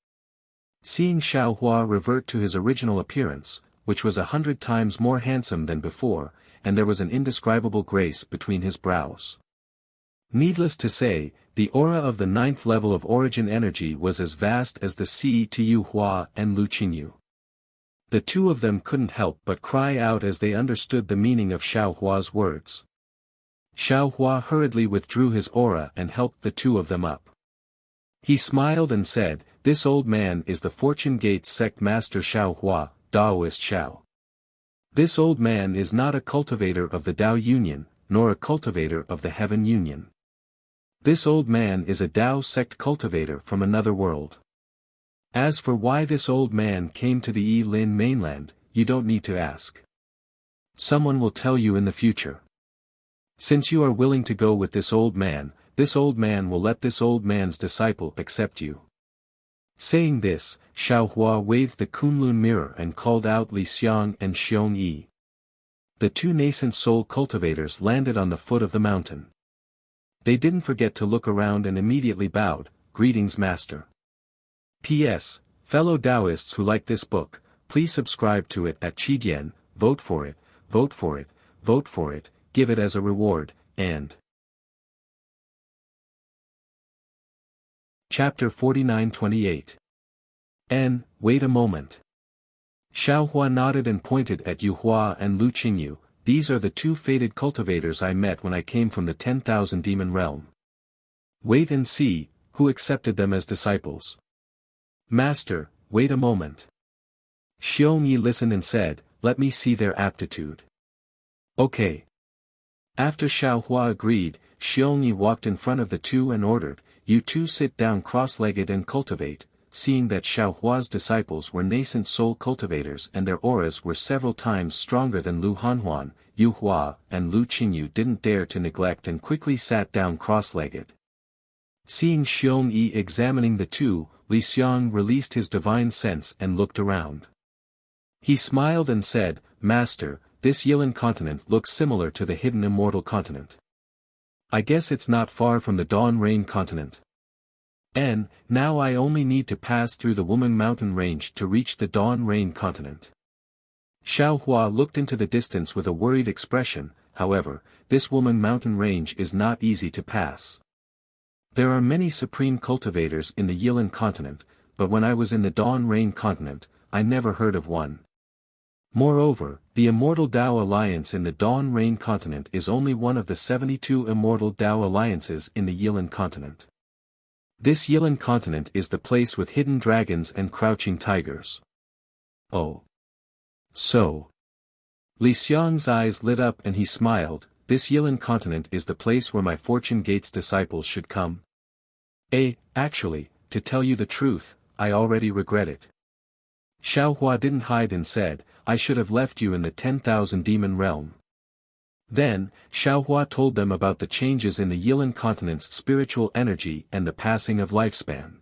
Seeing Xiao Hua revert to his original appearance, which was 100 times more handsome than before, and there was an indescribable grace between his brows. Needless to say, the aura of the 9th level of origin energy was as vast as the sea to Yu Hua and Lu Qingyu. The two of them couldn't help but cry out as they understood the meaning of Xiao Hua's words. Xiao Hua hurriedly withdrew his aura and helped the two of them up. He smiled and said, "This old man is the Fortune Gates sect master Xiao Hua, Taoist Xiao. This old man is not a cultivator of the Tao Union, nor a cultivator of the Heaven Union. This old man is a Tao sect cultivator from another world. As for why this old man came to the Yilin mainland, you don't need to ask. Someone will tell you in the future. Since you are willing to go with this old man will let this old man's disciple accept you." Saying this, Xiao Hua waved the Kunlun mirror and called out Li Xiang and Xiong Yi. The two nascent soul cultivators landed on the foot of the mountain. They didn't forget to look around and immediately bowed, "Greetings, Master." P.S. Fellow Taoists who like this book, please subscribe to it at Qidian, vote for it, vote for it, vote for it, give it as a reward, and Chapter 49-28. Wait a moment. Xiao Hua nodded and pointed at Yu Hua and Lu Qingyu. "These are the two fated cultivators I met when I came from the 10,000 demon realm. Wait and see, who accepted them as disciples." "Master, wait a moment." Xiong Yi listened and said, "Let me see their aptitude." "Okay." After Xiao Hua agreed, Xiong Yi walked in front of the two and ordered, "You two sit down cross-legged and cultivate." Seeing that Xiao Hua's disciples were nascent soul cultivators and their auras were several times stronger than Lu Hanhuan, Yu Hua and Lu Qingyu didn't dare to neglect and quickly sat down cross-legged. Seeing Xiong Yi examining the two, Li Xiang released his divine sense and looked around. He smiled and said, "Master, this Yilin continent looks similar to the hidden immortal continent. I guess it's not far from the Dawn Rain continent. And, now I only need to pass through the Woman Mountain Range to reach the Dawn Rain continent." Xiao Hua looked into the distance with a worried expression. "However, this Woman Mountain Range is not easy to pass. There are many supreme cultivators in the Yilin continent, but when I was in the Dawn Rain continent, I never heard of one. Moreover, the Immortal Tao Alliance in the Dawn Rain continent is only one of the 72 Immortal Tao Alliances in the Yilin continent. This Yilin continent is the place with hidden dragons and crouching tigers." "Oh. So." Li Xiang's eyes lit up and he smiled, "This Yilin continent is the place where my Fortune Gates disciples should come?" Actually, to tell you the truth, I already regret it." Xiao Hua didn't hide and said, "I should have left you in the 10,000 demon realm." Then, Xiao Hua told them about the changes in the Yilin continent's spiritual energy and the passing of lifespan.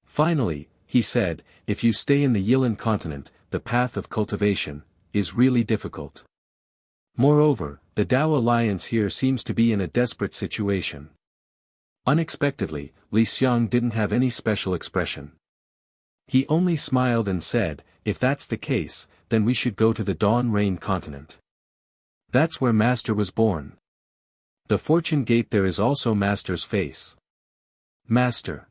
Finally, he said, "If you stay in the Yilin continent, the path of cultivation is really difficult. Moreover, the Tao Alliance here seems to be in a desperate situation." Unexpectedly, Li Xiang didn't have any special expression. He only smiled and said, "If that's the case, then we should go to the Dawn Rain continent. That's where Master was born. The Fortune Gate there is also Master's face." "Master."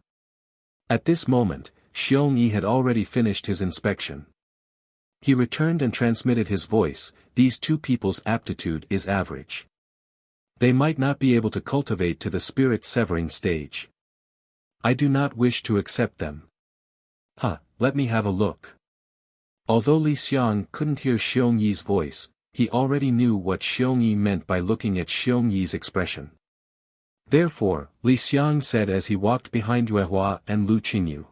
At this moment, Xiong Yi had already finished his inspection. He returned and transmitted his voice, "These two people's aptitude is average. They might not be able to cultivate to the spirit-severing stage. I do not wish to accept them." Let me have a look." Although Li Xiang couldn't hear Xiong Yi's voice, he already knew what Xiong Yi meant by looking at Xiong Yi's expression. Therefore, Li Xiang said as he walked behind Yue Hua and Lu Qingyu.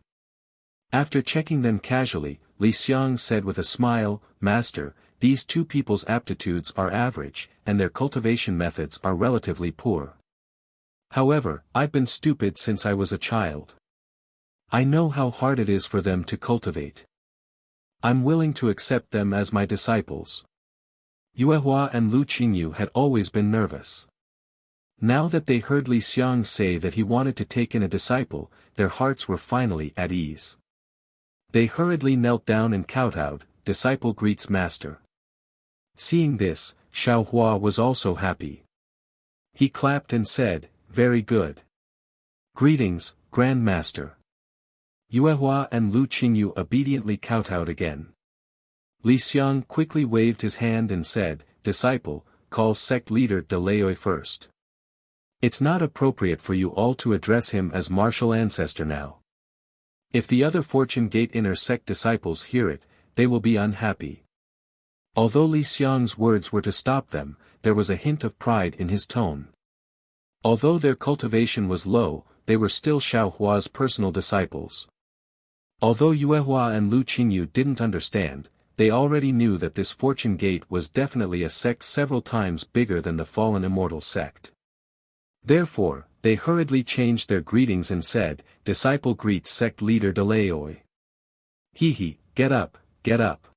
After checking them casually, Li Xiang said with a smile, "Master, these two people's aptitudes are average, and their cultivation methods are relatively poor. However, I've been stupid since I was a child. I know how hard it is for them to cultivate. I'm willing to accept them as my disciples." Yue Hua and Lu Qingyu had always been nervous. Now that they heard Li Xiang say that he wanted to take in a disciple, their hearts were finally at ease. They hurriedly knelt down and kowtowed, "Disciple greets master." Seeing this, Xiaohua was also happy. He clapped and said, "Very good. Greetings, Grand Master." Yuehua and Lu Qingyu obediently kowtowed again. Li Xiang quickly waved his hand and said, "Disciple, call sect leader De Laoi first. It's not appropriate for you all to address him as martial ancestor now. If the other Fortune Gate inner sect disciples hear it, they will be unhappy." Although Li Xiang's words were to stop them, there was a hint of pride in his tone. Although their cultivation was low, they were still Xiaohua's personal disciples. Although Yuehua and Lu Qingyu didn't understand, they already knew that this Fortune Gate was definitely a sect several times bigger than the fallen immortal sect. Therefore, they hurriedly changed their greetings and said, "Disciple greets sect leader De Laoi." "He, get up, get up."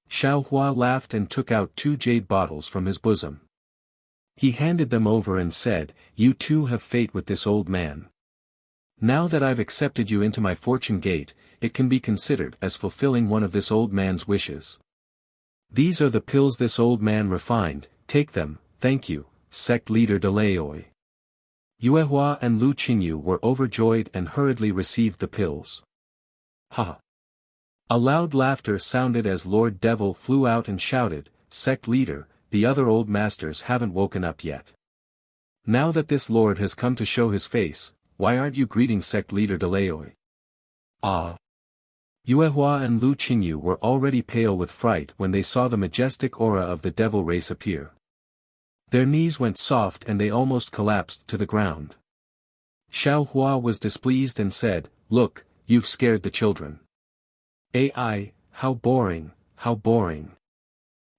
Xiaohua laughed and took out 2 jade bottles from his bosom. He handed them over and said, "You too have fate with this old man. Now that I've accepted you into my Fortune Gate, it can be considered as fulfilling one of this old man's wishes. These are the pills this old man refined, take them, thank you, sect leader De Laoi." Yuehua and Lu Qingyu were overjoyed and hurriedly received the pills. Ha! A loud laughter sounded as Lord Devil flew out and shouted, "Sect leader, the other old masters haven't woken up yet. Now that this lord has come to show his face, why aren't you greeting sect leader De Laoi?" "Ah!" Yuehua and Lu Qingyu were already pale with fright when they saw the majestic aura of the devil race appear. Their knees went soft and they almost collapsed to the ground. Xiaohua was displeased and said, "Look, you've scared the children. AI, how boring, how boring."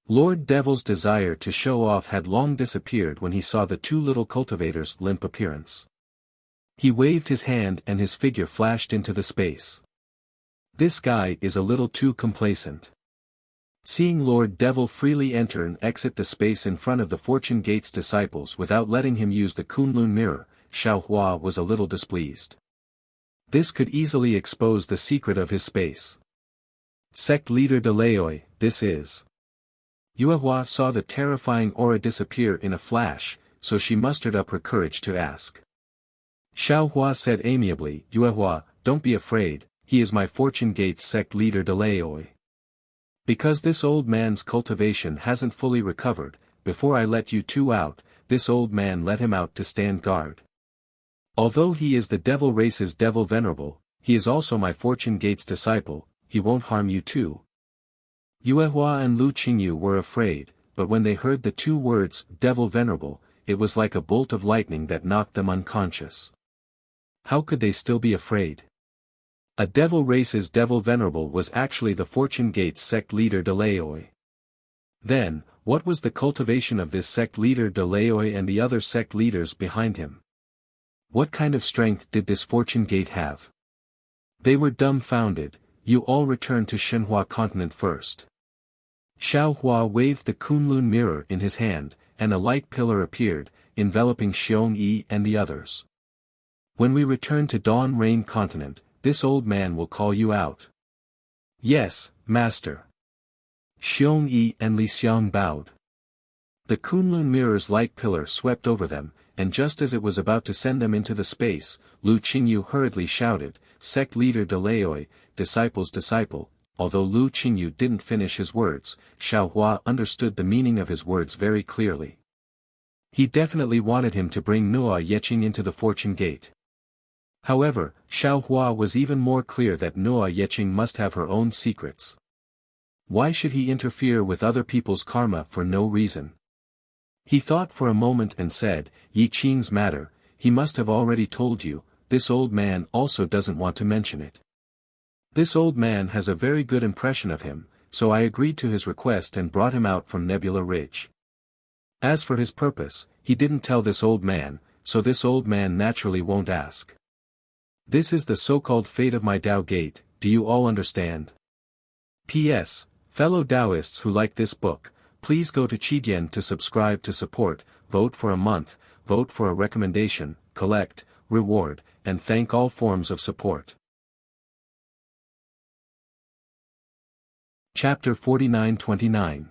Lord Devil's desire to show off had long disappeared when he saw the 2 little cultivators' limp appearance. He waved his hand and his figure flashed into the space. This guy is a little too complacent. Seeing Lord Devil freely enter and exit the space in front of the Fortune Gate's disciples without letting him use the Kunlun mirror, Xiaohua was a little displeased. This could easily expose the secret of his space. "Sect leader De Laoi, this is." Yuehua saw the terrifying aura disappear in a flash, so she mustered up her courage to ask. Xiaohua said amiably, "Yuehua, don't be afraid, he is my Fortune Gate's sect leader De Laoi. Because this old man's cultivation hasn't fully recovered, before I let you 2 out, this old man let him out to stand guard. Although he is the devil race's devil venerable, he is also my Fortune Gate's disciple, he won't harm you too." Yuehua and Lu Qingyu were afraid, but when they heard the 2 words, devil venerable, it was like a bolt of lightning that knocked them unconscious. How could they still be afraid? A devil race's devil venerable was actually the Fortune Gate's sect leader De Laoi. Then, what was the cultivation of this sect leader De Laoi and the other sect leaders behind him? What kind of strength did this Fortune Gate have? They were dumbfounded. "You all return to Shenhua continent first." Xiaohua waved the Kunlun mirror in his hand, and a light pillar appeared, enveloping Xiong Yi and the others. "When we return to Dawn Rain continent, this old man will call you out." "Yes, master." Xiong Yi and Li Xiang bowed. The Kunlun mirror's light pillar swept over them, and just as it was about to send them into the space, Lu Qingyu hurriedly shouted, "Sect leader De Laoi, disciple's disciple." Although Lu Qingyu didn't finish his words, Xiaohua understood the meaning of his words very clearly. He definitely wanted him to bring Nuo Yeqing into the Fortune Gate. However, Xiaohua was even more clear that Nuo Yeqing must have her own secrets. Why should he interfere with other people's karma for no reason? He thought for a moment and said, "Yi Qing's matter, he must have already told you, this old man also doesn't want to mention it. This old man has a very good impression of him, so I agreed to his request and brought him out from Nebula Ridge. As for his purpose, he didn't tell this old man, so this old man naturally won't ask. This is the so-called fate of my Tao Gate, do you all understand? P.S. Fellow Taoists who like this book, please go to Qidian to subscribe to support, vote for a month, vote for a recommendation, collect, reward, and thank all forms of support. Chapter 49-29.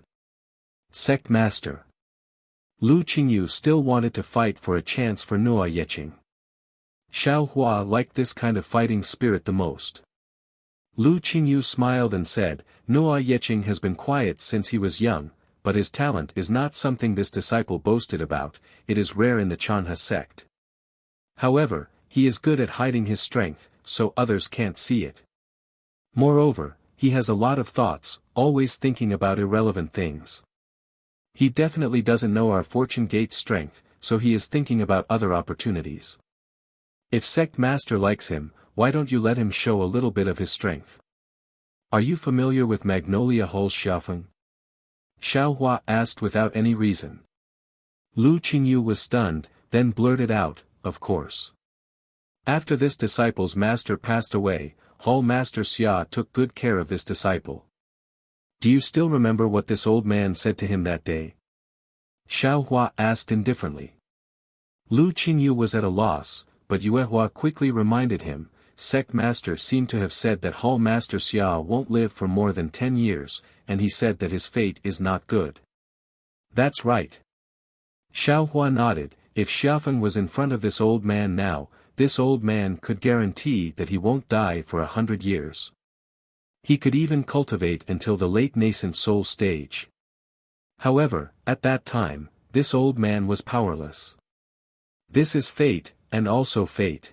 Sect Master. Lu Qingyu still wanted to fight for a chance for Nuo Yeqing. Xiao Hua liked this kind of fighting spirit the most. Lu Qingyu smiled and said, Nuo Yeqing has been quiet since he was young, but his talent is not something this disciple boasted about, it is rare in the Chanha sect. However, he is good at hiding his strength, so others can't see it. Moreover, he has a lot of thoughts, always thinking about irrelevant things. He definitely doesn't know our fortune gate's strength, so he is thinking about other opportunities. If Sect Master likes him, why don't you let him show a little bit of his strength? Are you familiar with Magnolia Hull's Xiaofeng? Xiao Hua asked without any reason. Lu Qingyu was stunned, then blurted out, of course. After this disciple's master passed away, Hall Master Xia took good care of this disciple. Do you still remember what this old man said to him that day? Xiao Hua asked indifferently. Lu Qingyu was at a loss, but Yue Hua quickly reminded him, Sect Master seemed to have said that Hall Master Xia won't live for more than 10 years, and he said that his fate is not good. That's right. Xiao Hua nodded, if Xiaofeng was in front of this old man now, this old man could guarantee that he won't die for 100 years. He could even cultivate until the late nascent soul stage. However, at that time, this old man was powerless. This is fate, and also fate.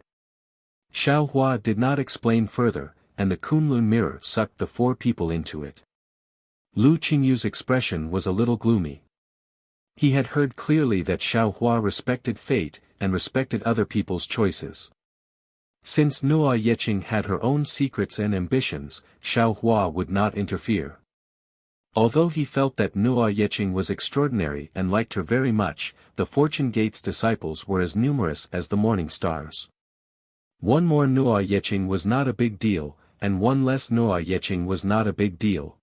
Xiao Hua did not explain further, and the Kunlun mirror sucked the 4 people into it. Lu Qingyu's expression was a little gloomy. He had heard clearly that Xiao Hua respected fate, and respected other people's choices. Since Nuo Yeqing had her own secrets and ambitions, Xiao Hua would not interfere. Although he felt that Nuo Yeqing was extraordinary and liked her very much, the Fortune Gate's disciples were as numerous as the morning stars. One more Nuo Yeqing was not a big deal, and one less Nuo Yeqing was not a big deal.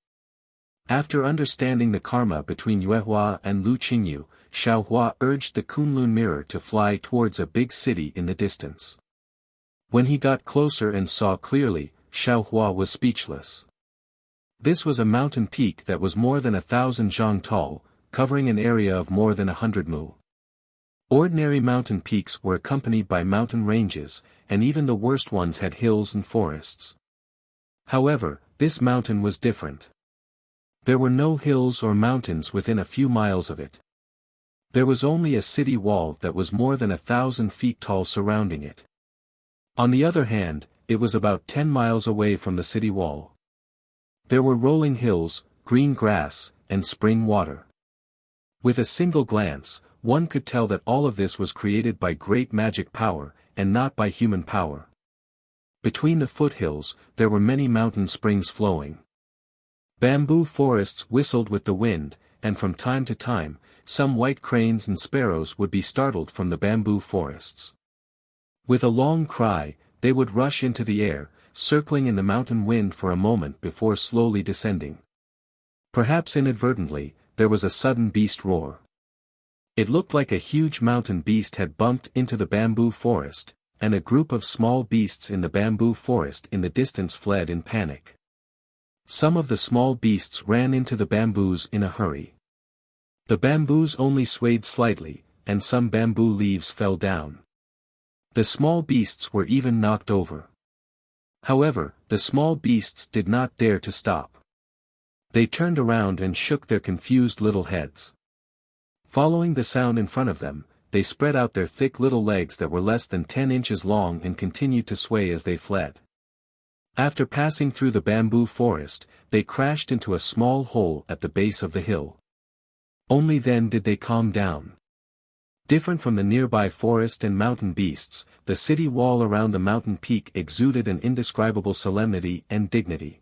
After understanding the karma between Yue Hua and Lu Qingyu, Xiao Hua urged the Kunlun mirror to fly towards a big city in the distance. When he got closer and saw clearly, Xiao Hua was speechless. This was a mountain peak that was more than 1,000 zhang tall, covering an area of more than 100 mu. Ordinary mountain peaks were accompanied by mountain ranges, and even the worst ones had hills and forests. However, this mountain was different. There were no hills or mountains within a few miles of it. There was only a city wall that was more than 1,000 feet tall surrounding it. On the other hand, it was about 10 miles away from the city wall. There were rolling hills, green grass, and spring water. With a single glance, one could tell that all of this was created by great magic power, and not by human power. Between the foothills, there were many mountain springs flowing. Bamboo forests whistled with the wind, and from time to time, some white cranes and sparrows would be startled from the bamboo forests. With a long cry, they would rush into the air, circling in the mountain wind for a moment before slowly descending. Perhaps inadvertently, there was a sudden beast roar. It looked like a huge mountain beast had bumped into the bamboo forest, and a group of small beasts in the bamboo forest in the distance fled in panic. Some of the small beasts ran into the bamboos in a hurry. The bamboos only swayed slightly, and some bamboo leaves fell down. The small beasts were even knocked over. However, the small beasts did not dare to stop. They turned around and shook their confused little heads. Following the sound in front of them, they spread out their thick little legs that were less than 10 inches long and continued to sway as they fled. After passing through the bamboo forest, they crashed into a small hole at the base of the hill. Only then did they calm down. Different from the nearby forest and mountain beasts, the city wall around the mountain peak exuded an indescribable solemnity and dignity.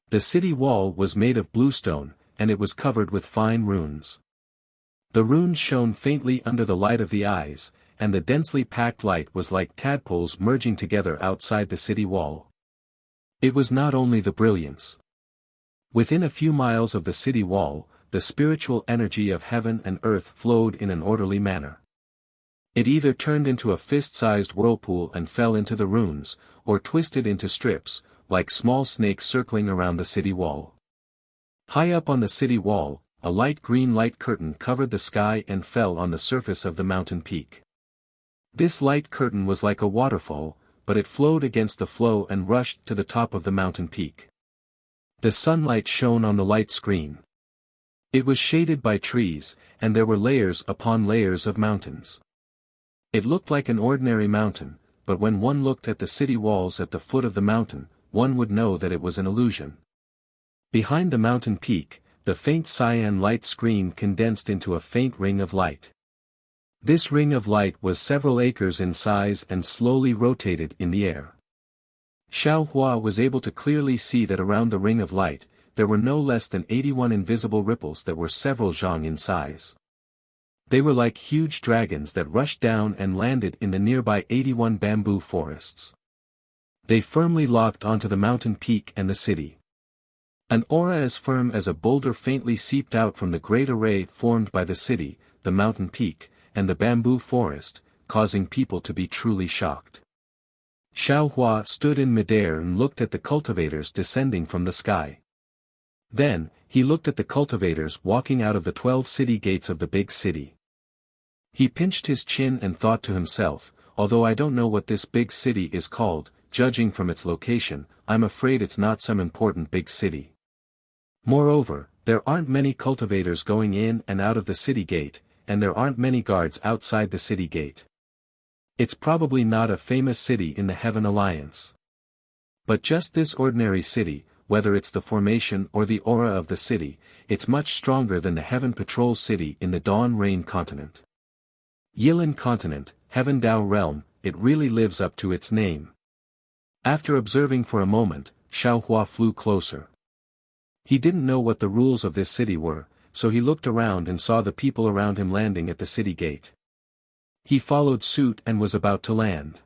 The city wall was made of bluestone, and it was covered with fine runes. The runes shone faintly under the light of the eyes, and the densely packed light was like tadpoles merging together outside the city wall. It was not only the brilliance. Within a few miles of the city wall, the spiritual energy of heaven and earth flowed in an orderly manner. It either turned into a fist-sized whirlpool and fell into the ruins, or twisted into strips, like small snakes circling around the city wall. High up on the city wall, a light green light curtain covered the sky and fell on the surface of the mountain peak. This light curtain was like a waterfall, but it flowed against the flow and rushed to the top of the mountain peak. The sunlight shone on the light screen. It was shaded by trees, and there were layers upon layers of mountains. It looked like an ordinary mountain, but when one looked at the city walls at the foot of the mountain, one would know that it was an illusion. Behind the mountain peak, the faint cyan light screen condensed into a faint ring of light. This ring of light was several acres in size and slowly rotated in the air. Xiao Hua was able to clearly see that around the ring of light, there were no less than 81 invisible ripples that were several zhang in size. They were like huge dragons that rushed down and landed in the nearby 81 bamboo forests. They firmly locked onto the mountain peak and the city. An aura as firm as a boulder faintly seeped out from the great array formed by the city, the mountain peak, and the bamboo forest, causing people to be truly shocked. Xiao Hua stood in midair and looked at the cultivators descending from the sky. Then, he looked at the cultivators walking out of the 12 city gates of the big city. He pinched his chin and thought to himself, although I don't know what this big city is called, judging from its location, I'm afraid it's not some important big city. Moreover, there aren't many cultivators going in and out of the city gate, and there aren't many guards outside the city gate. It's probably not a famous city in the Heaven Alliance. But just this ordinary city, whether it's the formation or the aura of the city, it's much stronger than the Heaven Patrol city in the Dawn Rain continent. Yilin continent, Heaven Dao realm, it really lives up to its name. After observing for a moment, Xiao Hua flew closer. He didn't know what the rules of this city were, so he looked around and saw the people around him landing at the city gate. He followed suit and was about to land.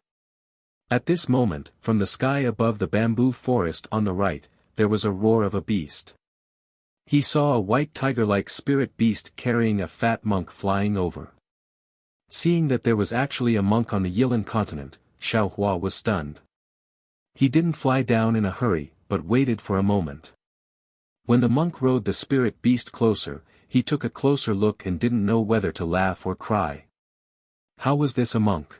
At this moment, from the sky above the bamboo forest on the right, there was a roar of a beast. He saw a white tiger-like spirit beast carrying a fat monk flying over. Seeing that there was actually a monk on the Yilin continent, Xiao Hua was stunned. He didn't fly down in a hurry, but waited for a moment. When the monk rode the spirit beast closer, he took a closer look and didn't know whether to laugh or cry. How was this a monk?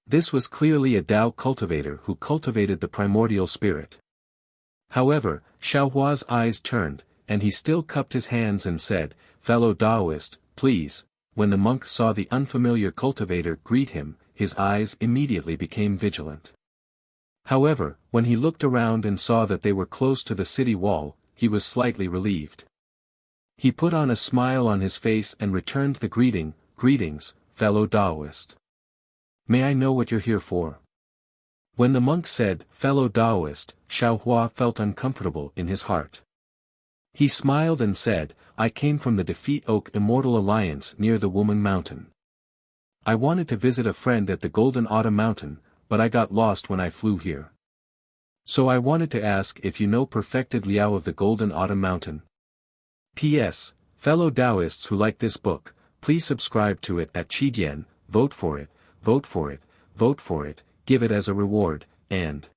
This was clearly a Dao cultivator who cultivated the primordial spirit. However, Xiao Hua's eyes turned, and he still cupped his hands and said, "Fellow Daoist, please." When the monk saw the unfamiliar cultivator greet him, his eyes immediately became vigilant. However, when he looked around and saw that they were close to the city wall, he was slightly relieved. He put on a smile on his face and returned the greeting, "Greetings, fellow Daoist. May I know what you're here for?" When the monk said, "Fellow Daoist," Xiao Hua felt uncomfortable in his heart. He smiled and said, "I came from the Defeat Oak Immortal Alliance near the Woman Mountain. I wanted to visit a friend at the Golden Autumn Mountain, but I got lost when I flew here. So I wanted to ask if you know Perfected Liao of the Golden Autumn Mountain. P.S. Fellow Taoists who like this book, please subscribe to it at Qidian, vote for it, vote for it, vote for it, give it as a reward, and..."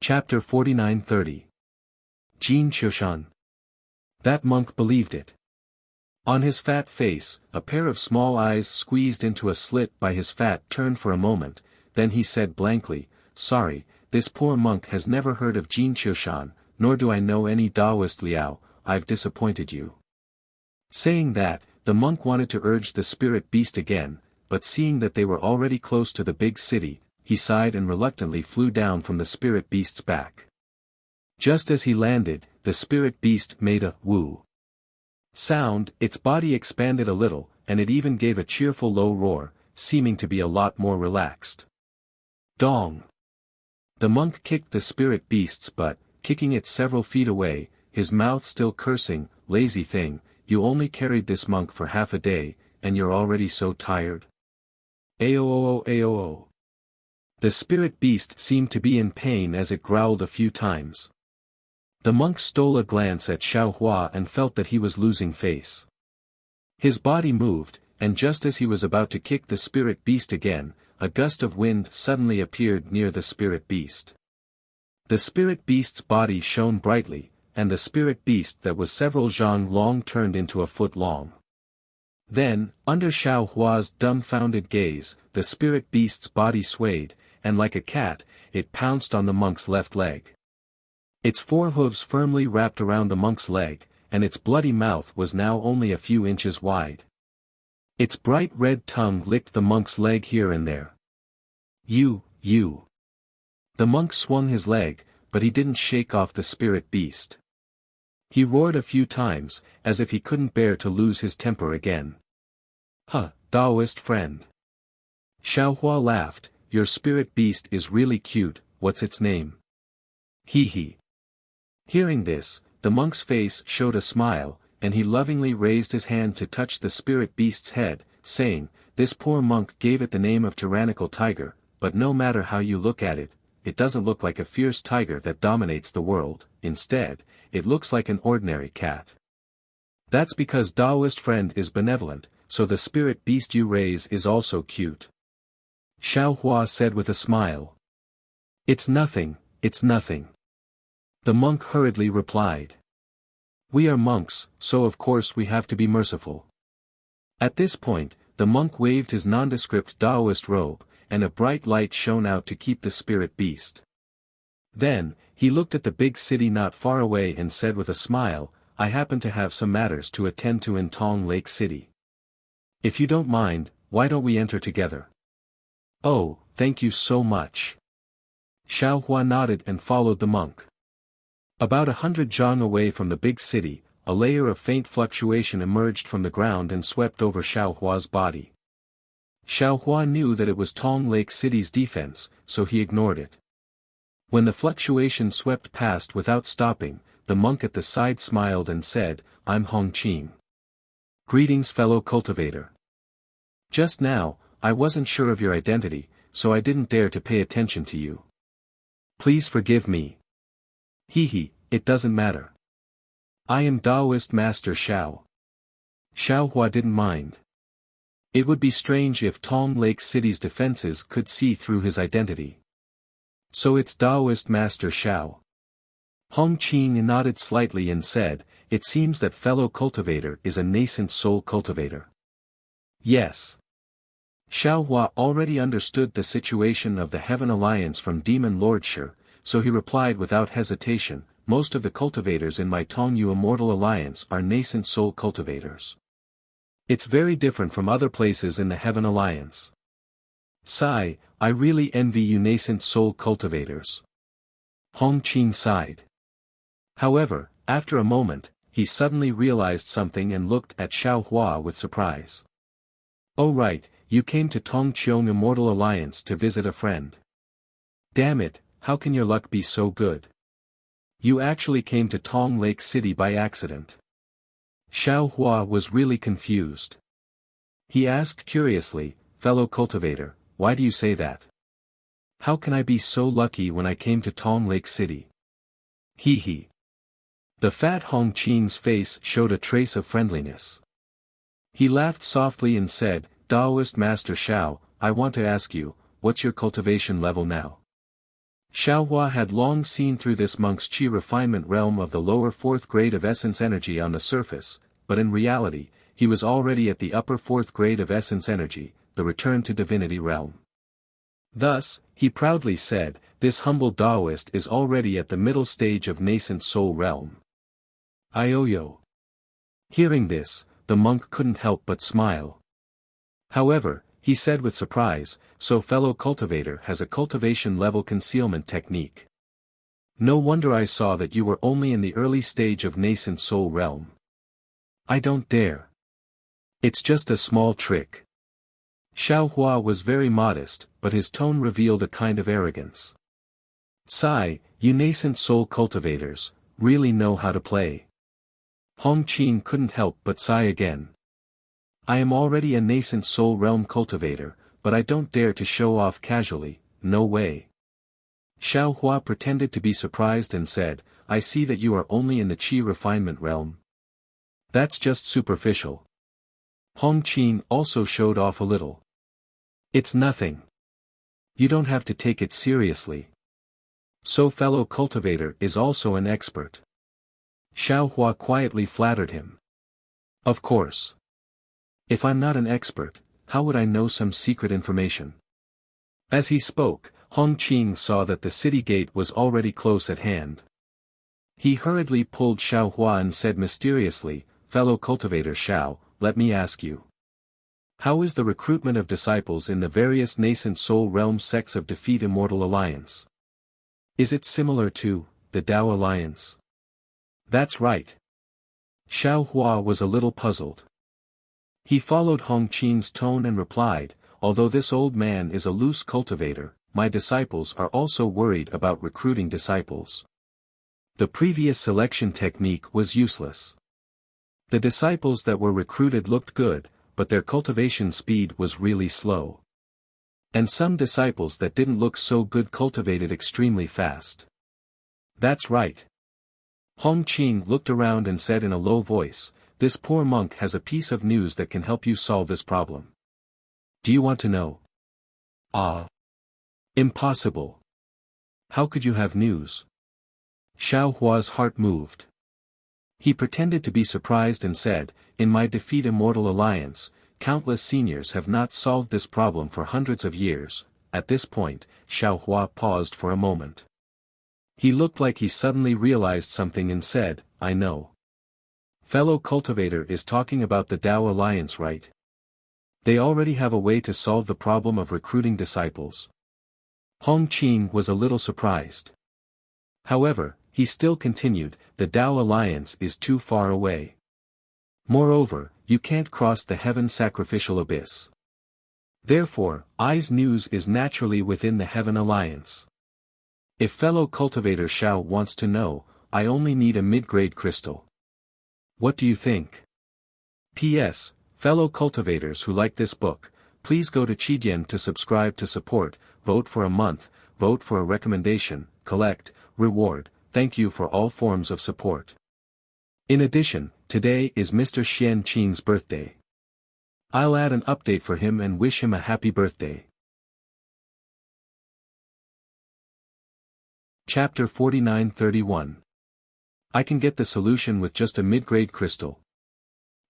Chapter 49-30. Jin Qiushan. That monk believed it. On his fat face, a pair of small eyes squeezed into a slit by his fat turned for a moment, then he said blankly, "Sorry, this poor monk has never heard of Jin Qiushan, nor do I know any Taoist Liao, I've disappointed you." Saying that, the monk wanted to urge the spirit beast again, but seeing that they were already close to the big city, he sighed and reluctantly flew down from the spirit beast's back. Just as he landed, the spirit beast made a woo sound, its body expanded a little, and it even gave a cheerful low roar, seeming to be a lot more relaxed. Dong! The monk kicked the spirit beast's butt, kicking it several feet away, his mouth still cursing, "Lazy thing, you only carried this monk for half a day, and you're already so tired? Aoo aoo." The spirit beast seemed to be in pain as it growled a few times. The monk stole a glance at Xiao Hua and felt that he was losing face. His body moved, and just as he was about to kick the spirit beast again, a gust of wind suddenly appeared near the spirit beast. The spirit beast's body shone brightly, and the spirit beast that was several zhang long turned into a foot long. Then, under Xiao Hua's dumbfounded gaze, the spirit beast's body swayed, and like a cat, it pounced on the monk's left leg. Its forehooves firmly wrapped around the monk's leg, and its bloody mouth was now only a few inches wide. Its bright red tongue licked the monk's leg here and there. You. The monk swung his leg, but he didn't shake off the spirit beast. He roared a few times, as if he couldn't bear to lose his temper again. Huh, Taoist friend. Xiao Hua laughed, your spirit beast is really cute, what's its name? Hee. Hearing this, the monk's face showed a smile, and he lovingly raised his hand to touch the spirit beast's head, saying, this poor monk gave it the name of tyrannical tiger, but no matter how you look at it, it doesn't look like a fierce tiger that dominates the world, instead, it looks like an ordinary cat. That's because Taoist friend is benevolent, so the spirit beast you raise is also cute. Xiao Hua said with a smile. It's nothing. The monk hurriedly replied. We are monks, so of course we have to be merciful. At this point, the monk waved his nondescript Taoist robe, and a bright light shone out to keep the spirit beast. Then, he looked at the big city not far away and said with a smile, I happen to have some matters to attend to in Tong Lake City. If you don't mind, why don't we enter together? Oh, thank you so much. Xiao Hua nodded and followed the monk. About 100 zhang away from the big city, a layer of faint fluctuation emerged from the ground and swept over Xiao Hua's body. Xiao Hua knew that it was Tong Lake City's defense, so he ignored it. When the fluctuation swept past without stopping, the monk at the side smiled and said, I'm Hongqing. Greetings fellow cultivator. Just now, I wasn't sure of your identity, so I didn't dare to pay attention to you. Please forgive me. Hee, it doesn't matter. I am Taoist Master Xiao. Xiao Hua didn't mind. It would be strange if Tong Lake City's defenses could see through his identity. So it's Taoist Master Xiao. Hongqing nodded slightly and said, it seems that fellow cultivator is a nascent soul cultivator. Yes. Xiao Hua already understood the situation of the Heaven Alliance from Demon Lord Shi, so he replied without hesitation, most of the cultivators in my Tongyu Immortal Alliance are nascent soul cultivators. It's very different from other places in the Heaven Alliance. Sigh, I really envy you nascent soul cultivators. Hongqing sighed. However, after a moment, he suddenly realized something and looked at Xiao Hua with surprise. Oh right, you came to Tongqiong Immortal Alliance to visit a friend. Damn it, how can your luck be so good? You actually came to Tong Lake City by accident. Xiao Hua was really confused. He asked curiously, fellow cultivator, why do you say that? How can I be so lucky when I came to Tong Lake City? Hee. The fat Hongqing's face showed a trace of friendliness. He laughed softly and said, Taoist Master Xiao, I want to ask you, what's your cultivation level now? Xiao Hua had long seen through this monk's qi refinement realm of the lower fourth grade of essence energy on the surface, but in reality, he was already at the upper fourth grade of essence energy, the return to divinity realm. Thus, he proudly said, this humble Taoist is already at the middle stage of nascent soul realm. Ioyo. Hearing this, the monk couldn't help but smile. However, he said with surprise, so fellow cultivator has a cultivation level concealment technique. No wonder I saw that you were only in the early stage of nascent soul realm. I don't dare. It's just a small trick. Xiao Hua was very modest, but his tone revealed a kind of arrogance. Sigh, you nascent soul cultivators, really know how to play. Hongqing couldn't help but sigh again. I am already a nascent soul realm cultivator, but I don't dare to show off casually, no way. Xiao Hua pretended to be surprised and said, I see that you are only in the qi refinement realm. That's just superficial. Hong Qing also showed off a little. It's nothing. You don't have to take it seriously. So fellow cultivator is also an expert. Xiao Hua quietly flattered him. Of course. If I'm not an expert, how would I know some secret information? As he spoke, Hong Qing saw that the city gate was already close at hand. He hurriedly pulled Xiao Hua and said mysteriously, "Fellow cultivator Xiao, let me ask you. How is the recruitment of disciples in the various nascent soul realm sects of Defeat Immortal Alliance? Is it similar to the Tao Alliance?" "That's right." Xiao Hua was a little puzzled. He followed Hong Qing's tone and replied, "Although this old man is a loose cultivator, my disciples are also worried about recruiting disciples. The previous selection technique was useless. The disciples that were recruited looked good, but their cultivation speed was really slow. And some disciples that didn't look so good cultivated extremely fast." "That's right." Hong Qing looked around and said in a low voice, "This poor monk has a piece of news that can help you solve this problem. Do you want to know?" "Ah. Impossible. How could you have news?" Xiao Hua's heart moved. He pretended to be surprised and said, "In my Defeat Immortal Alliance, countless seniors have not solved this problem for hundreds of years." At this point, Xiao Hua paused for a moment. He looked like he suddenly realized something and said, "I know. Fellow cultivator is talking about the Tao Alliance, right? They already have a way to solve the problem of recruiting disciples." Hong Qing was a little surprised. However, he still continued, "The Tao Alliance is too far away. Moreover, you can't cross the heaven sacrificial abyss. Therefore, I's news is naturally within the Heaven Alliance. If fellow cultivator Xiao wants to know, I only need a mid-grade crystal. What do you think? P.S. Fellow cultivators who like this book, please go to Qidian to subscribe to support, vote for a month, vote for a recommendation, collect, reward. Thank you for all forms of support. In addition, today is Mr. Xian Qing's birthday. I'll add an update for him and wish him a happy birthday." Chapter 49-31. I can get the solution with just a mid-grade crystal.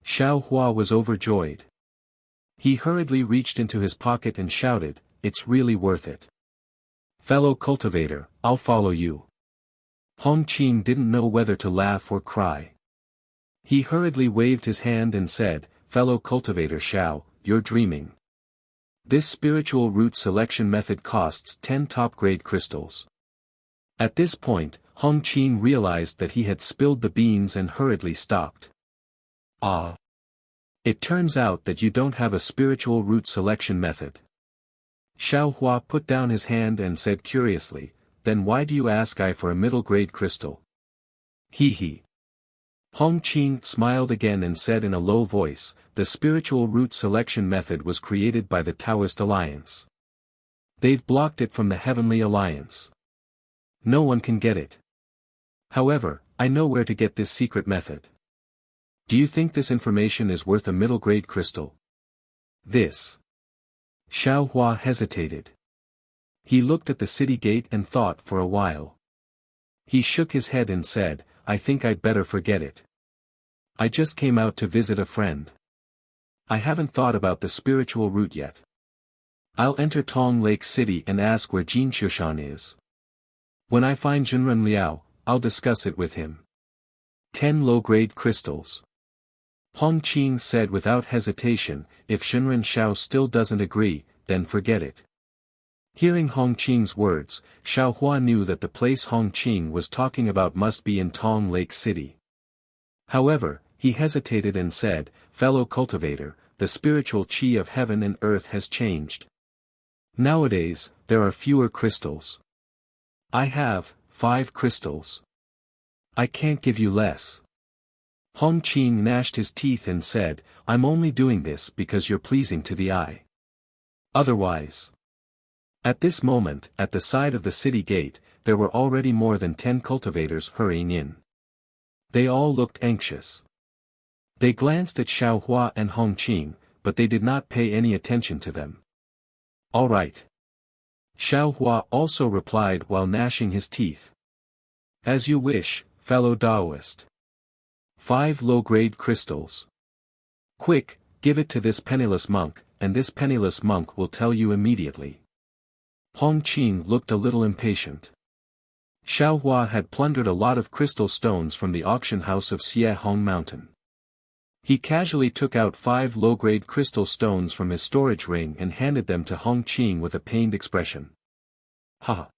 Xiao Hua was overjoyed. He hurriedly reached into his pocket and shouted, "It's really worth it. Fellow cultivator, I'll follow you." Hong Qing didn't know whether to laugh or cry. He hurriedly waved his hand and said, "Fellow cultivator Xiao, you're dreaming. This spiritual root selection method costs 10 top-grade crystals." At this point, Hong Qing realized that he had spilled the beans and hurriedly stopped. "Ah. It turns out that you don't have a spiritual root selection method." Xiao Hua put down his hand and said curiously, "Then why do you ask I for a middle-grade crystal?" "Hee hee." Hong Qing smiled again and said in a low voice, "The spiritual root selection method was created by the Taoist Alliance. They've blocked it from the Heavenly Alliance. No one can get it. However, I know where to get this secret method. Do you think this information is worth a middle-grade crystal?" "This." Xiao Hua hesitated. He looked at the city gate and thought for a while. He shook his head and said, "I think I'd better forget it. I just came out to visit a friend. I haven't thought about the spiritual route yet. I'll enter Tong Lake City and ask where Jin Shushan is. When I find Jinren Liao, I'll discuss it with him." 10 low-grade crystals. Hong Qing said without hesitation, "If Shinren Xiao still doesn't agree, then forget it." Hearing Hong Qing's words, Xiao Hua knew that the place Hong Qing was talking about must be in Tong Lake City. However, he hesitated and said, "Fellow cultivator, the spiritual qi of heaven and earth has changed. Nowadays, there are fewer crystals. I have 5 crystals. I can't give you less." Hong Qing gnashed his teeth and said, "I'm only doing this because you're pleasing to the eye. Otherwise." At this moment, at the side of the city gate, there were already more than 10 cultivators hurrying in. They all looked anxious. They glanced at Xiao Hua and Hong Qing, but they did not pay any attention to them. All right. Xiao Hua also replied while gnashing his teeth. As you wish, fellow Taoist. 5 low-grade crystals. Quick, give it to this penniless monk, and this penniless monk will tell you immediately. Hong Qing looked a little impatient. Xiao Hua had plundered a lot of crystal stones from the auction house of Xie Hong Mountain. He casually took out 5 low-grade crystal stones from his storage ring and handed them to Hong Qing with a pained expression. Ha!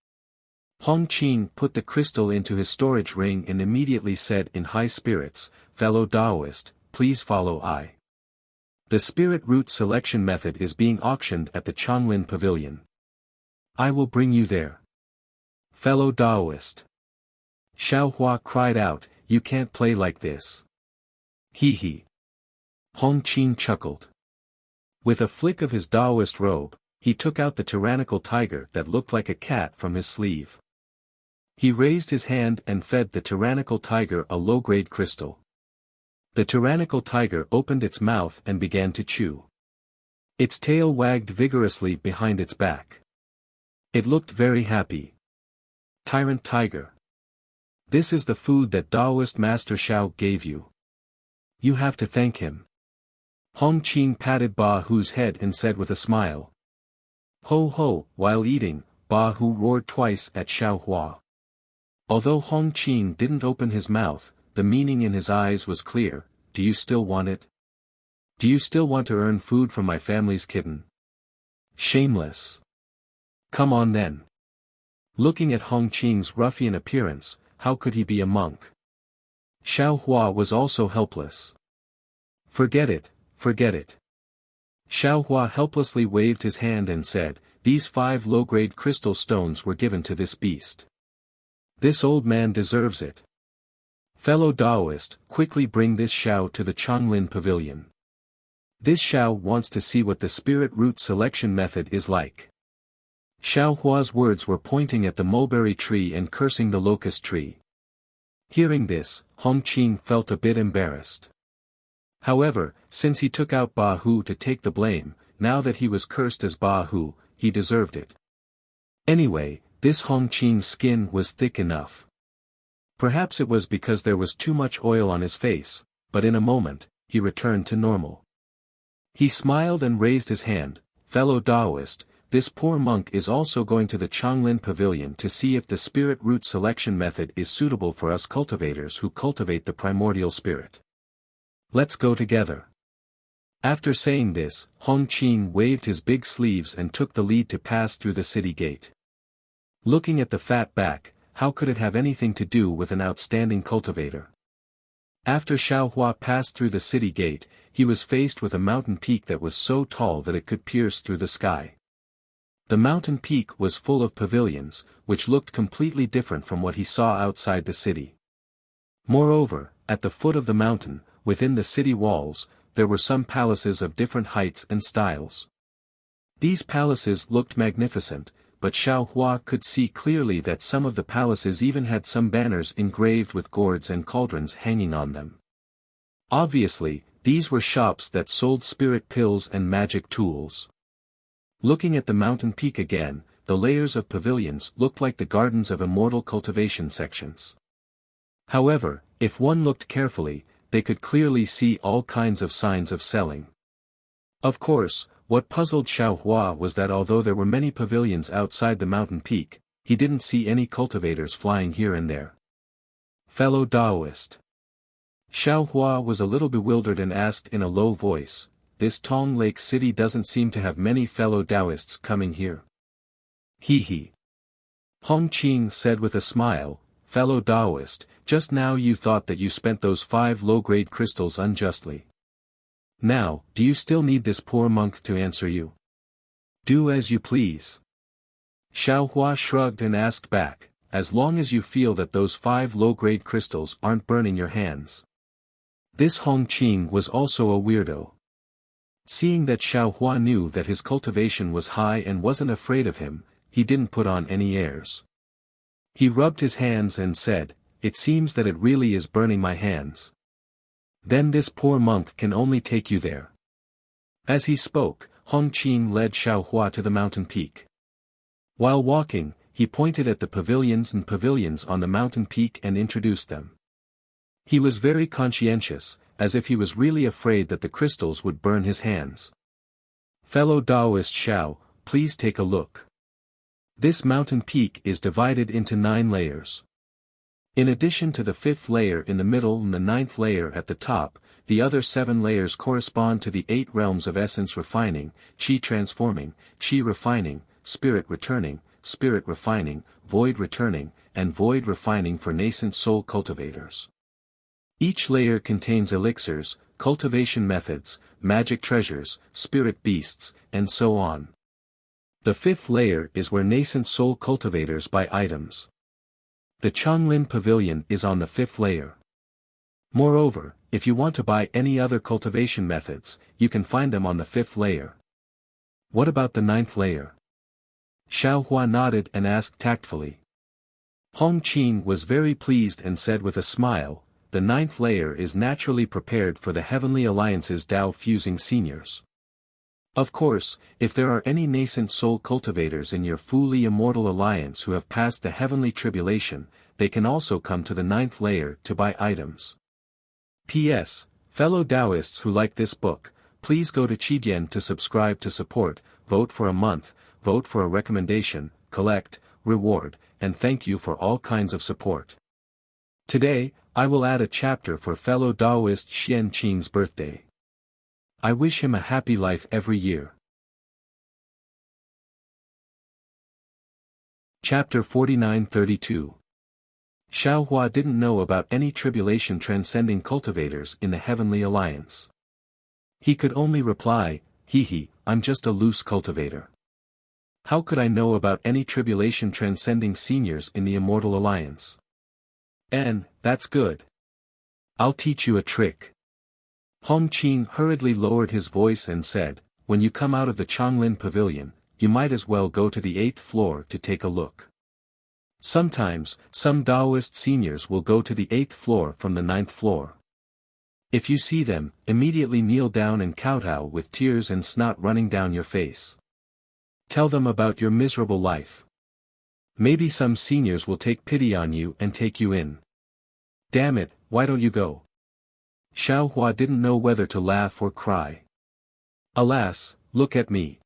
Hong Qing put the crystal into his storage ring and immediately said in high spirits, "Fellow Taoist, please follow I. The spirit root selection method is being auctioned at the Changlin Pavilion. I will bring you there." Fellow Taoist. Xiao Hua cried out, "You can't play like this." Hee hee. Hong Qing chuckled. With a flick of his Taoist robe, he took out the tyrannical tiger that looked like a cat from his sleeve. He raised his hand and fed the tyrannical tiger a low-grade crystal. The tyrannical tiger opened its mouth and began to chew. Its tail wagged vigorously behind its back. It looked very happy. Tyrant tiger. This is the food that Taoist Master Xiao gave you. You have to thank him. Hong Qing patted Ba Hu's head and said with a smile. Ho ho, while eating, Ba Hu roared twice at Xiao Hua. Although Hong Qing didn't open his mouth, the meaning in his eyes was clear. Do you still want it? Do you still want to earn food from my family's kitten? Shameless. Come on then. Looking at Hong Qing's ruffian appearance, how could he be a monk? Xiao Hua was also helpless. Forget it, forget it. Xiao Hua helplessly waved his hand and said, "These 5 low-grade crystal stones were given to this beast. This old man deserves it. Fellow Taoist, quickly bring this Xiao to the Changlin Pavilion. This Xiao wants to see what the spirit root selection method is like." Xiao Hua's words were pointing at the mulberry tree and cursing the locust tree. Hearing this, Hong Qing felt a bit embarrassed. However, since he took out Ba Hu to take the blame, now that he was cursed as Ba Hu, he deserved it. Anyway, this Hong Qing's skin was thick enough. Perhaps it was because there was too much oil on his face, but in a moment, he returned to normal. He smiled and raised his hand. "Fellow Taoist, this poor monk is also going to the Changlin Pavilion to see if the spirit root selection method is suitable for us cultivators who cultivate the primordial spirit. Let's go together." After saying this, Hong Qing waved his big sleeves and took the lead to pass through the city gate. Looking at the fat back, how could it have anything to do with an outstanding cultivator? After Xiao Hua passed through the city gate, he was faced with a mountain peak that was so tall that it could pierce through the sky. The mountain peak was full of pavilions, which looked completely different from what he saw outside the city. Moreover, at the foot of the mountain, within the city walls, there were some palaces of different heights and styles. These palaces looked magnificent, but Xiao Hua could see clearly that some of the palaces even had some banners engraved with gourds and cauldrons hanging on them. Obviously, these were shops that sold spirit pills and magic tools. Looking at the mountain peak again, the layers of pavilions looked like the gardens of immortal cultivation sections. However, if one looked carefully, they could clearly see all kinds of signs of selling. Of course, what puzzled Xiao Hua was that although there were many pavilions outside the mountain peak, he didn't see any cultivators flying here and there. Fellow Taoist. Xiao Hua was a little bewildered and asked in a low voice, "This Tong Lake city doesn't seem to have many fellow Taoists coming here." Hee hee. Hong Qing said with a smile, "Fellow Taoist, just now you thought that you spent those 5 low-grade crystals unjustly. Now, do you still need this poor monk to answer you? Do as you please." Xiao Hua shrugged and asked back, "As long as you feel that those 5 low-grade crystals aren't burning your hands." This Hong Qing was also a weirdo. Seeing that Xiao Hua knew that his cultivation was high and wasn't afraid of him, he didn't put on any airs. He rubbed his hands and said, "It seems that it really is burning my hands." Then this poor monk can only take you there. As he spoke, Hongqin led Xiaohua to the mountain peak. While walking, he pointed at the pavilions on the mountain peak and introduced them. He was very conscientious, as if he was really afraid that the crystals would burn his hands. Fellow Taoist Xiao, please take a look. This mountain peak is divided into 9 layers. In addition to the 5th layer in the middle and the 9th layer at the top, the other 7 layers correspond to the 8 realms of essence refining, qi transforming, qi refining, spirit returning, spirit refining, void returning, and void refining for nascent soul cultivators. Each layer contains elixirs, cultivation methods, magic treasures, spirit beasts, and so on. The 5th layer is where nascent soul cultivators buy items. The Changlin Pavilion is on the 5th layer. Moreover, if you want to buy any other cultivation methods, you can find them on the 5th layer. What about the 9th layer? Xiaohua nodded and asked tactfully. Hongqin was very pleased and said with a smile, the 9th layer is naturally prepared for the Heavenly Alliance's Tao-fusing seniors. Of course, if there are any nascent soul cultivators in your fully immortal alliance who have passed the heavenly tribulation, they can also come to the 9th layer to buy items. P.S. Fellow Taoists who like this book, please go to Qidian to subscribe to support, vote for a month, vote for a recommendation, collect, reward, and thank you for all kinds of support. Today, I will add a chapter for fellow Taoist Xian Qing's birthday. I wish him a happy life every year. Chapter 49-32. Xiaohua didn't know about any tribulation transcending cultivators in the Heavenly Alliance. He could only reply, I'm just a loose cultivator. How could I know about any tribulation transcending seniors in the Immortal Alliance? That's good. I'll teach you a trick. Hongqin hurriedly lowered his voice and said, when you come out of the Changlin Pavilion, you might as well go to the 8th floor to take a look. Sometimes, some Taoist seniors will go to the 8th floor from the 9th floor. If you see them, immediately kneel down and kowtow with tears and snot running down your face. Tell them about your miserable life. Maybe some seniors will take pity on you and take you in. Damn it, why don't you go? Xiaohua didn't know whether to laugh or cry. Alas, look at me.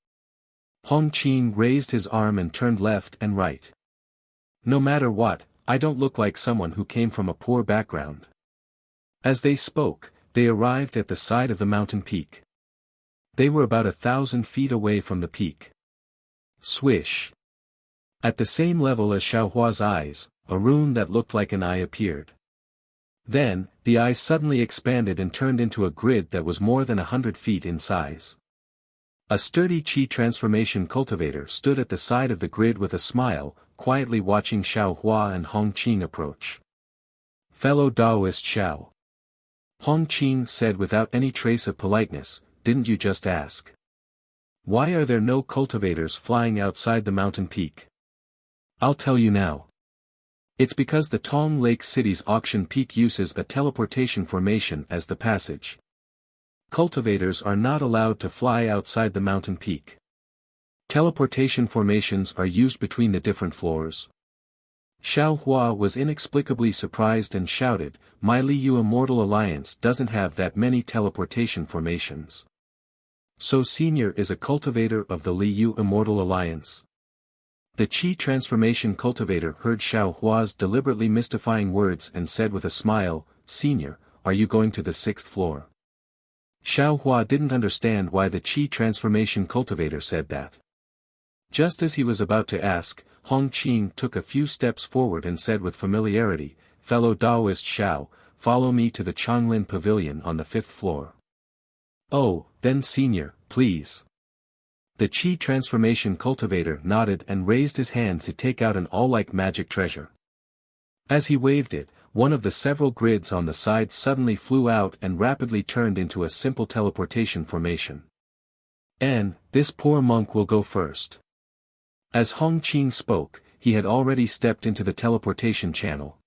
Hongqin raised his arm and turned left and right. No matter what, I don't look like someone who came from a poor background. As they spoke, they arrived at the side of the mountain peak. They were about 1,000 feet away from the peak. Swish. At the same level as Xiaohua's eyes, a rune that looked like an eye appeared. Then, the eye suddenly expanded and turned into a grid that was more than 100 feet in size. A sturdy qi transformation cultivator stood at the side of the grid with a smile, quietly watching Xiaohua and Hongqin approach. Fellow Taoist Xiao. Hongqin said without any trace of politeness, didn't you just ask? Why are there no cultivators flying outside the mountain peak? I'll tell you now. It's because the Tong Lake City's auction peak uses a teleportation formation as the passage. Cultivators are not allowed to fly outside the mountain peak. Teleportation formations are used between the different floors. Xiaohua was inexplicably surprised and shouted, My Liu Immortal Alliance doesn't have that many teleportation formations. So Senior is a cultivator of the Liu Immortal Alliance. The Qi transformation cultivator heard Xiaohua's deliberately mystifying words and said with a smile, Senior, are you going to the 6th floor? Xiaohua didn't understand why the Qi transformation cultivator said that. Just as he was about to ask, Hongqin took a few steps forward and said with familiarity, Fellow Taoist Xiao, follow me to the Changlin Pavilion on the 5th floor. Oh, then Senior, please. The Qi transformation cultivator nodded and raised his hand to take out an all-like magic treasure. As he waved it, one of the several grids on the side suddenly flew out and rapidly turned into a simple teleportation formation. This poor monk will go first. As Hongqin spoke, he had already stepped into the teleportation channel.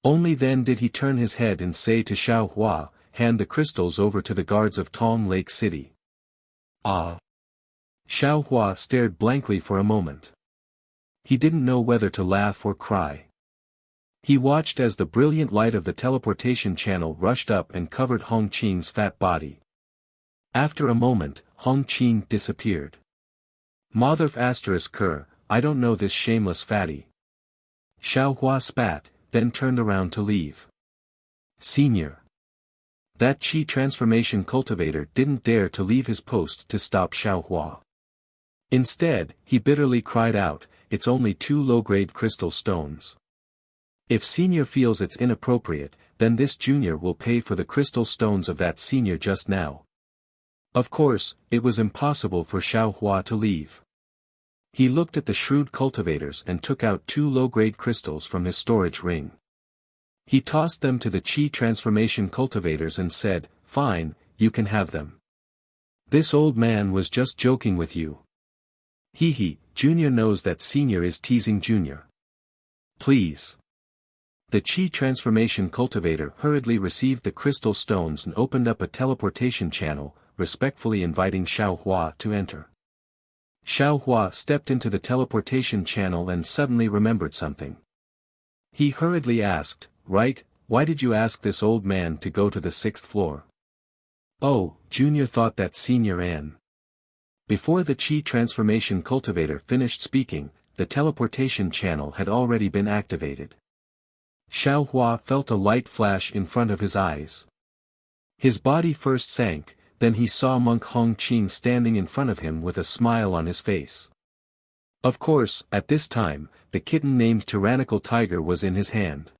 Only then did he turn his head and say to Xiaohua, hand the crystals over to the guards of Tong Lake City. Ah! Xiao Hua stared blankly for a moment. He didn't know whether to laugh or cry. He watched as the brilliant light of the teleportation channel rushed up and covered Hong Qing's fat body. After a moment, Hong Qing disappeared. Motherf *Ker, I don't know this shameless fatty. Xiao Hua spat, then turned around to leave. Senior. That Qi transformation cultivator didn't dare to leave his post to stop Xiao Hua. Instead, he bitterly cried out, it's only 2 low-grade crystal stones. If senior feels it's inappropriate, then this junior will pay for the crystal stones of that senior just now. Of course, it was impossible for Xiao Hua to leave. He looked at the shrewd cultivators and took out 2 low-grade crystals from his storage ring. He tossed them to the Qi transformation cultivators and said, fine, you can have them. This old man was just joking with you. Hee, Junior knows that Senior is teasing Junior. Please. The Qi transformation cultivator hurriedly received the crystal stones and opened up a teleportation channel, respectfully inviting Xiao Hua to enter. Xiao Hua stepped into the teleportation channel and suddenly remembered something. He hurriedly asked, right, why did you ask this old man to go to the 6th floor? Oh, Junior thought that Senior and... Before the Qi transformation cultivator finished speaking, the teleportation channel had already been activated. Xiao Hua felt a light flash in front of his eyes. His body first sank, then he saw monk Hong Qing standing in front of him with a smile on his face. Of course, at this time, the kitten named Tyrannical Tiger was in his hand.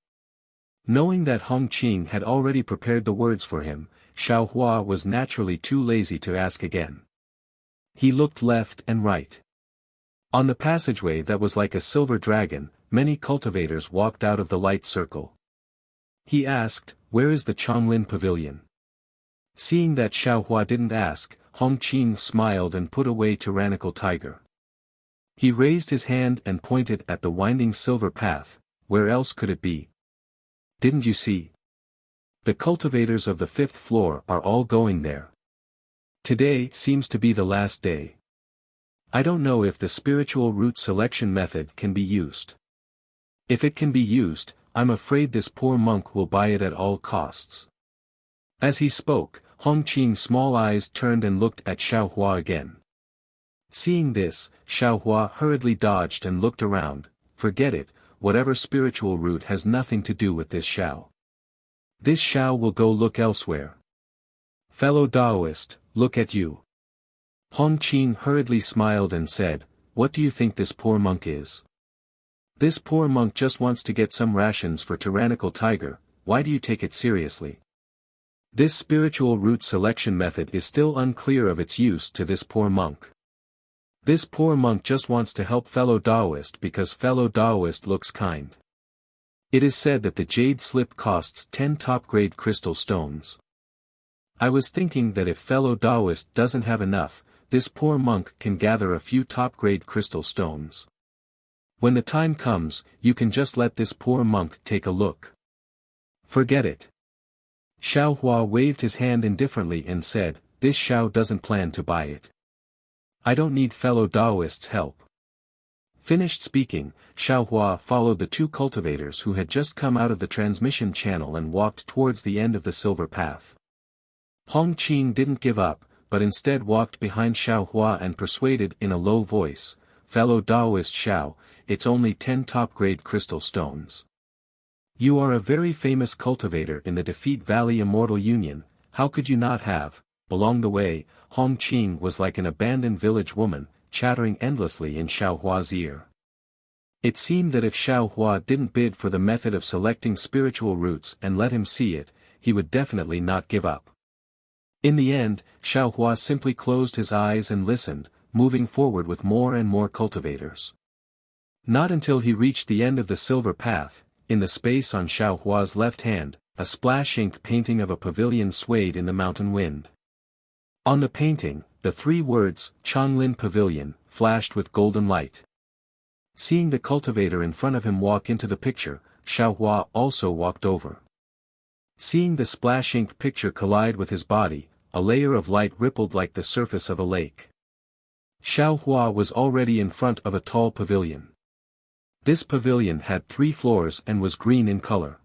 Knowing that Hong Qing had already prepared the words for him, Xiao Hua was naturally too lazy to ask again. He looked left and right. On the passageway that was like a silver dragon, many cultivators walked out of the light circle. He asked, where is the Chonglin Pavilion? Seeing that Xiao Hua didn't ask, Hong Qing smiled and put away Tyrannical Tiger. He raised his hand and pointed at the winding silver path, where else could it be? Didn't you see? The cultivators of the 5th floor are all going there. Today seems to be the last day. I don't know if the spiritual root selection method can be used. If it can be used, I'm afraid this poor monk will buy it at all costs. As he spoke, Hong Qing's small eyes turned and looked at Xiao Hua again. Seeing this, Xiao Hua hurriedly dodged and looked around. Forget it, whatever spiritual root has nothing to do with this Xiao. This Xiao will go look elsewhere. Fellow Taoist, look at you. Hong Qing hurriedly smiled and said, what do you think this poor monk is? This poor monk just wants to get some rations for Tyrannical Tiger, why do you take it seriously? This spiritual root selection method is still unclear of its use to this poor monk. This poor monk just wants to help fellow Taoist because fellow Taoist looks kind. It is said that the jade slip costs 10 top-grade crystal stones. I was thinking that if fellow Taoist doesn't have enough, this poor monk can gather a few top-grade crystal stones. When the time comes, you can just let this poor monk take a look. Forget it. Xiao Hua waved his hand indifferently and said, this Xiao doesn't plan to buy it. I don't need fellow Taoist's help. Finished speaking, Xiao Hua followed the 2 cultivators who had just come out of the transmission channel and walked towards the end of the silver path. Hong Qing didn't give up, but instead walked behind Xiao Hua and persuaded in a low voice, fellow Taoist Xiao, it's only 10 top-grade crystal stones. You are a very famous cultivator in the Defeat Valley Immortal Union, how could you not have? Along the way, Hong Qing was like an abandoned village woman, chattering endlessly in Xiao Hua's ear. It seemed that if Xiao Hua didn't bid for the method of selecting spiritual roots and let him see it, he would definitely not give up. In the end, Xiao Hua simply closed his eyes and listened, moving forward with more and more cultivators. Not until he reached the end of the silver path, in the space on Xiao Hua's left hand, a splash ink painting of a pavilion swayed in the mountain wind. On the painting, the 3 words, Chonglin Pavilion, flashed with golden light. Seeing the cultivator in front of him walk into the picture, Xiao Hua also walked over. Seeing the splash ink picture collide with his body, a layer of light rippled like the surface of a lake. Xiao Hua was already in front of a tall pavilion. This pavilion had 3 floors and was green in color.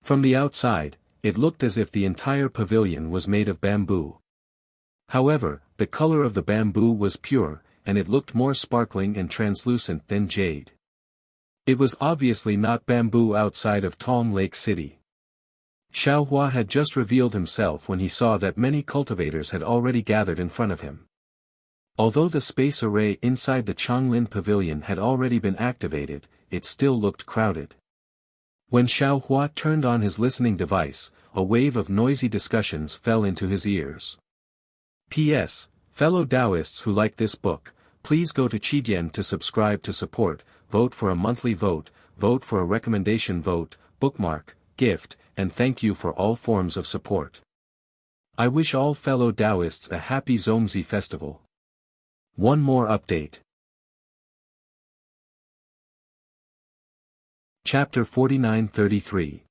From the outside, it looked as if the entire pavilion was made of bamboo. However, the color of the bamboo was pure, and it looked more sparkling and translucent than jade. It was obviously not bamboo outside of Tong Lake City. Xiao Hua had just revealed himself when he saw that many cultivators had already gathered in front of him. Although the space array inside the Changlin Pavilion had already been activated, it still looked crowded. When Xiao Hua turned on his listening device, a wave of noisy discussions fell into his ears. P.S. Fellow Taoists who like this book, please go to Qidian to subscribe to support, vote for a monthly vote, vote for a recommendation vote, bookmark, gift, and thank you for all forms of support. I wish all fellow Taoists a happy Zongzi festival. One more update. Chapter 49-33.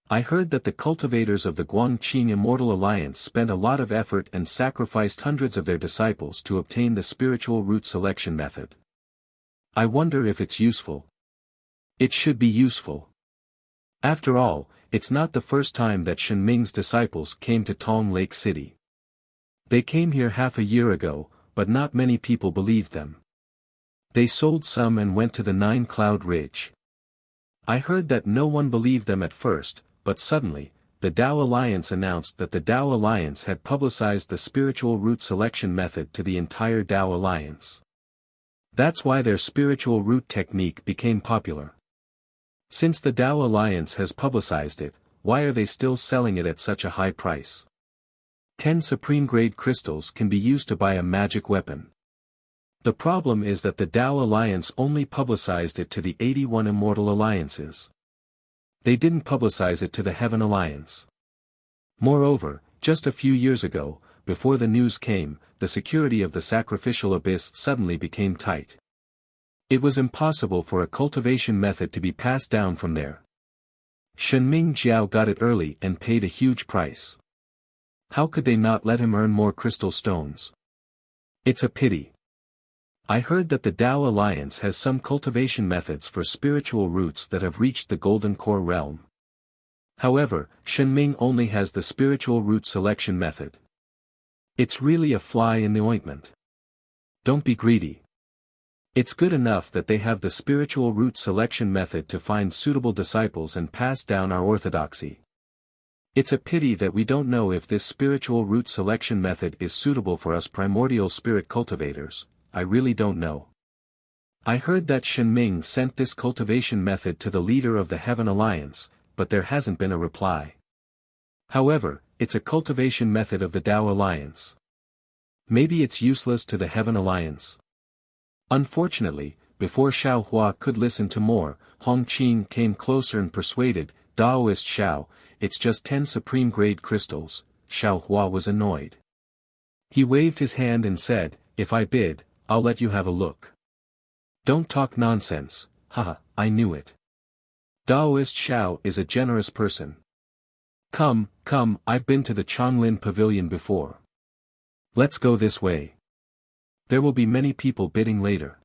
I heard that the cultivators of the Guangqing Immortal Alliance spent a lot of effort and sacrificed hundreds of their disciples to obtain the spiritual root selection method. I wonder if it's useful. It should be useful. After all, it's not the first time that Shen Ming's disciples came to Tong Lake City. They came here half a year ago, but not many people believed them. They sold some and went to the 9-Cloud Ridge. I heard that no one believed them at first, but suddenly, the Tao Alliance announced that the Tao Alliance had publicized the spiritual root selection method to the entire Tao Alliance. That's why their spiritual root technique became popular. Since the Tao Alliance has publicized it, why are they still selling it at such a high price? 10 supreme-grade crystals can be used to buy a magic weapon. The problem is that the Tao Alliance only publicized it to the 81 Immortal Alliances. They didn't publicize it to the Heaven Alliance. Moreover, just a few years ago, before the news came, the security of the sacrificial abyss suddenly became tight. It was impossible for a cultivation method to be passed down from there. Shenming Jiao got it early and paid a huge price. How could they not let him earn more crystal stones? It's a pity. I heard that the Tao Alliance has some cultivation methods for spiritual roots that have reached the Golden Core realm. However, Shenming only has the spiritual root selection method. It's really a fly in the ointment. Don't be greedy. It's good enough that they have the spiritual root selection method to find suitable disciples and pass down our orthodoxy. It's a pity that we don't know if this spiritual root selection method is suitable for us primordial spirit cultivators. I really don't know. I heard that Shenming sent this cultivation method to the leader of the Heaven Alliance, but there hasn't been a reply. However, it's a cultivation method of the Tao Alliance. Maybe it's useless to the Heaven Alliance. Unfortunately, before Xiao Hua could listen to more, Hong Qing came closer and persuaded, Daoist Xiao, it's just 10 supreme-grade crystals. Xiao Hua was annoyed. He waved his hand and said, if I bid, I'll let you have a look. Don't talk nonsense, haha, I knew it. Daoist Xiao is a generous person. Come, I've been to the Changlin Pavilion before. Let's go this way. There will be many people bidding later.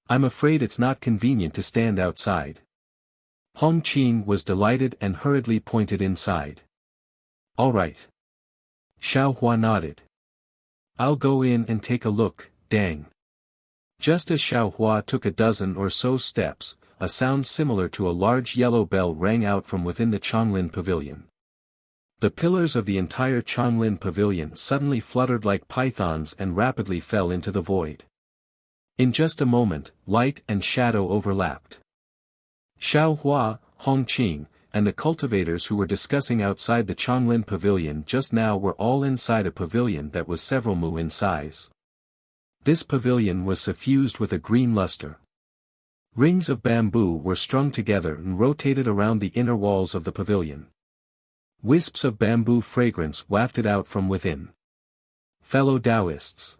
I'm afraid it's not convenient to stand outside. Hong Qing was delighted and hurriedly pointed inside. All right. Xiao Hua nodded. I'll go in and take a look, dang. Just as Xiao Hua took a dozen or so steps, a sound similar to a large yellow bell rang out from within the Changlin Pavilion. The pillars of the entire Changlin Pavilion suddenly fluttered like pythons and rapidly fell into the void. In just a moment, light and shadow overlapped. Xiao Hua, Hong Qing, and the cultivators who were discussing outside the Changlin Pavilion just now were all inside a pavilion that was several mu in size. This pavilion was suffused with a green luster. Rings of bamboo were strung together and rotated around the inner walls of the pavilion. Wisps of bamboo fragrance wafted out from within. Fellow Taoists.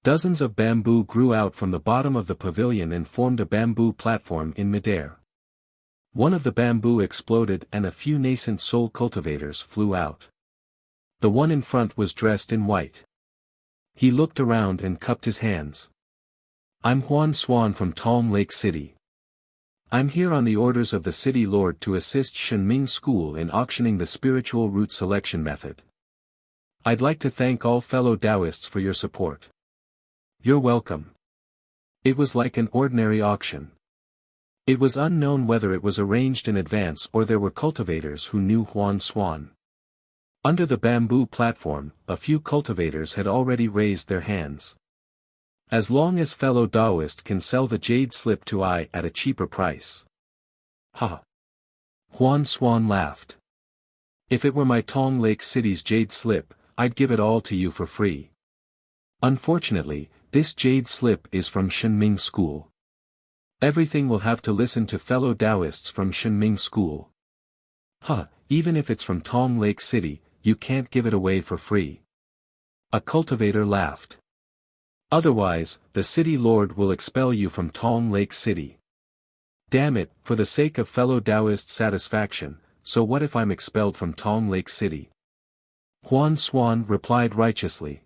Dozens of bamboo grew out from the bottom of the pavilion and formed a bamboo platform in midair. One of the bamboo exploded and a few nascent soul cultivators flew out. The one in front was dressed in white. He looked around and cupped his hands. I'm Huan Xuan from Talm Lake City. I'm here on the orders of the city lord to assist Shenming School in auctioning the spiritual root selection method. I'd like to thank all fellow Taoists for your support. You're welcome. It was like an ordinary auction. It was unknown whether it was arranged in advance or there were cultivators who knew Huan Xuan. Under the bamboo platform, a few cultivators had already raised their hands. As long as fellow Taoist can sell the jade slip to I at a cheaper price. Ha! Huan Xuan laughed. If it were my Tong Lake City's jade slip, I'd give it all to you for free. Unfortunately, this jade slip is from Shenming School. Everything will have to listen to fellow Taoists from Shenming School. Even if it's from Tong Lake City, you can't give it away for free. A cultivator laughed. Otherwise, the city lord will expel you from Tong Lake City. Damn it, for the sake of fellow Taoist satisfaction, so what if I'm expelled from Tong Lake City? Huan Xuan replied righteously.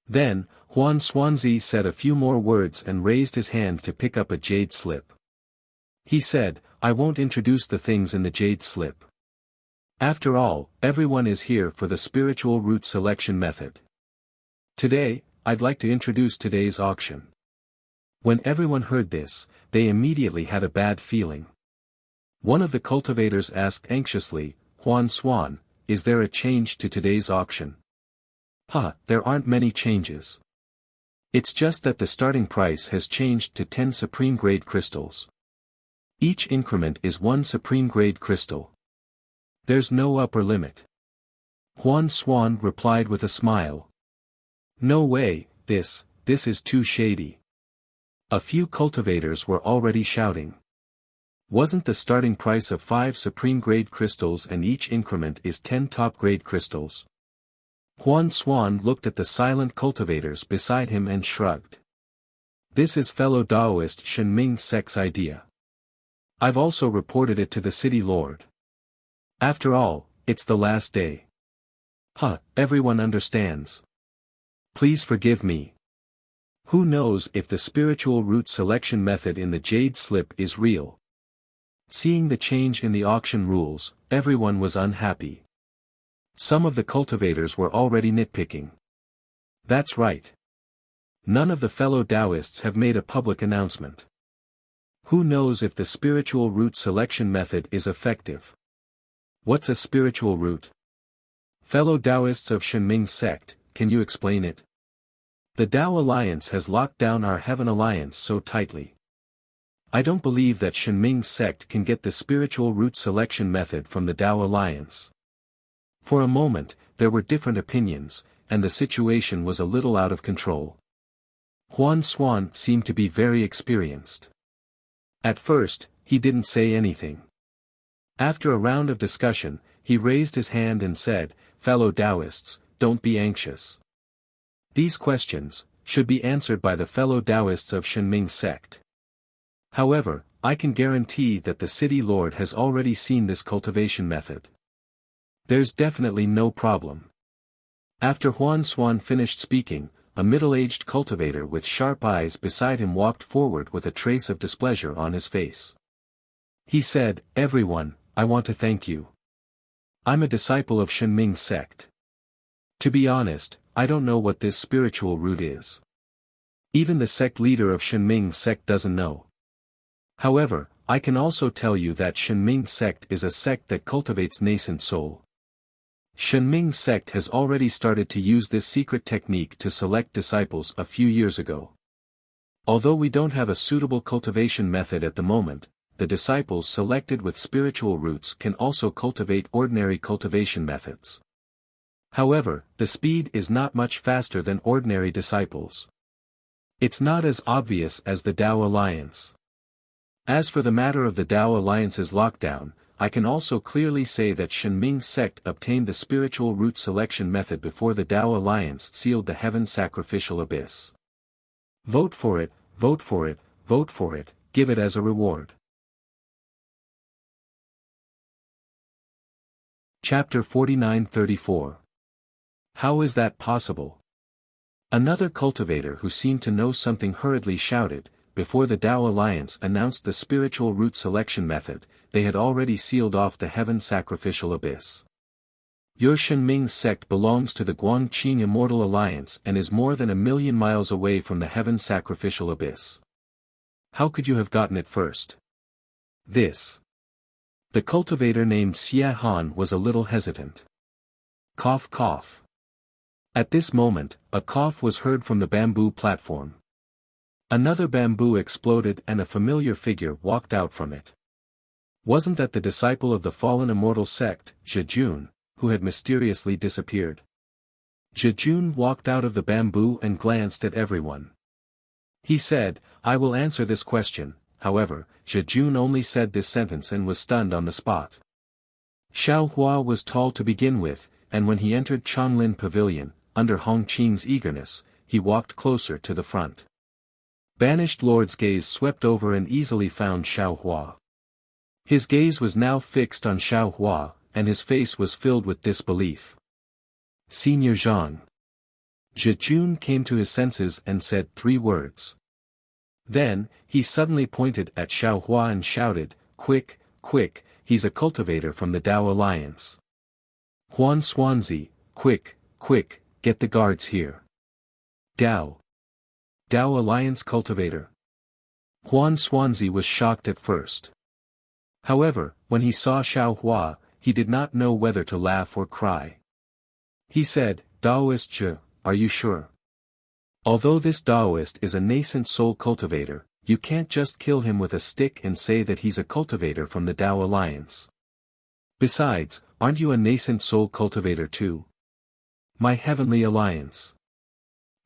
Then, Huan Xuanzi said a few more words and raised his hand to pick up a jade slip. He said, I won't introduce the things in the jade slip. After all, everyone is here for the spiritual root selection method. Today, I'd like to introduce today's auction. When everyone heard this, they immediately had a bad feeling. One of the cultivators asked anxiously, Huan Xuan, is there a change to today's auction? There aren't many changes. It's just that the starting price has changed to 10 supreme grade crystals. Each increment is 1 supreme grade crystal. There's no upper limit. Huan Xuan replied with a smile. No way, this is too shady. A few cultivators were already shouting. Wasn't the starting price of 5 supreme grade crystals and each increment is 10 top grade crystals? Huan Xuan looked at the silent cultivators beside him and shrugged. This is fellow Taoist Shenming sect's idea. I've also reported it to the city lord. After all, it's the last day. Everyone understands. Please forgive me. Who knows if the spiritual root selection method in the jade slip is real? Seeing the change in the auction rules, everyone was unhappy. Some of the cultivators were already nitpicking. That's right. None of the fellow Taoists have made a public announcement. Who knows if the spiritual root selection method is effective? What's a spiritual root? Fellow Taoists of Shenming sect, can you explain it? The Tao Alliance has locked down our Heaven Alliance so tightly. I don't believe that Shenming sect can get the spiritual root selection method from the Tao Alliance. For a moment, there were different opinions, and the situation was a little out of control. Huan Xuan seemed to be very experienced. At first, he didn't say anything. After a round of discussion, he raised his hand and said, Fellow Taoists, don't be anxious. These questions should be answered by the fellow Taoists of Shenming sect. However, I can guarantee that the city lord has already seen this cultivation method. There's definitely no problem. After Huan Xuan finished speaking, a middle-aged cultivator with sharp eyes beside him walked forward with a trace of displeasure on his face. He said, Everyone, I want to thank you. I'm a disciple of Shenming sect. To be honest, I don't know what this spiritual root is. Even the sect leader of Shenming sect doesn't know. However, I can also tell you that Shenming sect is a sect that cultivates nascent soul. Shenming sect has already started to use this secret technique to select disciples a few years ago. Although we don't have a suitable cultivation method at the moment, the disciples selected with spiritual roots can also cultivate ordinary cultivation methods. However, the speed is not much faster than ordinary disciples. It's not as obvious as the Tao Alliance. As for the matter of the Tao Alliance's lockdown, I can also clearly say that Shenming sect obtained the spiritual root selection method before the Tao Alliance sealed the heaven sacrificial abyss. Vote for it, vote for it, vote for it, give it as a reward. Chapter 49-34. How is that possible? Another cultivator who seemed to know something hurriedly shouted, before the Tao Alliance announced the spiritual root selection method, they had already sealed off the heaven sacrificial abyss. Your Shenming sect belongs to the Guangqing Immortal Alliance and is more than 1,000,000 miles away from the heaven sacrificial abyss. How could you have gotten it first? This. The cultivator named Xia Han was a little hesitant. Cough cough. At this moment, a cough was heard from the bamboo platform. Another bamboo exploded and a familiar figure walked out from it. Wasn't that the disciple of the fallen immortal sect, Zhejun, who had mysteriously disappeared? Zhejun walked out of the bamboo and glanced at everyone. He said, "I will answer this question." However, Zhejun only said this sentence and was stunned on the spot. Xiao Hua was tall to begin with, and when he entered Changlin Pavilion, under Hong Qing's eagerness, he walked closer to the front. Banished Lord's gaze swept over and easily found Xiao Hua. His gaze was now fixed on Xiao Hua, and his face was filled with disbelief. "Senior Zhang." Zhejun came to his senses and said 3 words. Then, he suddenly pointed at Xiao Hua and shouted, "Quick, quick, he's a cultivator from the Tao Alliance. Huan Swanzi, quick, quick, get the guards here." Tao Alliance cultivator. Huan Swanzi was shocked at first. However, when he saw Xiao Hua, he did not know whether to laugh or cry. He said, "Daoist Zhe, are you sure? Although this Daoist is a nascent soul cultivator, you can't just kill him with a stick and say that he's a cultivator from the Tao Alliance. Besides, aren't you a nascent soul cultivator too? My Heavenly Alliance."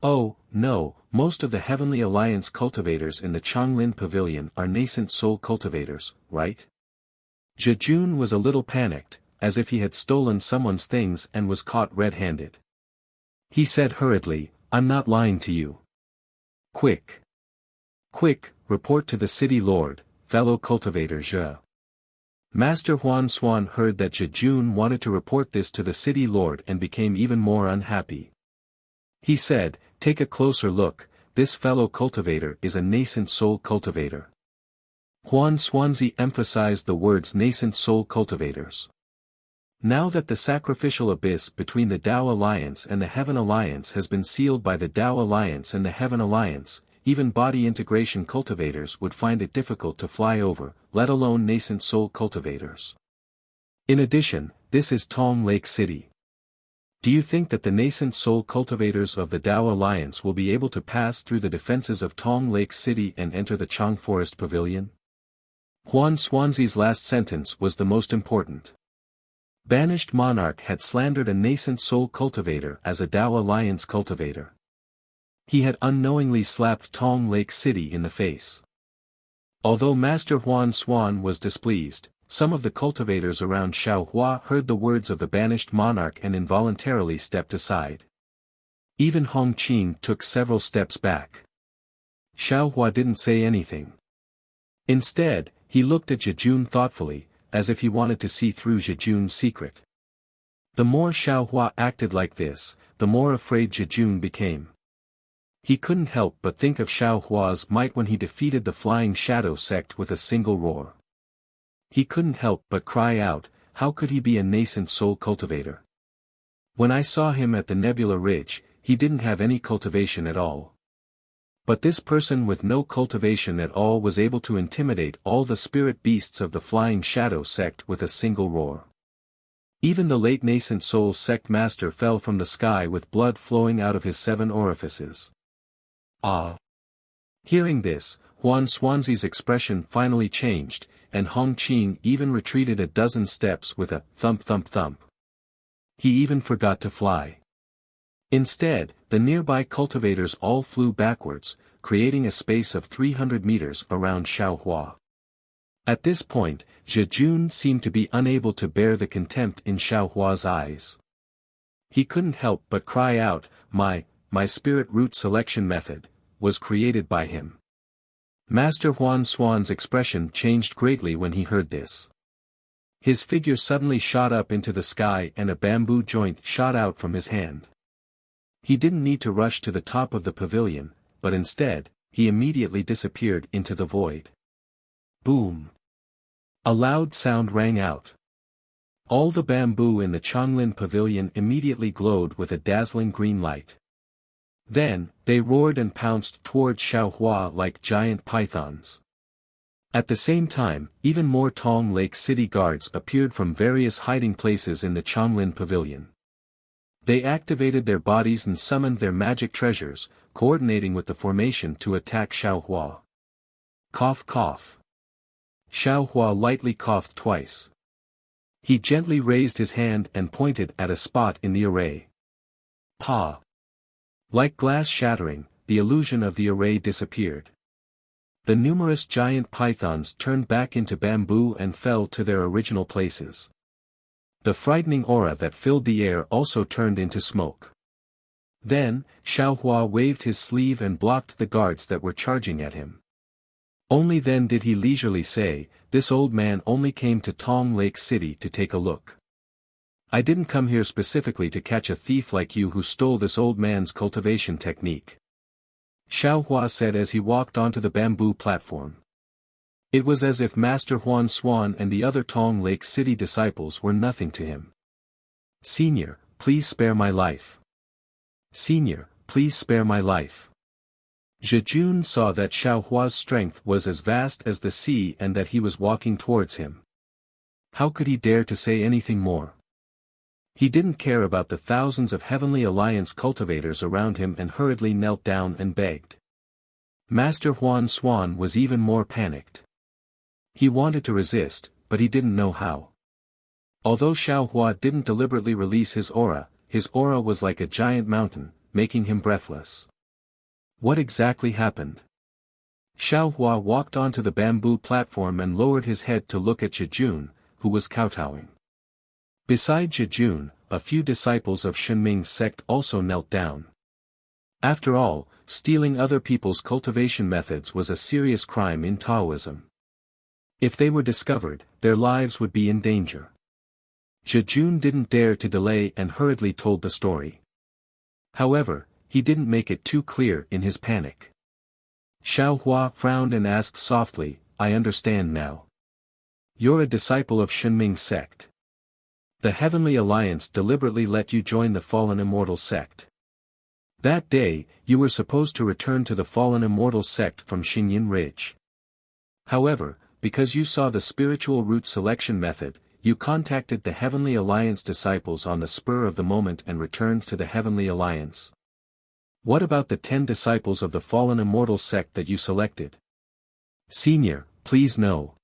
"Oh, no, most of the Heavenly Alliance cultivators in the Changlin Pavilion are nascent soul cultivators, right?" Zhejun was a little panicked, as if he had stolen someone's things and was caught red-handed. He said hurriedly, "I'm not lying to you. Quick! Quick, report to the city lord, fellow cultivator Zhe." Master Huan Xuan heard that Zhejun wanted to report this to the city lord and became even more unhappy. He said, "Take a closer look, this fellow cultivator is a nascent soul cultivator." Huan Swanzi emphasized the words nascent soul cultivators. Now that the sacrificial abyss between the Tao Alliance and the Heaven Alliance has been sealed by the Tao Alliance and the Heaven Alliance, even body integration cultivators would find it difficult to fly over, let alone nascent soul cultivators. In addition, this is Tong Lake City. Do you think that the nascent soul cultivators of the Tao Alliance will be able to pass through the defenses of Tong Lake City and enter the Chang Forest Pavilion? Huan Swanzi's last sentence was the most important. Banished monarch had slandered a nascent soul cultivator as a Tao Alliance cultivator. He had unknowingly slapped Tong Lake City in the face. Although Master Huan Xuan was displeased, some of the cultivators around Xiao Hua heard the words of the banished monarch and involuntarily stepped aside. Even Hong Qing took several steps back. Xiao Hua didn't say anything. Instead, he looked at Zhejun thoughtfully, as if he wanted to see through Zhejun's secret. The more Xiao Hua acted like this, the more afraid Zhejun became. He couldn't help but think of Xiao Hua's might when he defeated the Flying Shadow sect with a single roar. He couldn't help but cry out, how could he be a nascent soul cultivator? When I saw him at the Nebula Ridge, he didn't have any cultivation at all. But this person with no cultivation at all was able to intimidate all the spirit beasts of the Flying Shadow sect with a single roar. Even the late nascent soul sect master fell from the sky with blood flowing out of his 7 orifices. Ah! Hearing this, Huan Swanzi's expression finally changed, and Hong Qing even retreated a dozen steps with a thump thump thump. He even forgot to fly. Instead, the nearby cultivators all flew backwards, creating a space of 300 meters around Xiao Hua. At this point, Zhejun seemed to be unable to bear the contempt in Xiao Hua's eyes. He couldn't help but cry out, my spirit root selection method, was created by him. Master Huan Xuan's expression changed greatly when he heard this. His figure suddenly shot up into the sky and a bamboo joint shot out from his hand. He didn't need to rush to the top of the pavilion, but instead, he immediately disappeared into the void. Boom! A loud sound rang out. All the bamboo in the Changlin pavilion immediately glowed with a dazzling green light. Then, they roared and pounced toward Xiaohua like giant pythons. At the same time, even more Tong Lake City guards appeared from various hiding places in the Changlin pavilion. They activated their bodies and summoned their magic treasures, coordinating with the formation to attack Xiaohua. Cough cough. Xiaohua lightly coughed twice. He gently raised his hand and pointed at a spot in the array. Pa! Like glass shattering, the illusion of the array disappeared. The numerous giant pythons turned back into bamboo and fell to their original places. The frightening aura that filled the air also turned into smoke. Then, Xiaohua waved his sleeve and blocked the guards that were charging at him. Only then did he leisurely say, "This old man only came to Tong Lake City to take a look. I didn't come here specifically to catch a thief like you who stole this old man's cultivation technique," Xiaohua said as he walked onto the bamboo platform. It was as if Master Huan Xuan and the other Tong Lake City disciples were nothing to him. "Senior, please spare my life. Senior, please spare my life." Zhejun saw that Xiaohua's strength was as vast as the sea and that he was walking towards him. How could he dare to say anything more? He didn't care about the thousands of Heavenly Alliance cultivators around him and hurriedly knelt down and begged. Master Huan Xuan was even more panicked. He wanted to resist, but he didn't know how. Although Xiaohua didn't deliberately release his aura was like a giant mountain, making him breathless. What exactly happened? Xiaohua walked onto the bamboo platform and lowered his head to look at Zhejun, who was kowtowing. Beside Zhejun, a few disciples of Shenming's sect also knelt down. After all, stealing other people's cultivation methods was a serious crime in Taoism. If they were discovered, their lives would be in danger. Zhejun didn't dare to delay and hurriedly told the story. However, he didn't make it too clear in his panic. Xiaohua frowned and asked softly, "I understand now. You're a disciple of Shenming's sect. The Heavenly Alliance deliberately let you join the Fallen Immortal sect. That day, you were supposed to return to the Fallen Immortal sect from Xinyin Ridge. However, because you saw the spiritual root selection method, you contacted the Heavenly Alliance disciples on the spur of the moment and returned to the Heavenly Alliance. What about the 10 disciples of the Fallen Immortal sect that you selected? Senior, please no."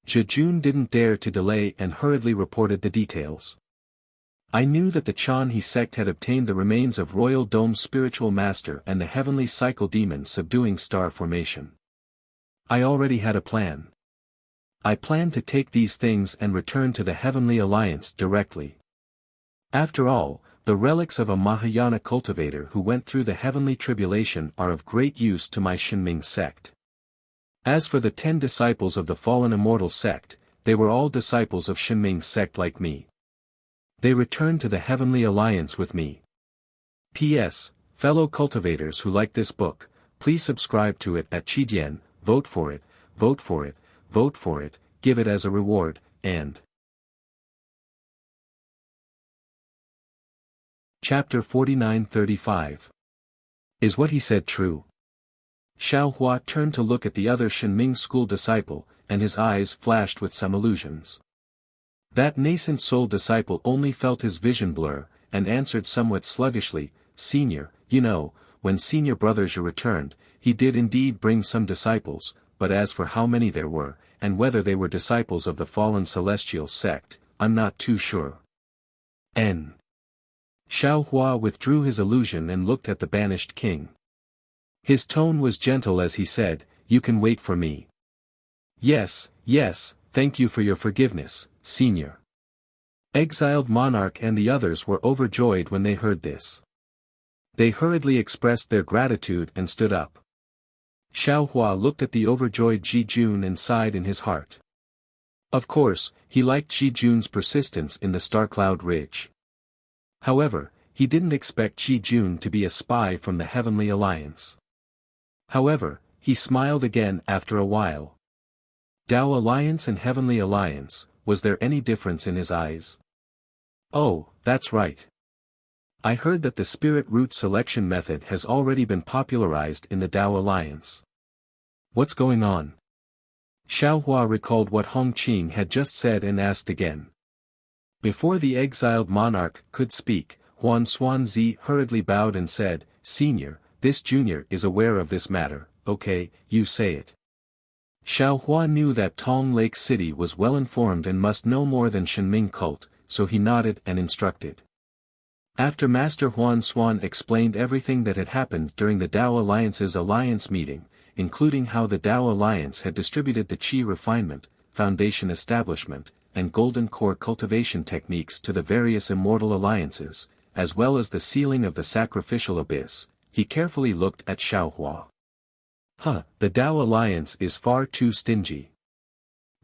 Zhejun didn't dare to delay and hurriedly reported the details. "I knew that the Chanhe sect had obtained the remains of Royal Dome's spiritual master and the heavenly cycle demon subduing star formation. I already had a plan. I planned to take these things and return to the Heavenly Alliance directly. After all, the relics of a Mahayana cultivator who went through the heavenly tribulation are of great use to my Shenming sect. As for the 10 disciples of the Fallen Immortal sect, they were all disciples of Shenming's sect like me. They returned to the Heavenly Alliance with me. P.S. Fellow cultivators who like this book, please subscribe to it at Qidian, vote for it, vote for it, vote for it, give it as a reward, and Chapter 49-35. Is what he said true? Xiaohua turned to look at the other Shenming school disciple, and his eyes flashed with some illusions. That nascent soul disciple only felt his vision blur, and answered somewhat sluggishly, "Senior, you know, when Senior Brother Zhe returned, he did indeed bring some disciples, but as for how many there were, and whether they were disciples of the fallen celestial sect, I'm not too sure." N. Xiaohua withdrew his illusion and looked at the banished king. His tone was gentle as he said, "You can wait for me." Yes, thank you for your forgiveness, Senior." Exiled monarch and the others were overjoyed when they heard this. They hurriedly expressed their gratitude and stood up. Xiaohua looked at the overjoyed Zhejun and sighed in his heart. Of course, he liked Ji Jun's persistence in the Starcloud Ridge. However, he didn't expect Ji Jun to be a spy from the Heavenly Alliance. However, he smiled again after a while. Dao Alliance and Heavenly Alliance, was there any difference in his eyes? Oh, that's right. I heard that the spirit root selection method has already been popularized in the Dao Alliance. What's going on? Xiaohua recalled what Hong Qing had just said and asked again. Before the exiled monarch could speak, Huan Xuanzi hurriedly bowed and said, "Senior, this junior is aware of this matter, okay, you say it." Xiaohua knew that Tong Lake City was well informed and must know more than Shenming cult, so he nodded and instructed. After Master Huan Xuan explained everything that had happened during the Dao Alliance's alliance meeting, including how the Dao Alliance had distributed the Qi refinement, foundation establishment, and golden core cultivation techniques to the various immortal alliances, as well as the sealing of the sacrificial abyss, he carefully looked at Xiaohua. The Dao Alliance is far too stingy.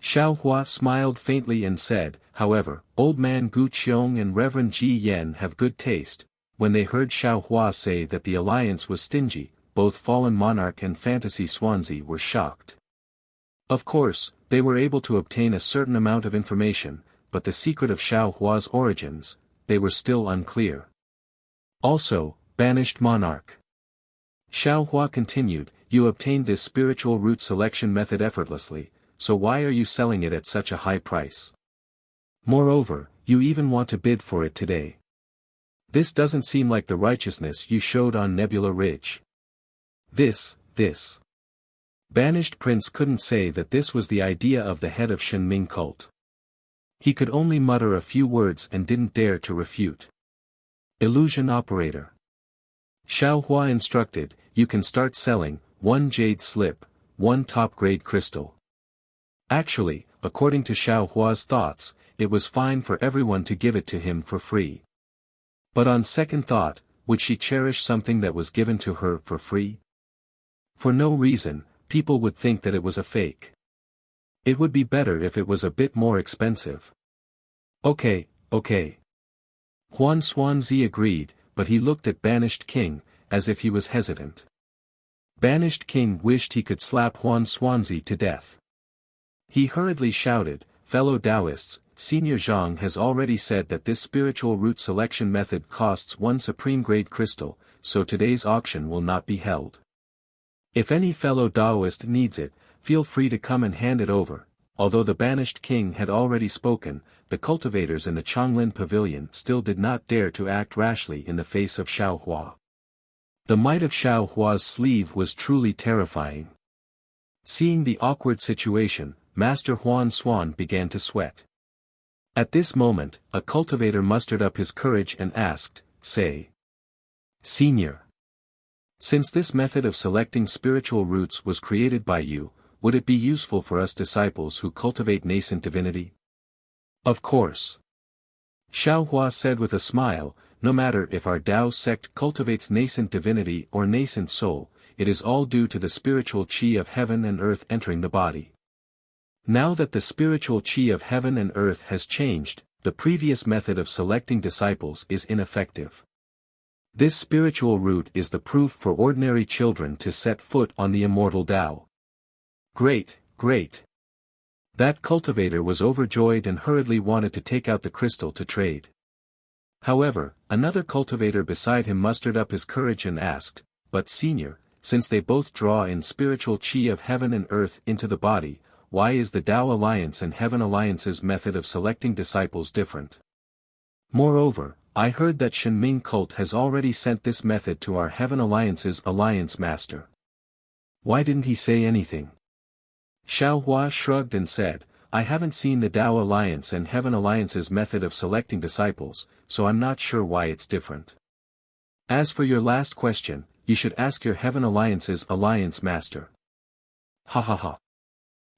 Xiaohua smiled faintly and said, however, Old Man Gu Qiong and Reverend Ji Yen have good taste. When they heard Xiaohua say that the alliance was stingy, both Fallen Monarch and Fantasy Swansea were shocked. Of course, they were able to obtain a certain amount of information, but the secret of Xiaohua's origins, they were still unclear. Also, Banished Monarch. Xiaohua continued, you obtained this spiritual root selection method effortlessly, so why are you selling it at such a high price? Moreover, you even want to bid for it today. This doesn't seem like the righteousness you showed on Nebula Ridge. This. Banished Prince couldn't say that this was the idea of the head of Shenming cult. He could only mutter a few words and didn't dare to refute. Illusion Operator. Xiaohua instructed, you can start selling, 1 jade slip, 1 top-grade crystal. Actually, according to Xiaohua's thoughts, it was fine for everyone to give it to him for free. But on second thought, would she cherish something that was given to her for free? For no reason, people would think that it was a fake. It would be better if it was a bit more expensive. Okay. Huan Xuanzi agreed, but he looked at Banished King, as if he was hesitant. Banished King wished he could slap Huan Xuanzi to death. He hurriedly shouted, fellow Taoists, Senior Zhang has already said that this spiritual root selection method costs 1 supreme-grade crystal, so today's auction will not be held. If any fellow Taoist needs it, feel free to come and hand it over. Although the Banished King had already spoken, the cultivators in the Changlin Pavilion still did not dare to act rashly in the face of Xiaohua. The might of Xiaohua's sleeve was truly terrifying. Seeing the awkward situation, Master Huan Xuan began to sweat. At this moment, a cultivator mustered up his courage and asked, say. Senior. Since this method of selecting spiritual roots was created by you, would it be useful for us disciples who cultivate nascent divinity? Of course. Xiaohua said with a smile, no matter if our Dao sect cultivates nascent divinity or nascent soul, it is all due to the spiritual qi of heaven and earth entering the body. Now that the spiritual qi of heaven and earth has changed, the previous method of selecting disciples is ineffective. This spiritual root is the proof for ordinary children to set foot on the immortal Dao. Great. That cultivator was overjoyed and hurriedly wanted to take out the crystal to trade. However, another cultivator beside him mustered up his courage and asked, but Senior, since they both draw in spiritual qi of heaven and earth into the body, why is the Dao Alliance and Heaven Alliance's method of selecting disciples different? Moreover, I heard that Shenming cult has already sent this method to our Heaven Alliance's Alliance Master. Why didn't he say anything? Xiaohua shrugged and said, I haven't seen the Dao Alliance and Heaven Alliance's method of selecting disciples, so I'm not sure why it's different. As for your last question, you should ask your Heaven Alliance's Alliance Master. Ha.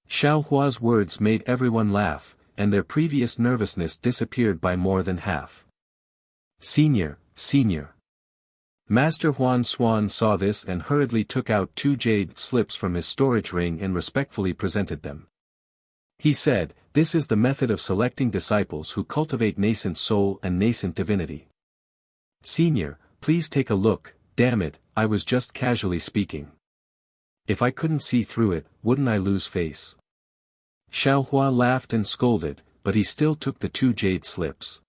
Xiaohua's words made everyone laugh, and their previous nervousness disappeared by more than half. Senior. Master Huan Xuan saw this and hurriedly took out 2 jade slips from his storage ring and respectfully presented them. He said, This is the method of selecting disciples who cultivate nascent soul and nascent divinity. Senior, please take a look. Damn it, I was just casually speaking. If I couldn't see through it, wouldn't I lose face? Xiaohua laughed and scolded, but he still took the 2 jade slips.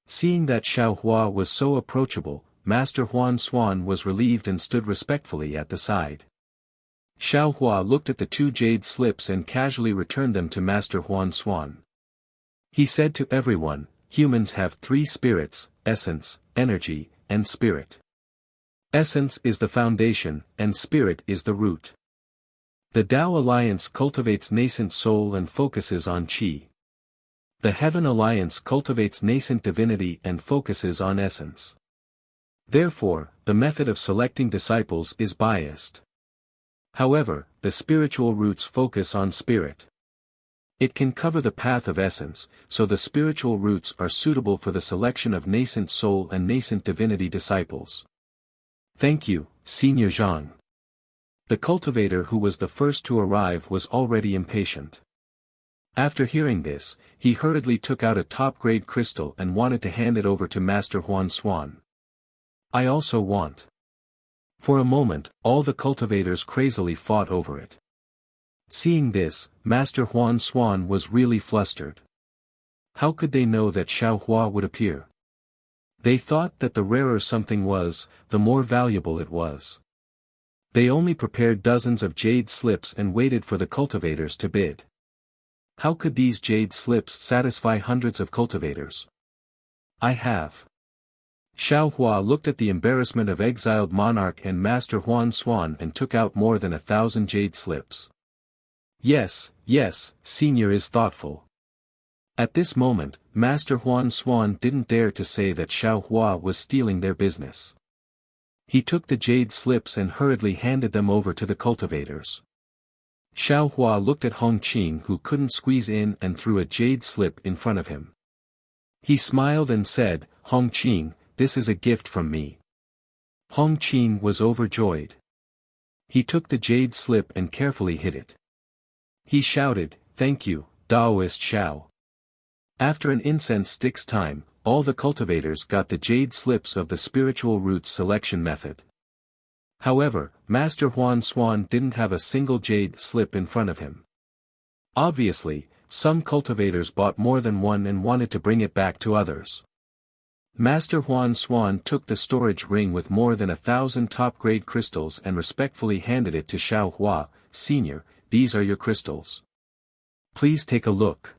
Seeing that Xiaohua was so approachable, Master Huan Xuan was relieved and stood respectfully at the side. Xiaohua looked at the 2 jade slips and casually returned them to Master Huan Xuan. He said to everyone, humans have 3 spirits, essence, energy, and spirit. Essence is the foundation, and spirit is the root. The Tao Alliance cultivates nascent soul and focuses on qi. The Heaven Alliance cultivates nascent divinity and focuses on essence. Therefore, the method of selecting disciples is biased. However, the spiritual roots focus on spirit. It can cover the path of essence, so the spiritual roots are suitable for the selection of nascent soul and nascent divinity disciples. Thank you, Senior Zhang. The cultivator who was the first to arrive was already impatient. After hearing this, he hurriedly took out a top-grade crystal and wanted to hand it over to Master Huan Xuan. I also want. For a moment, all the cultivators crazily fought over it. Seeing this, Master Huan Xuan was really flustered. How could they know that Xiaohua would appear? They thought that the rarer something was, the more valuable it was. They only prepared dozens of jade slips and waited for the cultivators to bid. How could these jade slips satisfy hundreds of cultivators? I have. Xiaohua looked at the embarrassment of exiled monarch and Master Huan Xuan and took out more than 1,000 jade slips. Yes, Senior is thoughtful. At this moment, Master Huan Xuan didn't dare to say that Xiaohua was stealing their business. He took the jade slips and hurriedly handed them over to the cultivators. Xiaohua looked at Hongqing who couldn't squeeze in and threw a jade slip in front of him. He smiled and said, Hongqing, this is a gift from me. Hongqing was overjoyed. He took the jade slip and carefully hid it. He shouted, thank you, Daoist Xiao. After an incense stick's time, all the cultivators got the jade slips of the spiritual roots selection method. However, Master Huan Xuan didn't have a single jade slip in front of him. Obviously, some cultivators bought more than one and wanted to bring it back to others. Master Huan Xuan took the storage ring with more than 1,000 top-grade crystals and respectfully handed it to Xiaohua, Senior, these are your crystals. Please take a look.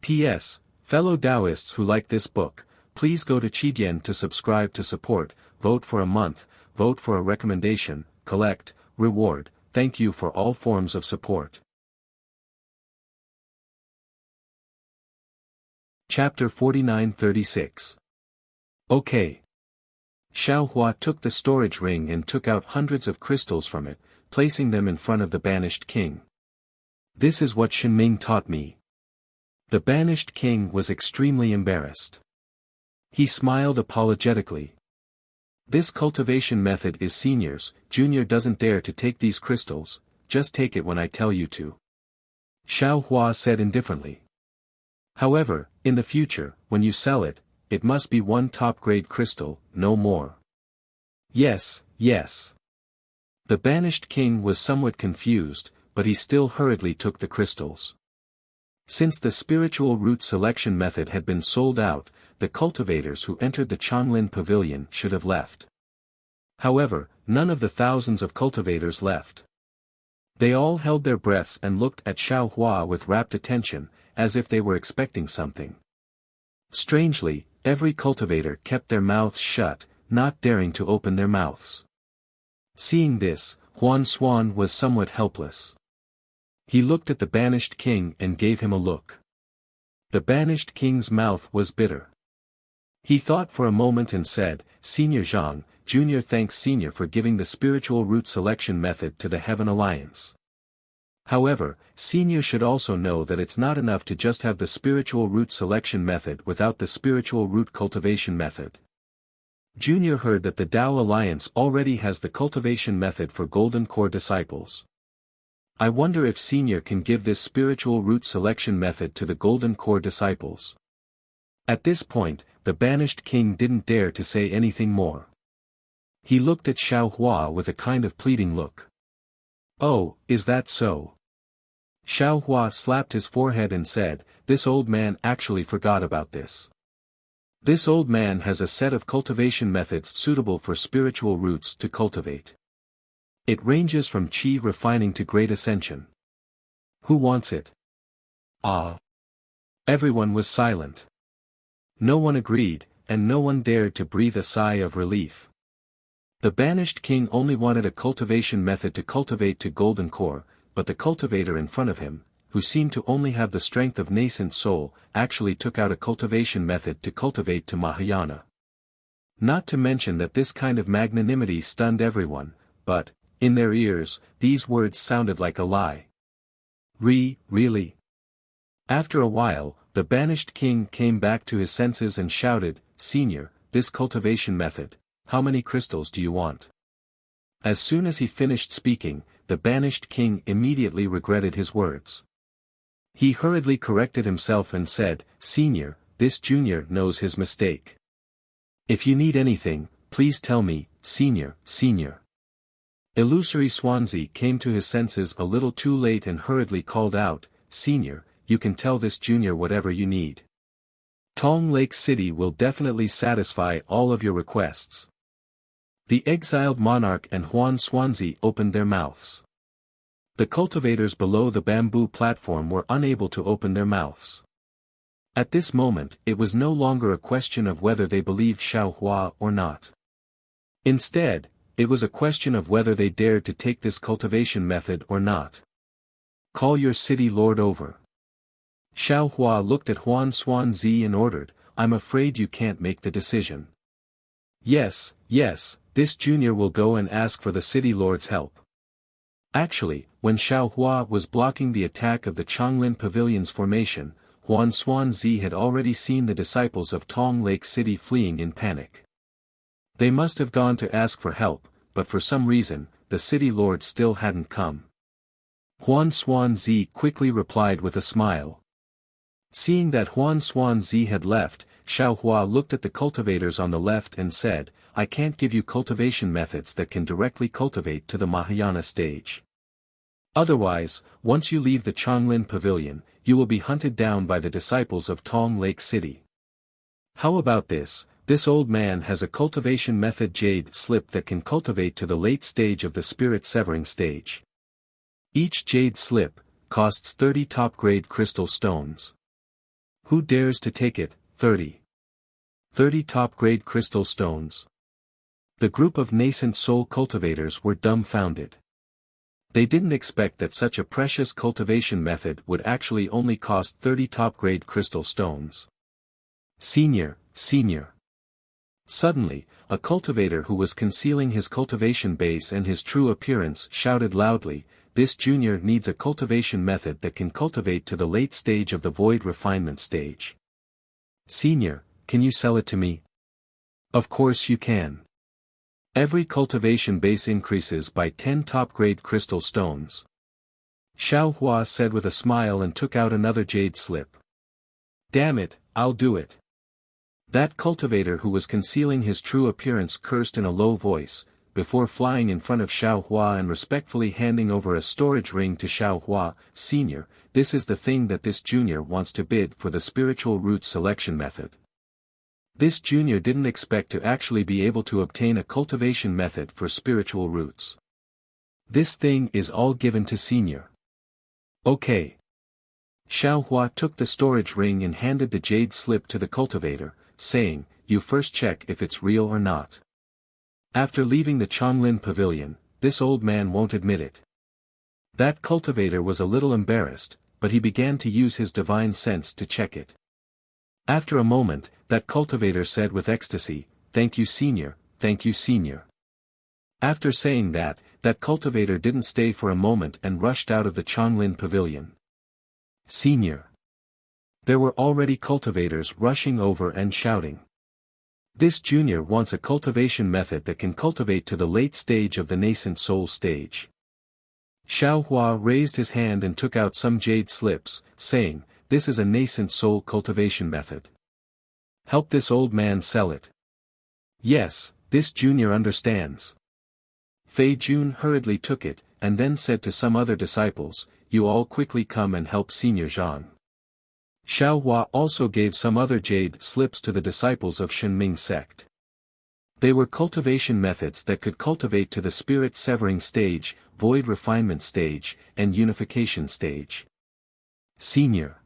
P.S. Fellow Taoists who like this book, please go to Qidian to subscribe to support, vote for a month, vote for a recommendation, collect, reward, thank you for all forms of support. Chapter 49-36. Okay. Xiaohua took the storage ring and took out hundreds of crystals from it, placing them in front of the banished king. This is what Shenming taught me. The banished king was extremely embarrassed. He smiled apologetically. This cultivation method is Senior's, Junior doesn't dare to take these crystals, just take it when I tell you to. Xiaohua said indifferently. However, in the future, when you sell it, it must be one top-grade crystal, no more. Yes. The banished king was somewhat confused, but he still hurriedly took the crystals. Since the spiritual root selection method had been sold out, the cultivators who entered the Changlin Pavilion should have left. However, none of the thousands of cultivators left. They all held their breaths and looked at Xiaohua with rapt attention, as if they were expecting something. Strangely, every cultivator kept their mouths shut, not daring to open their mouths. Seeing this, Huan Xuan was somewhat helpless. He looked at the banished king and gave him a look. The banished king's mouth was bitter. He thought for a moment and said, Senior Zhang, Junior thanks Senior for giving the spiritual root selection method to the Heaven Alliance. However, Senior should also know that it's not enough to just have the spiritual root selection method without the spiritual root cultivation method. Junior heard that the Tao Alliance already has the cultivation method for Golden Core disciples. I wonder if Senior can give this spiritual root selection method to the Golden Core disciples. At this point, the banished king didn't dare to say anything more. He looked at Xiao Hua with a kind of pleading look. Oh, is that so? Xiao Hua slapped his forehead and said, this old man actually forgot about this. This old man has a set of cultivation methods suitable for spiritual roots to cultivate. It ranges from qi refining to great ascension. Who wants it? Ah. Everyone was silent. No one agreed, and no one dared to breathe a sigh of relief. The banished king only wanted a cultivation method to cultivate to Golden Core, but the cultivator in front of him, who seemed to only have the strength of nascent soul, actually took out a cultivation method to cultivate to Mahayana. Not to mention that this kind of magnanimity stunned everyone, but, in their ears, these words sounded like a lie. Really? After a while, the banished king came back to his senses and shouted, Senior, this cultivation method, how many crystals do you want? As soon as he finished speaking, the banished king immediately regretted his words. He hurriedly corrected himself and said, Senior, this junior knows his mistake. If you need anything, please tell me, Senior. Illusory Swansea came to his senses a little too late and hurriedly called out, Senior, you can tell this junior whatever you need. Tong Lake City will definitely satisfy all of your requests. The exiled monarch and Huan Swansea opened their mouths. The cultivators below the bamboo platform were unable to open their mouths. At this moment, it was no longer a question of whether they believed Xiao Hua or not. Instead, it was a question of whether they dared to take this cultivation method or not. Call your city lord over. Xiao Hua looked at Huan Swansea and ordered, I'm afraid you can't make the decision. Yes, this junior will go and ask for the city lord's help. Actually, when Xiao Hua was blocking the attack of the Changlin Pavilion's formation, Huan Swansea had already seen the disciples of Tong Lake City fleeing in panic. They must have gone to ask for help, but for some reason, the city lord still hadn't come. Huan Swansea quickly replied with a smile. Seeing that Huan Swansea had left, Xiao Hua looked at the cultivators on the left and said, I can't give you cultivation methods that can directly cultivate to the Mahayana stage. Otherwise, once you leave the Changlin Pavilion, you will be hunted down by the disciples of Tong Lake City. How about this? This old man has a cultivation method jade slip that can cultivate to the late stage of the spirit severing stage. Each jade slip costs 30 top-grade crystal stones. Who dares to take it? 30 top-grade crystal stones. The group of nascent soul cultivators were dumbfounded. They didn't expect that such a precious cultivation method would actually only cost 30 top-grade crystal stones. Senior. Suddenly, a cultivator who was concealing his cultivation base and his true appearance shouted loudly, this junior needs a cultivation method that can cultivate to the late stage of the void refinement stage. Senior, can you sell it to me? Of course you can. Every cultivation base increases by 10 top-grade crystal stones. Xiao Hua said with a smile and took out another jade slip. Damn it, I'll do it. That cultivator who was concealing his true appearance cursed in a low voice, before flying in front of Xiao Hua and respectfully handing over a storage ring to Xiao Hua. Senior, this is the thing that this junior wants to bid for the spiritual root selection method. This junior didn't expect to actually be able to obtain a cultivation method for spiritual roots. This thing is all given to Senior. Okay. Xiao Hua took the storage ring and handed the jade slip to the cultivator, saying, you first check if it's real or not. After leaving the Changlin Pavilion, this old man won't admit it. That cultivator was a little embarrassed, but he began to use his divine sense to check it. After a moment, that cultivator said with ecstasy, thank you Senior. After saying that, that cultivator didn't stay for a moment and rushed out of the Changlin Pavilion. Senior. There were already cultivators rushing over and shouting. This junior wants a cultivation method that can cultivate to the late stage of the nascent soul stage. Xiao Hua raised his hand and took out some jade slips, saying, "This is a nascent soul cultivation method. Help this old man sell it." "Yes, this junior understands." Fei Jun hurriedly took it, and then said to some other disciples, "You all quickly come and help Senior Zhang." Xiao Hua also gave some other jade slips to the disciples of Shenming sect. They were cultivation methods that could cultivate to the spirit severing stage, void refinement stage, and unification stage. Senior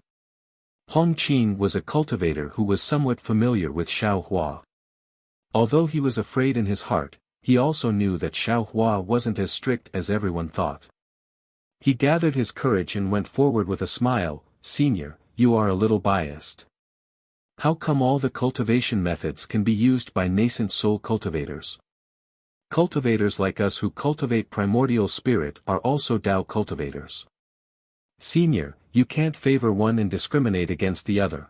Hongqing was a cultivator who was somewhat familiar with Xiao Hua. Although he was afraid in his heart, he also knew that Xiao Hua wasn't as strict as everyone thought. He gathered his courage and went forward with a smile. "Senior, you are a little biased. How come all the cultivation methods can be used by nascent soul cultivators? Cultivators like us who cultivate primordial spirit are also Tao cultivators. Senior, you can't favor one and discriminate against the other.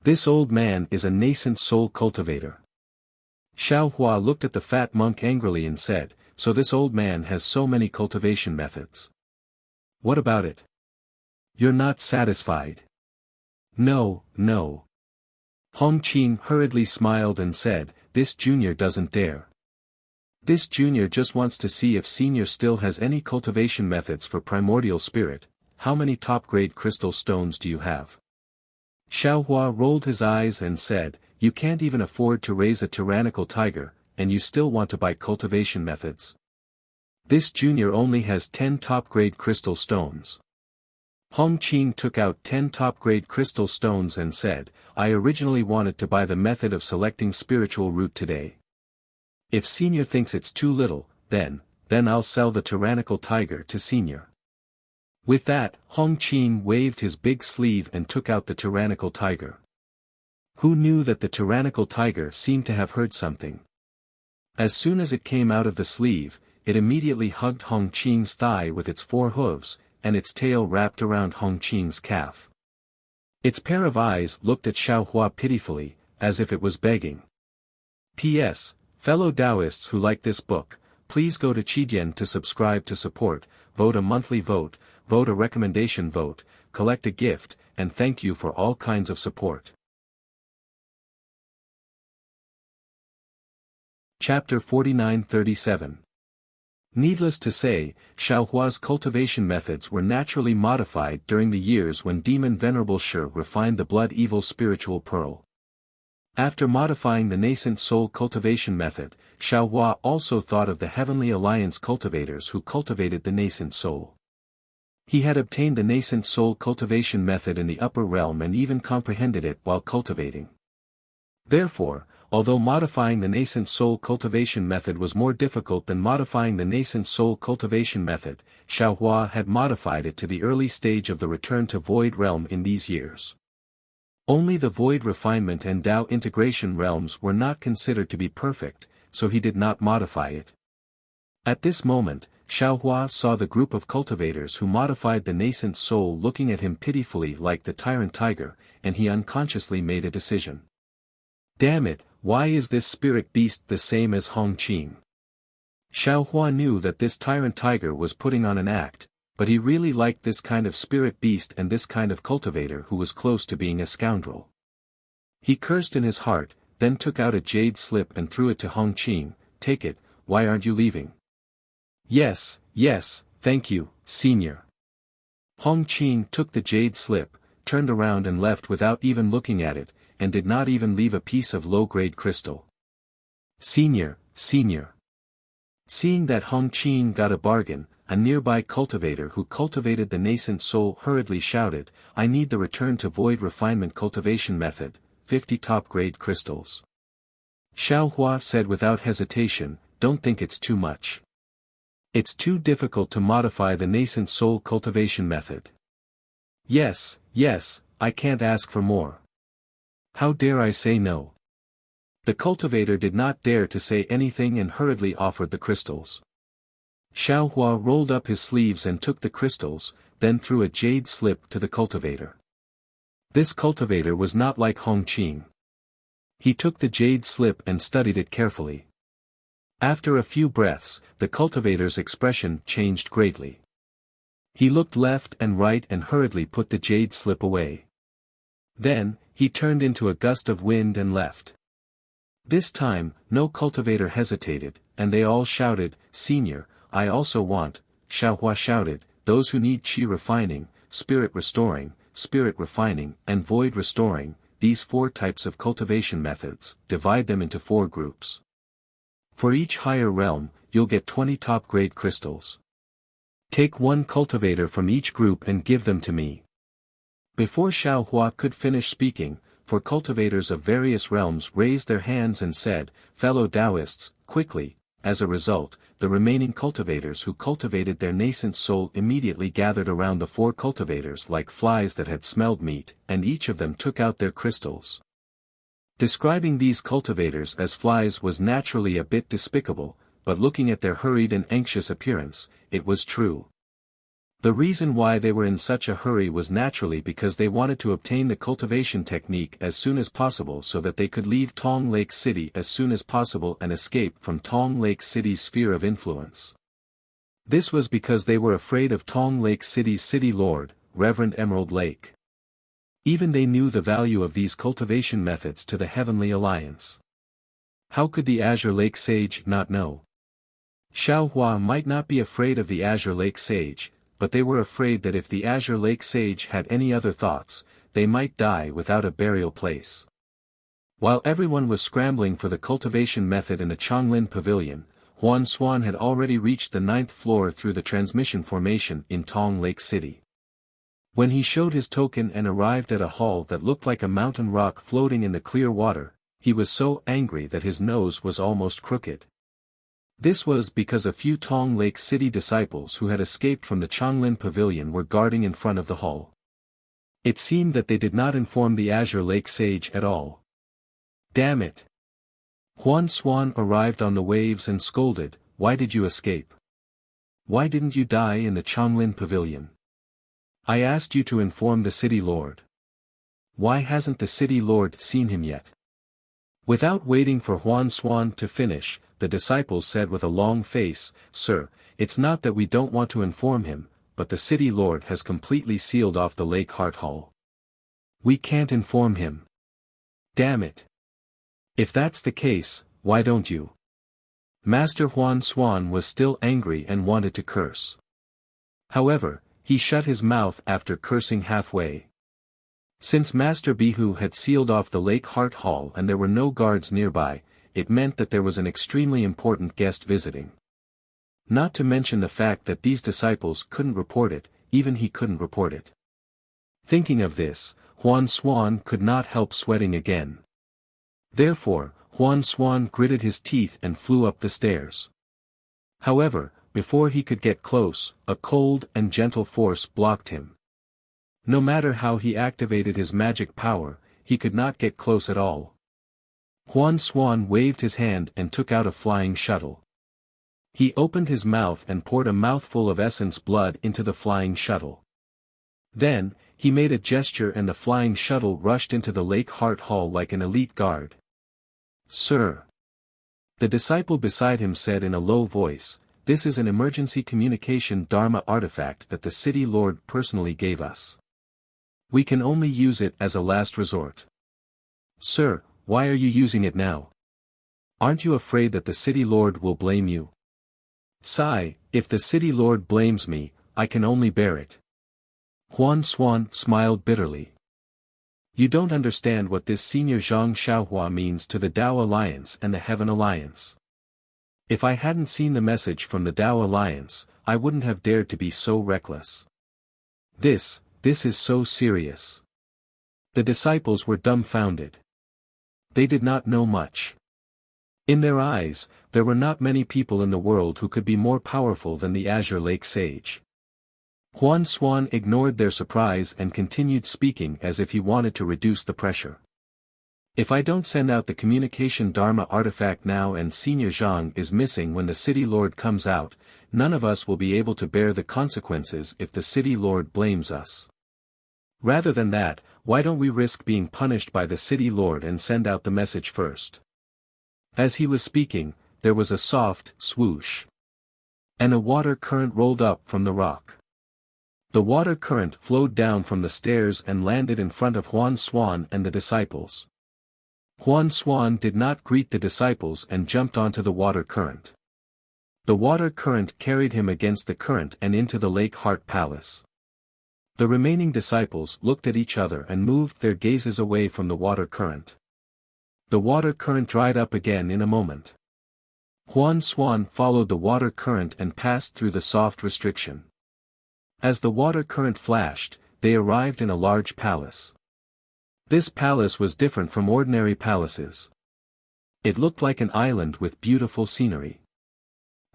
This old man is a nascent soul cultivator." Xiao Hua looked at the fat monk angrily and said, "So this old man has so many cultivation methods. What about it? You're not satisfied?" "No, no." Hongqing hurriedly smiled and said, "This junior doesn't dare. This junior just wants to see if senior still has any cultivation methods for primordial spirit. How many top-grade crystal stones do you have?" Xiao Hua rolled his eyes and said, "You can't even afford to raise a tyrannical tiger, and you still want to buy cultivation methods. This junior only has 10 top-grade crystal stones." Hongqing took out 10 top-grade crystal stones and said, "I originally wanted to buy the method of selecting spiritual root today. If senior thinks it's too little, then I'll sell the tyrannical tiger to senior." With that, Hongqing waved his big sleeve and took out the tyrannical tiger. Who knew that the tyrannical tiger seemed to have heard something? As soon as it came out of the sleeve, it immediately hugged Hongqing's thigh with its 4 hooves, and its tail wrapped around Hongqing's calf. Its pair of eyes looked at Xiao Hua pitifully, as if it was begging. P.S. Fellow Taoists who like this book, please go to Qidian to subscribe to support, vote a monthly vote, vote a recommendation vote, collect a gift, and thank you for all kinds of support. Chapter 49-37. Needless to say, Xiao Hua's cultivation methods were naturally modified during the years when Demon Venerable Shi refined the blood evil spiritual pearl. After modifying the nascent soul cultivation method, Xiao Hua also thought of the Heavenly Alliance cultivators who cultivated the nascent soul. He had obtained the nascent soul cultivation method in the upper realm and even comprehended it while cultivating. Therefore, although modifying the nascent soul cultivation method was more difficult than modifying the nascent soul cultivation method, Xiao Hua had modified it to the early stage of the return to void realm in these years. Only the void refinement and Tao integration realms were not considered to be perfect, so he did not modify it. At this moment, Xiao Hua saw the group of cultivators who modified the nascent soul looking at him pitifully like the tyrant tiger, and he unconsciously made a decision. Damn it, why is this spirit beast the same as Hongqing? Xiao Hua knew that this tyrant tiger was putting on an act, but he really liked this kind of spirit beast and this kind of cultivator who was close to being a scoundrel. He cursed in his heart, then took out a jade slip and threw it to Hongqing. "Take it, why aren't you leaving?" Yes, thank you, senior." Hongqing took the jade slip, turned around and left without even looking at it, and did not even leave a piece of low-grade crystal. Senior. Seeing that Hongqing got a bargain, a nearby cultivator who cultivated the nascent soul hurriedly shouted, "I need the return to void refinement cultivation method, 50 top-grade crystals." Xiao Hua said without hesitation, "Don't think it's too much. It's too difficult to modify the nascent soul cultivation method." Yes, I can't ask for more. How dare I say no? The cultivator did not dare to say anything and hurriedly offered the crystals. Xiao Hua rolled up his sleeves and took the crystals, then threw a jade slip to the cultivator. This cultivator was not like Hongqing. He took the jade slip and studied it carefully. After a few breaths, the cultivator's expression changed greatly. He looked left and right and hurriedly put the jade slip away. Then, he turned into a gust of wind and left. This time, no cultivator hesitated, and they all shouted, "Senior, I also want," Xiaohua shouted, "those who need qi refining, spirit refining, and void restoring, these 4 types of cultivation methods, divide them into 4 groups. For each higher realm, you'll get 20 top-grade crystals. Take 1 cultivator from each group and give them to me." Before Xiaohua could finish speaking, 4 cultivators of various realms raised their hands and said, "Fellow Taoists, quickly." As a result, the remaining cultivators who cultivated their nascent soul immediately gathered around the 4 cultivators like flies that had smelled meat, and each of them took out their crystals. Describing these cultivators as flies was naturally a bit despicable, but looking at their hurried and anxious appearance, it was true. The reason why they were in such a hurry was naturally because they wanted to obtain the cultivation technique as soon as possible so that they could leave Tong Lake City as soon as possible and escape from Tong Lake City's sphere of influence. This was because they were afraid of Tong Lake City's city lord, Reverend Emerald Lake. Even they knew the value of these cultivation methods to the Heavenly Alliance. How could the Azure Lake Sage not know? Xiaohua might not be afraid of the Azure Lake Sage, but they were afraid that if the Azure Lake Sage had any other thoughts, they might die without a burial place. While everyone was scrambling for the cultivation method in the Changlin Pavilion, Huan Xuan had already reached the 9th floor through the transmission formation in Tong Lake City. When he showed his token and arrived at a hall that looked like a mountain rock floating in the clear water, he was so angry that his nose was almost crooked. This was because a few Tong Lake City disciples who had escaped from the Changlin Pavilion were guarding in front of the hall. It seemed that they did not inform the Azure Lake Sage at all. Damn it! Huan Xuan arrived on the waves and scolded, "Why did you escape? Why didn't you die in the Changlin Pavilion? I asked you to inform the city lord. Why hasn't the city lord seen him yet?" Without waiting for Huan Xuan to finish, the disciples said with a long face, "Sir, it's not that we don't want to inform him, but the city lord has completely sealed off the Lake Heart Hall. We can't inform him. Damn it. If that's the case, why don't you?" Master Huan Xuan was still angry and wanted to curse. However, he shut his mouth after cursing halfway. Since Master Bihu had sealed off the Lake Heart Hall and there were no guards nearby, it meant that there was an extremely important guest visiting. Not to mention the fact that these disciples couldn't report it, even he couldn't report it. Thinking of this, Huan Xuan could not help sweating again. Therefore, Huan Xuan gritted his teeth and flew up the stairs. However, before he could get close, a cold and gentle force blocked him. No matter how he activated his magic power, he could not get close at all. Huan Xuan waved his hand and took out a flying shuttle. He opened his mouth and poured a mouthful of essence blood into the flying shuttle. Then, he made a gesture and the flying shuttle rushed into the Lake Heart Hall like an elite guard. "Sir." The disciple beside him said in a low voice, "This is an emergency communication Dharma artifact that the city lord personally gave us. We can only use it as a last resort." "Sir, why are you using it now? Aren't you afraid that the city lord will blame you?" "Sigh, if the city lord blames me, I can only bear it." Huan Xuan smiled bitterly. "You don't understand what this senior Zhang Xiaohua means to the Tao Alliance and the Heaven Alliance. If I hadn't seen the message from the Tao Alliance, I wouldn't have dared to be so reckless. This is so serious." The disciples were dumbfounded. They did not know much. In their eyes, there were not many people in the world who could be more powerful than the Azure Lake Sage. Huan Xuan ignored their surprise and continued speaking as if he wanted to reduce the pressure. "If I don't send out the communication Dharma artifact now and Senior Zhang is missing when the city lord comes out, none of us will be able to bear the consequences if the city lord blames us. Rather than that, why don't we risk being punished by the city lord and send out the message first?" As he was speaking, there was a soft swoosh. And a water current rolled up from the rock. The water current flowed down from the stairs and landed in front of Huan Xuan and the disciples. Huan Xuan did not greet the disciples and jumped onto the water current. The water current carried him against the current and into the Lake Heart Palace. The remaining disciples looked at each other and moved their gazes away from the water current. The water current dried up again in a moment. Huan Xuan followed the water current and passed through the soft restriction. As the water current flashed, they arrived in a large palace. This palace was different from ordinary palaces. It looked like an island with beautiful scenery.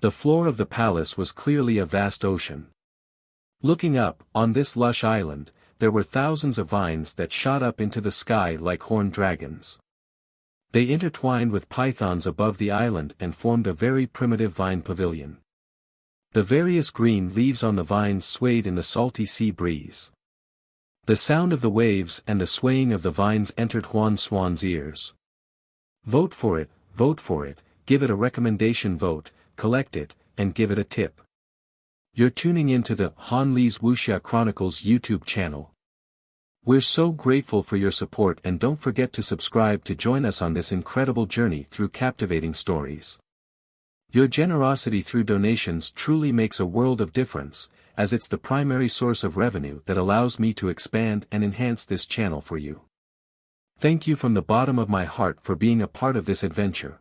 The floor of the palace was clearly a vast ocean. Looking up, on this lush island, there were thousands of vines that shot up into the sky like horned dragons. They intertwined with pythons above the island and formed a very primitive vine pavilion. The various green leaves on the vines swayed in the salty sea breeze. The sound of the waves and the swaying of the vines entered Huan Xuan's ears. Vote for it, give it a recommendation vote, collect it, and give it a tip. You're tuning into the Han Li's Wuxia Chronicles YouTube channel. We're so grateful for your support, and don't forget to subscribe to join us on this incredible journey through captivating stories. Your generosity through donations truly makes a world of difference, as it's the primary source of revenue that allows me to expand and enhance this channel for you. Thank you from the bottom of my heart for being a part of this adventure.